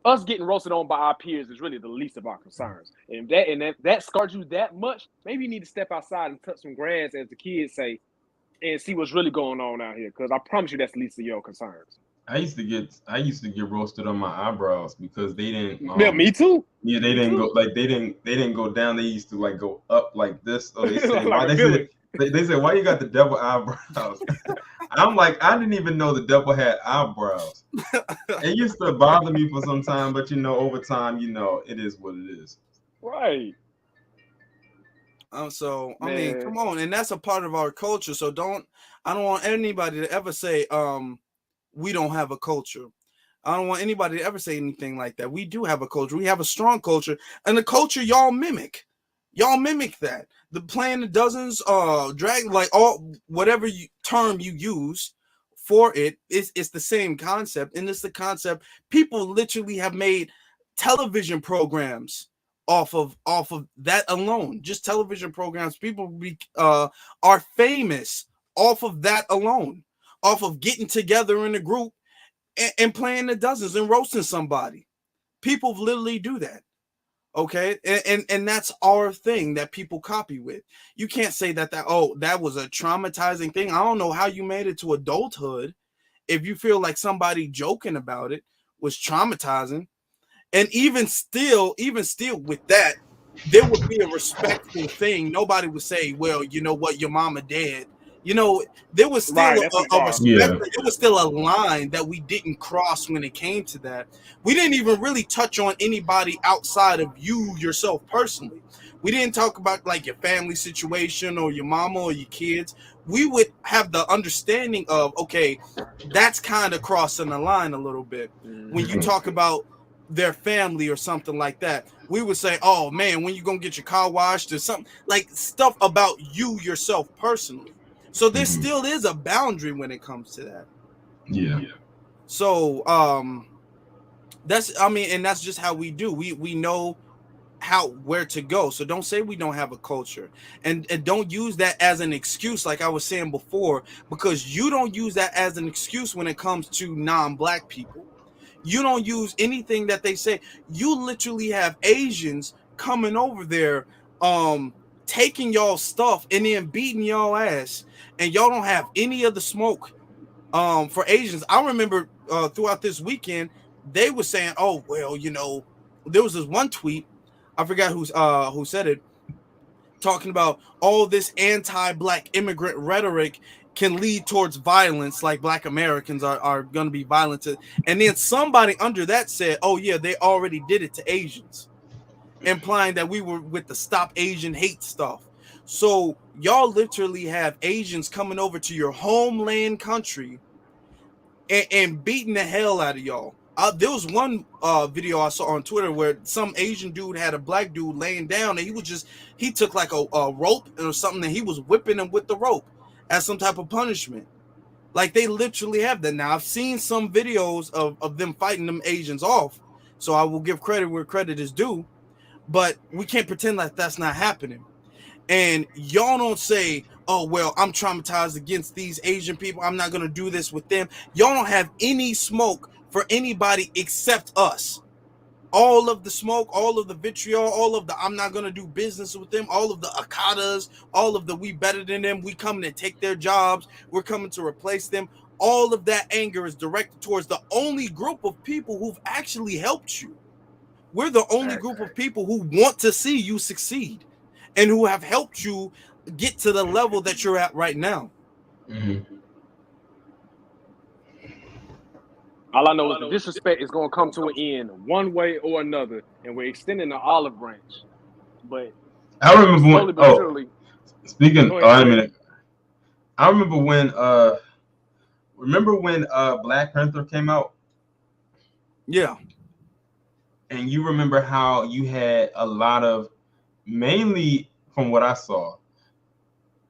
Us getting roasted on by our peers is really the least of our concerns. And that scarred you that much, maybe you need to step outside and touch some grass, as the kids say, and see what's really going on out here. Because I promise you, that's the least of your concerns. I used to get roasted on my eyebrows because they didn't. Yeah, me too. Yeah, they didn't go like they didn't go down. They used to like go up like this. So they said, like they said, why you got the devil eyebrows? I'm like, I didn't even know the devil had eyebrows. It used to bother me for some time, but over time, it is what it is. Right. So I mean, come on, and that's a part of our culture. So I don't want anybody to ever say we don't have a culture. I don't want anybody to ever say anything like that. We do have a culture. We have a strong culture, and the culture y'all mimic. Y'all mimic that. The playing the Dozens, drag, like all whatever term you use for it, it's the same concept, and it's the concept. People literally have made television programs off of that alone. Just television programs. People are famous off of that alone, off of getting together in a group and playing the Dozens and roasting somebody. People literally do that. Okay, and that's our thing that people copy with. You can't say that was a traumatizing thing. I don't know how you made it to adulthood if you feel like somebody joking about it was traumatizing. And even still with that, there would be a respectful thing. Nobody would say, well, you know what, your mama dead. There was still a respect. Yeah. There was still a line that we didn't cross when it came to that. We didn't even really touch on anybody outside of you yourself personally. We didn't talk about like your family situation or your mama or your kids. We would have the understanding of, okay, that's kind of crossing the line a little bit. Mm-hmm. When you talk about their family or something like that, we would say, oh man, when you gonna get your car washed or something, like stuff about you yourself personally. So there still is a boundary when it comes to that. Yeah. So that's just how we do. We know where to go. So don't say we don't have a culture, and don't use that as an excuse, like I was saying before, because you don't use that as an excuse when it comes to non-Black people. You don't use anything that they say. You literally have Asians coming over there, taking y'all stuff and then beating y'all ass, and y'all don't have any of the smoke for Asians. I remember throughout this weekend they were saying, oh well, there was this one tweet, I forgot who said it, talking about all this anti-Black immigrant rhetoric can lead towards violence, like Black Americans are going to be violent. And then somebody under that said, oh yeah, they already did it to Asians, implying that we were with the Stop Asian Hate stuff. So y'all literally have Asians coming over to your homeland country and beating the hell out of y'all. There was one video I saw on Twitter where some Asian dude had a Black dude laying down, and he took like a rope or something, and he was whipping him with the rope as some type of punishment. Like they literally have that. Now I've seen some videos of them fighting them Asians off. So I will give credit where credit is due, but we can't pretend like that's not happening. And y'all don't say, oh, well, I'm traumatized against these Asian people, I'm not going to do this with them. Y'all don't have any smoke for anybody except us. All of the smoke, all of the vitriol, all of the I'm not going to do business with them, all of the akadas, all of the we better than them, we coming to take their jobs, we're coming to replace them. All of that anger is directed towards the only group of people who've actually helped you. We're the only group of people who want to see you succeed and who have helped you get to the level that you're at right now. Mm-hmm. All I know is the disrespect is going to come to an end one way or another, and we're extending the olive branch. But I remember slowly but surely. Speaking, I mean, I remember when Black Panther came out. Yeah. And you remember how you had a lot of, mainly from what I saw,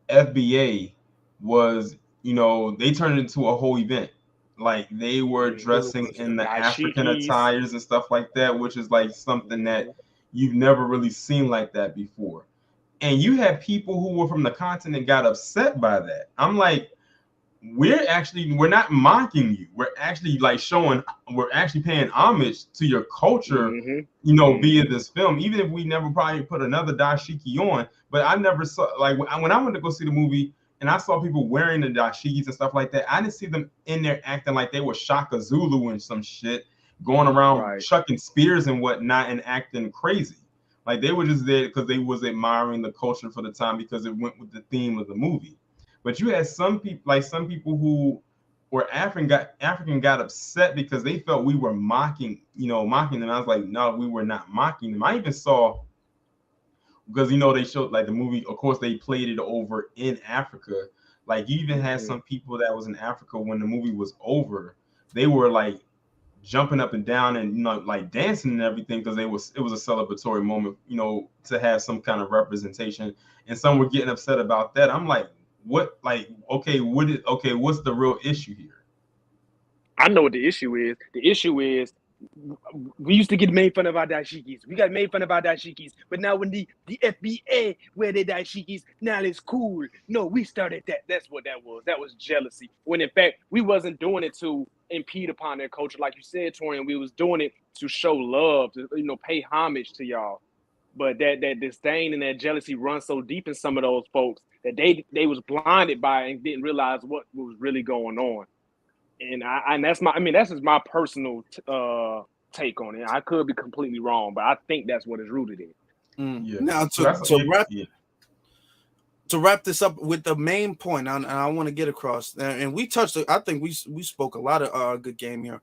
FBA was, you know, they turned it into a whole event. Like they were dressing in the African attires and stuff like that, which is like something that you've never really seen like that before. And you had people who were from the continent got upset by that. I'm like, we're not mocking you. We're actually like we're actually paying homage to your culture, you know, via this film, even if we never probably put another dashiki on. But I never saw, like when I went to go see the movie and I saw people wearing the dashikis and stuff like that, I didn't see them in there acting like they were Shaka Zulu and some shit, going around chucking spears and whatnot and acting crazy. Like they were just there because they was admiring the culture for the time because it went with the theme of the movie. But you had some people who were African got upset because they felt we were mocking them. I was like, no, we were not mocking them. I even saw, because you know they showed like the movie, of course they played it over in Africa. Like you even had some people that was in Africa when the movie was over, they were like jumping up and down and like dancing and everything because it was a celebratory moment, to have some kind of representation. And some were getting upset about that. I'm like, what's the real issue here? I know what the issue is. The issue is we used to get made fun of our dashikis. We got made fun of our dashikis. But now when the FBA wear their dashikis, now it's cool. No, we started that. That's what that was. That was jealousy. When in fact, we wasn't doing it to impede upon their culture. Like you said, Taurean, we was doing it to show love, to pay homage to y'all. But that disdain and that jealousy runs so deep in some of those folks that they was blinded by it and didn't realize what was really going on. And that's just my personal take on it. I could be completely wrong, but I think that's what it's rooted in. Yeah. Now to wrap this up with the main point, I want to get across, and we touched. I think we spoke a lot of good game here.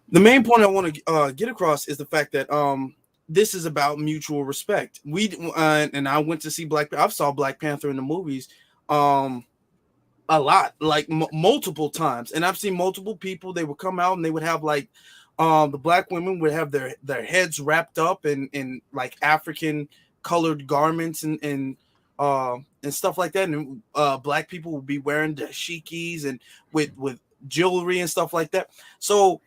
The main point I want to get across is the fact that this is about mutual respect. And I went to see I saw Black Panther in the movies a lot, like multiple times, and I've seen multiple people. They would come out and they would have like the black women would have their heads wrapped up in like African colored garments and stuff like that, and black people would be wearing dashikis and with jewelry and stuff like that. So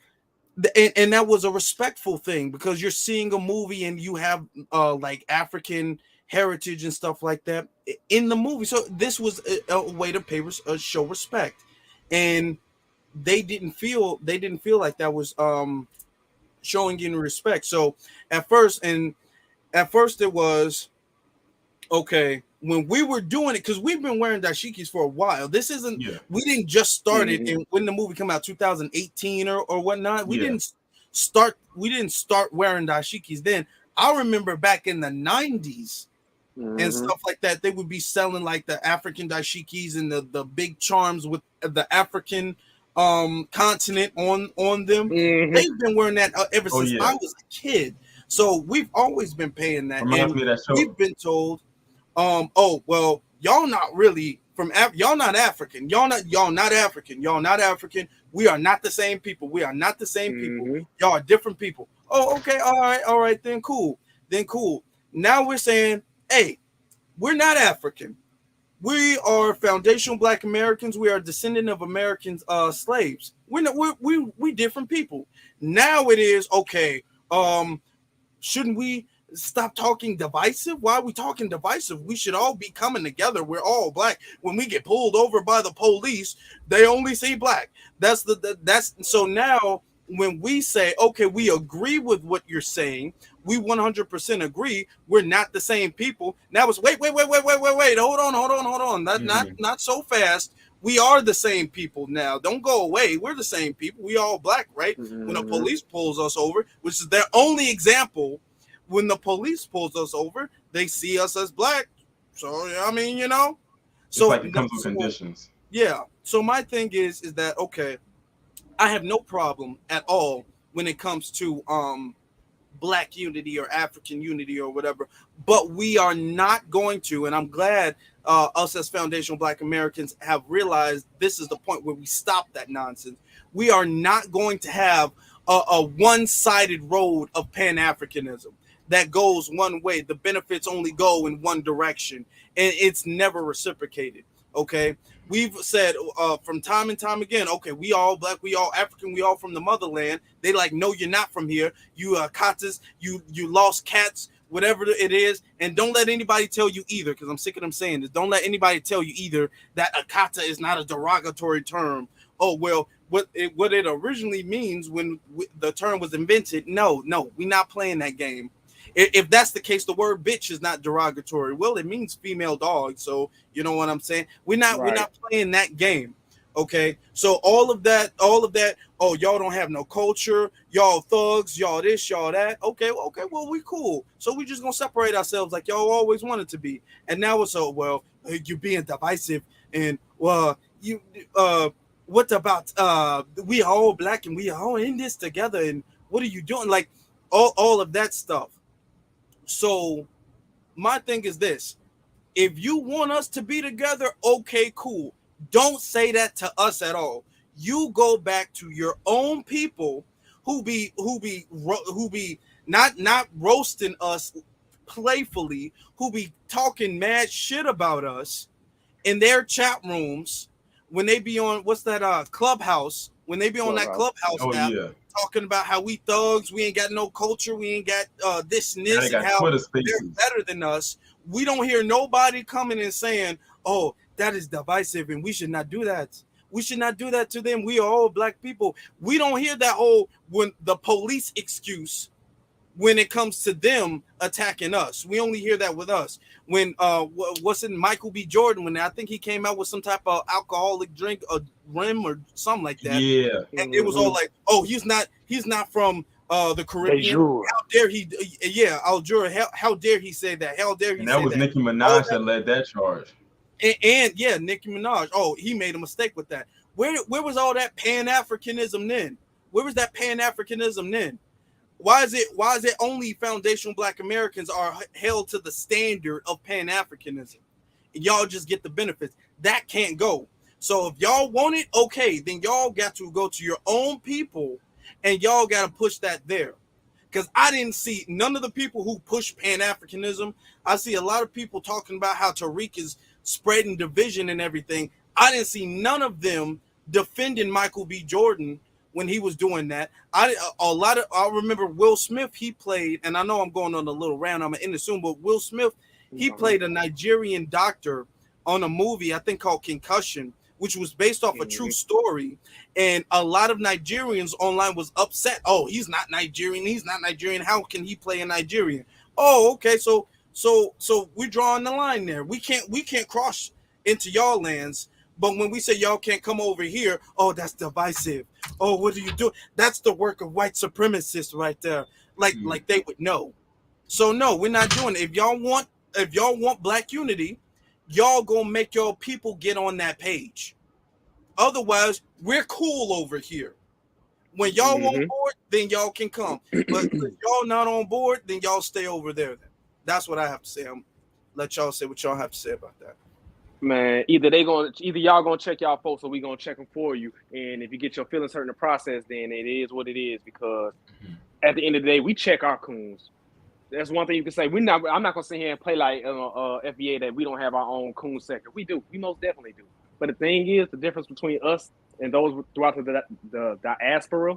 and that was a respectful thing because you're seeing a movie and you have like African heritage and stuff like that in the movie. So this was a way to show respect, and they didn't feel like that was showing any respect. So at first it was okay when we were doing it, because we've been wearing dashikis for a while. This isn't we didn't just start it and when the movie came out 2018 or whatnot. We didn't start wearing dashikis then. I remember back in the 90s and stuff like that, they would be selling like the African dashikis and the big charms with the African continent on them. They've been wearing that ever since I was a kid. So we've always been paying that. Reminds me of that show. We've been told, oh well, y'all not really from y'all not African. Y'all not African. Y'all not African. We are not the same people. We are not the same people. Y'all are different people. Oh, okay, all right, then cool. Now we're saying, hey, we're not African. We are foundational Black Americans. We are descendant of American slaves. We different people. Now it is okay. Shouldn't we stop talking divisive? Why are we talking divisive? We should all be coming together. We're all black. When we get pulled over by the police, they only see black. That's so now when we say, okay, we agree with what you're saying, we 100% agree. We're not the same people. Now it's wait. Hold on. Not so fast. We are the same people now. Don't go away. We're the same people. We all black, right? When the police pulls us over, which is their only example, when the police pulls us over, they see us as black. So I mean, so it's like it comes with conditions. Yeah. So my thing is that okay, I have no problem at all when it comes to black unity or African unity or whatever, but we are not going to, and I'm glad us as foundational Black Americans have realized this is the point where we stop that nonsense. We are not going to have a one-sided road of Pan-Africanism that goes one way. The benefits only go in one direction, and it's never reciprocated. Okay, we've said from time and time again, okay, we all black, we all African, we all from the motherland. They like, no, you're not from here. You katas, you lost cats, whatever it is. And don't let anybody tell you either, because I'm sick of them saying this. Don't let anybody tell you either that a kata is not a derogatory term. Oh, well, what it originally means when the term was invented. No, we're not playing that game. If that's the case, the word bitch is not derogatory. Well, it means female dog. So you know what I'm saying? We're not playing that game. Okay. So all of that, oh, y'all don't have no culture, y'all thugs, y'all this, y'all that. Okay, well, we cool. So we just gonna separate ourselves like y'all always wanted to be. And now it's well, you're being divisive, and well, you what about we are all black and we are all in this together, and what are you doing? Like all of that stuff. So my thing is this: if you want us to be together, okay, cool. Don't say that to us at all. You go back to your own people who be not roasting us playfully, who be talking mad shit about us in their chat rooms when they be on what's that Clubhouse, when they be on that Clubhouse app. Yeah. Talking about how we thugs, we ain't got no culture, we ain't got this and this, and how they're better than us. We don't hear nobody coming and saying, oh, that is divisive and we should not do that. We should not do that to them. We are all black people. We don't hear that whole when the police excuse when it comes to them attacking us. We only hear that with us. When what's it, Michael B. Jordan, when I think he came out with some type of alcoholic drink, a rim or something like that. Yeah. And it was all like, oh, he's not from the Caribbean. How dare he? Yeah, Algeria. How dare he say that? How dare he say that? And that was Nicki Minaj that led that charge. And yeah, Nicki Minaj. Oh, he made a mistake with that. Where was all that Pan-Africanism then? Where was that Pan-Africanism then? Why is it only foundational Black Americans are held to the standard of Pan-Africanism? And y'all just get the benefits. That can't go. So if y'all want it, okay, then y'all got to go to your own people and y'all got to push that there. Because I didn't see none of the people who push Pan-Africanism. I see a lot of people talking about how Tariq is spreading division and everything. I didn't see none of them defending Michael B. Jordan when he was doing that. I remember Will Smith, he played, and I know I'm going on a little rant, I'm in the soon, but Will Smith, he played a Nigerian doctor on a movie, I think called Concussion, which was based off a true story. And a lot of Nigerians online was upset. Oh, he's not Nigerian. How can he play a Nigerian? Oh, okay. So we're drawing the line there. We can't cross into y'all lands. But when we say y'all can't come over here, oh, that's divisive. Oh, what are you doing? That's the work of white supremacists right there. Like they would know. So no, we're not doing it. If y'all want Black unity, y'all gonna make your people get on that page. Otherwise, we're cool over here. When y'all on board, then y'all can come. But if y'all not on board, then y'all stay over there. Then that's what I have to say. Let y'all say what y'all have to say about that. Man, either y'all gonna check y'all folks, or we gonna check them for you. And if you get your feelings hurt in the process, then it is what it is. Because at the end of the day, we check our coons. That's one thing you can say. I'm not gonna sit here and play like FBA that we don't have our own coon sector. We do. We most definitely do. But the thing is, the difference between us and those throughout the diaspora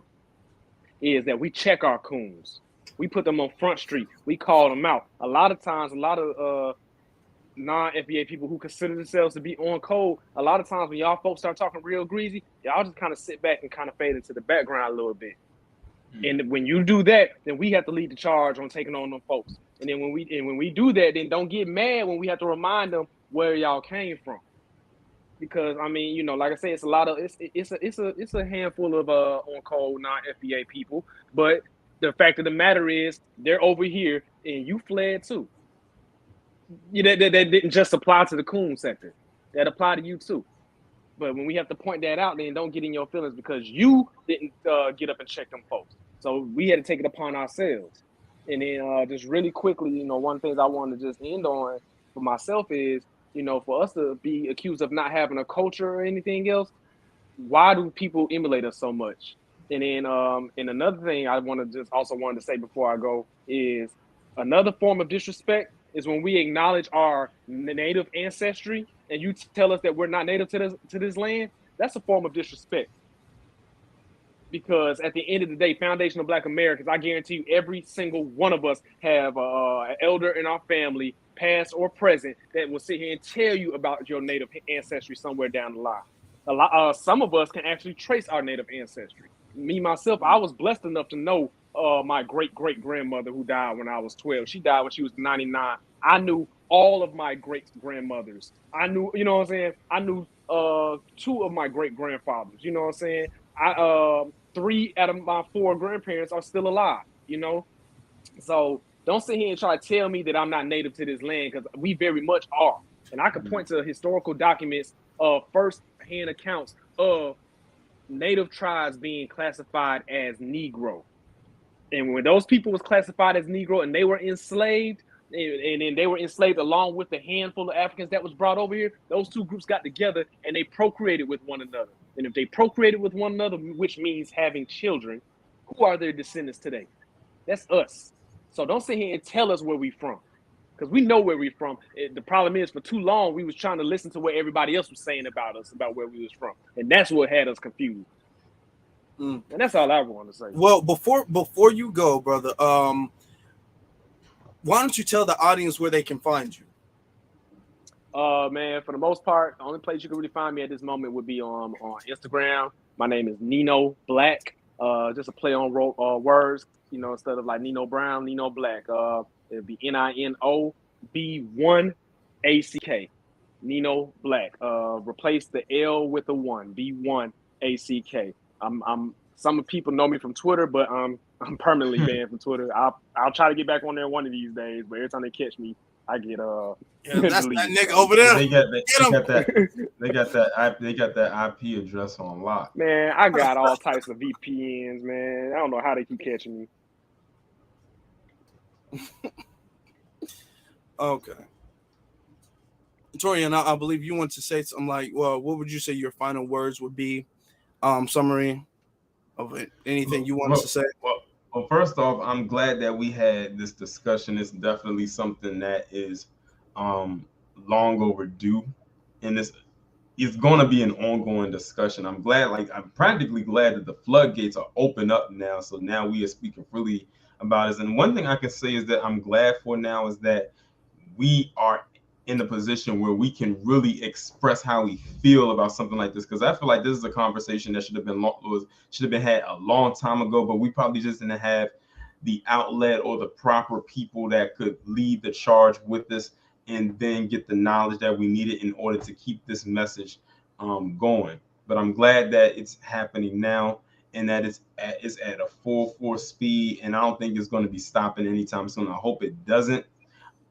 is that we check our coons. We put them on Front Street. We call them out. A lot of times, a lot of non-FBA people who consider themselves to be on code, a lot of times when y'all folks start talking real greasy, y'all just kind of sit back and kind of fade into the background a little bit. And when you do that, then we have to lead the charge on taking on them folks. And then when we do that, then don't get mad when we have to remind them where y'all came from. Because I mean, you know, like I say, it's a lot of it's a handful of on code non-FBA people, but the fact of the matter is they're over here and you fled too. That didn't just apply to the coon sector. That applied to you too. But when we have to point that out, then don't get in your feelings because you didn't get up and check them folks. So we had to take it upon ourselves. And then just really quickly, you know, one thing I want to just end on for myself is, you know, for us to be accused of not having a culture or anything else, why do people emulate us so much? And then and another thing I wanted to say before I go is another form of disrespect is when we acknowledge our native ancestry and you tell us that we're not native to this land. That's a form of disrespect. Because at the end of the day, foundational Black Americans, I guarantee you, every single one of us have an elder in our family, past or present, that will sit here and tell you about your native ancestry somewhere down the line. Some of us can actually trace our native ancestry. Me, myself, I was blessed enough to know my great-great-grandmother who died when I was 12. She died when she was 99. I knew all of my great-grandmothers. I knew, you know what I'm saying? I knew 2 of my great-grandfathers, you know what I'm saying? 3 out of my 4 grandparents are still alive, you know? So don't sit here and try to tell me that I'm not native to this land because we very much are. And I could point to historical documents of first-hand accounts of native tribes being classified as Negro. And when those people was classified as Negro and they were enslaved, and then they were enslaved along with the handful of Africans that was brought over here, those 2 groups got together and they procreated with one another. And if they procreated with one another, which means having children, who are their descendants today? That's us. So don't sit here and tell us where we from, because we know where we from. The problem is, for too long, we was trying to listen to what everybody else was saying about us, about where we was from. And that's what had us confused. And that's all I want to say. Well, before you go, brother, why don't you tell the audience where they can find you? Man, for the most part, the only place you can really find me at this moment would be on Instagram. My name is Nino Black. Just a play on words, you know, instead of like Nino Brown, Nino Black. It'd be NINOB1ACK. Nino Black. Replace the L with a 1. B1ACK. Some people know me from Twitter, but I'm permanently banned from Twitter. I'll try to get back on there one of these days, but every time they catch me, I get that's that nigga over there. They got that IP address on lock. Man, I got all types of VPNs, man. I don't know how they keep catching me. Okay. Taurean, I believe you want to say something like, well, what would you say your final words would be? Summary of anything you want to say? Well, first off, I'm glad that we had this discussion. It's definitely something that is long overdue, and this is going to be an ongoing discussion. I'm practically glad that the floodgates are open up now. So now we are speaking freely about this. And one thing I can say is that I'm glad for now is that we are in a position where we can really express how we feel about something like this, because I feel like this is a conversation that should have been had a long time ago, but we probably just didn't have the outlet or the proper people that could lead the charge with this and then get the knowledge that we needed in order to keep this message going. But I'm glad that it's happening now and that it's at a full force speed, and I don't think it's going to be stopping anytime soon. I hope it doesn't.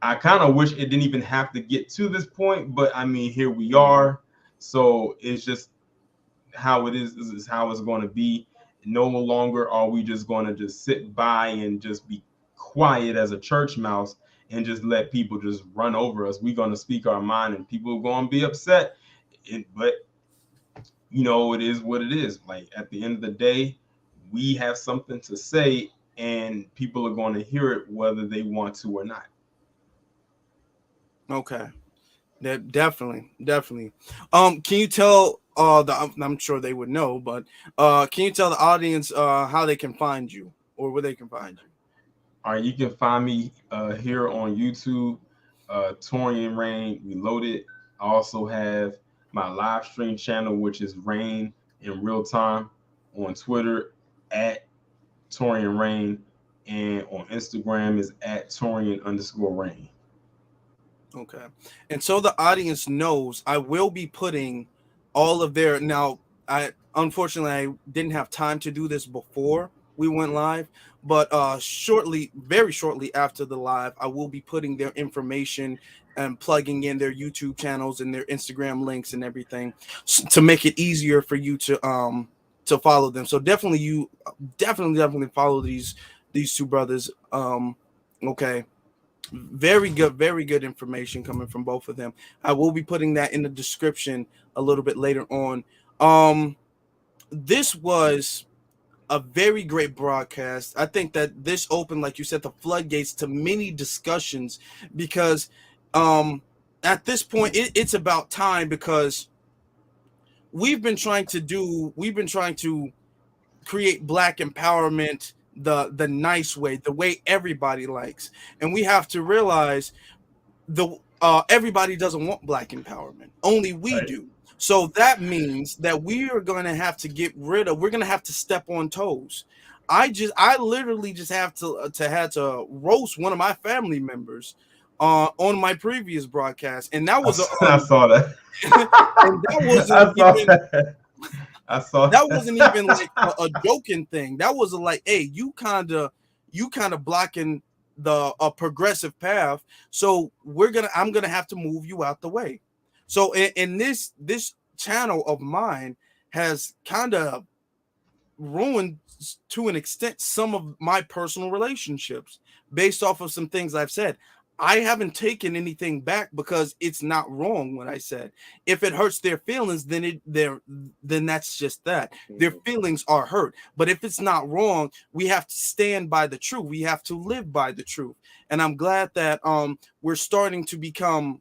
I kind of wish it didn't even have to get to this point, but I mean, here we are. So it's just how it is. This is how it's going to be. No longer are we just going to just sit by and just be quiet as a church mouse and just let people just run over us. We're going to speak our mind, and people are going to be upset. But, you know, it is what it is. Like, at the end of the day, we have something to say, and people are going to hear it whether they want to or not. Okay, that definitely. Can you tell I'm sure they would know, but can you tell the audience how they can find you or where they can find you? All right, you can find me here on YouTube, Taurean Rain Reloaded. I also have my live stream channel, which is Rain in Real Time, on Twitter at Taurean Rain, and on Instagram is at Taurean_Rain. Okay. And so the audience knows, I will be putting all of their, now I unfortunately I didn't have time to do this before we went live, but very shortly after the live, I will be putting their information and plugging in their YouTube channels and their Instagram links and everything to make it easier for you to follow them. So definitely follow these two brothers. Okay. Very good information coming from both of them. I will be putting that in the description a little bit later on. This was a very great broadcast. I think that this opened, like you said, the floodgates to many discussions, because at this point it's about time, because we've been trying to create Black empowerment the nice way, the way everybody likes, and we have to realize everybody doesn't want Black empowerment, only we do. So that means that we are going to have to we're going to have to step on toes. I literally just have to roast one of my family members on my previous broadcast, and that was I saw that. And that wasn't that wasn't even like a joking thing. That was like, hey, you kind of blocking a progressive path, so I'm gonna have to move you out the way. So in this channel of mine has kind of ruined to an extent some of my personal relationships based off of some things I've said. I haven't taken anything back, because it's not wrong what I said. If it hurts their feelings, then that's just that. Their feelings are hurt. But if it's not wrong, we have to stand by the truth. We have to live by the truth. And I'm glad that we're starting to become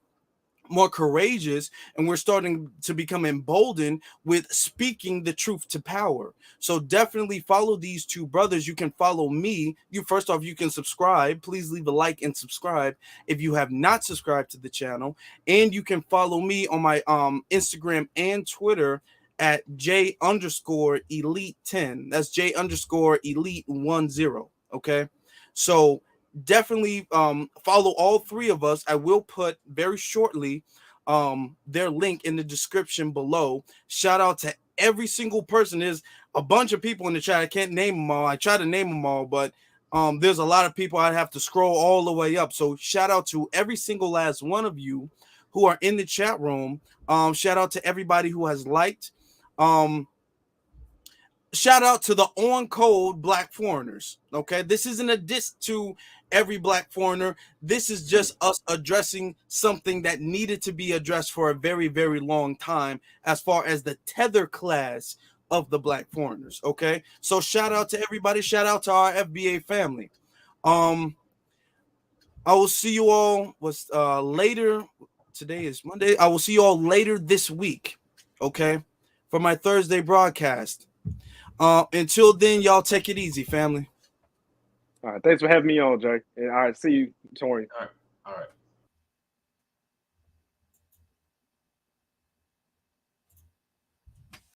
more courageous, and we're starting to become emboldened with speaking the truth to power. So definitely follow these two brothers. You can follow me. You can subscribe. Please leave a like and subscribe if you have not subscribed to the channel. And you can follow me on my Instagram and Twitter at J_elite10. That's J_elite10. Okay. So definitely follow all three of us. I will put very shortly their link in the description below. Shout out to every single person. There's a bunch of people in the chat. I can't name them all. I try to name them all, but there's a lot of people. I'd have to scroll all the way up. So shout out to every single last one of you who are in the chat room. Shout out to everybody who has liked. Shout out to the on code Black foreigners. Okay, this isn't a diss to every Black foreigner. This is just us addressing something that needed to be addressed for a very, very long time, as far as the tether class of the Black foreigners. Okay, so shout out to everybody. Shout out to our FBA family. I will see you all later. Today is Monday. I will see you all later this week. Okay, for my Thursday broadcast. Until then, y'all take it easy, family. All right. Thanks for having me on, Jay. And all right, see you, Tori. All right.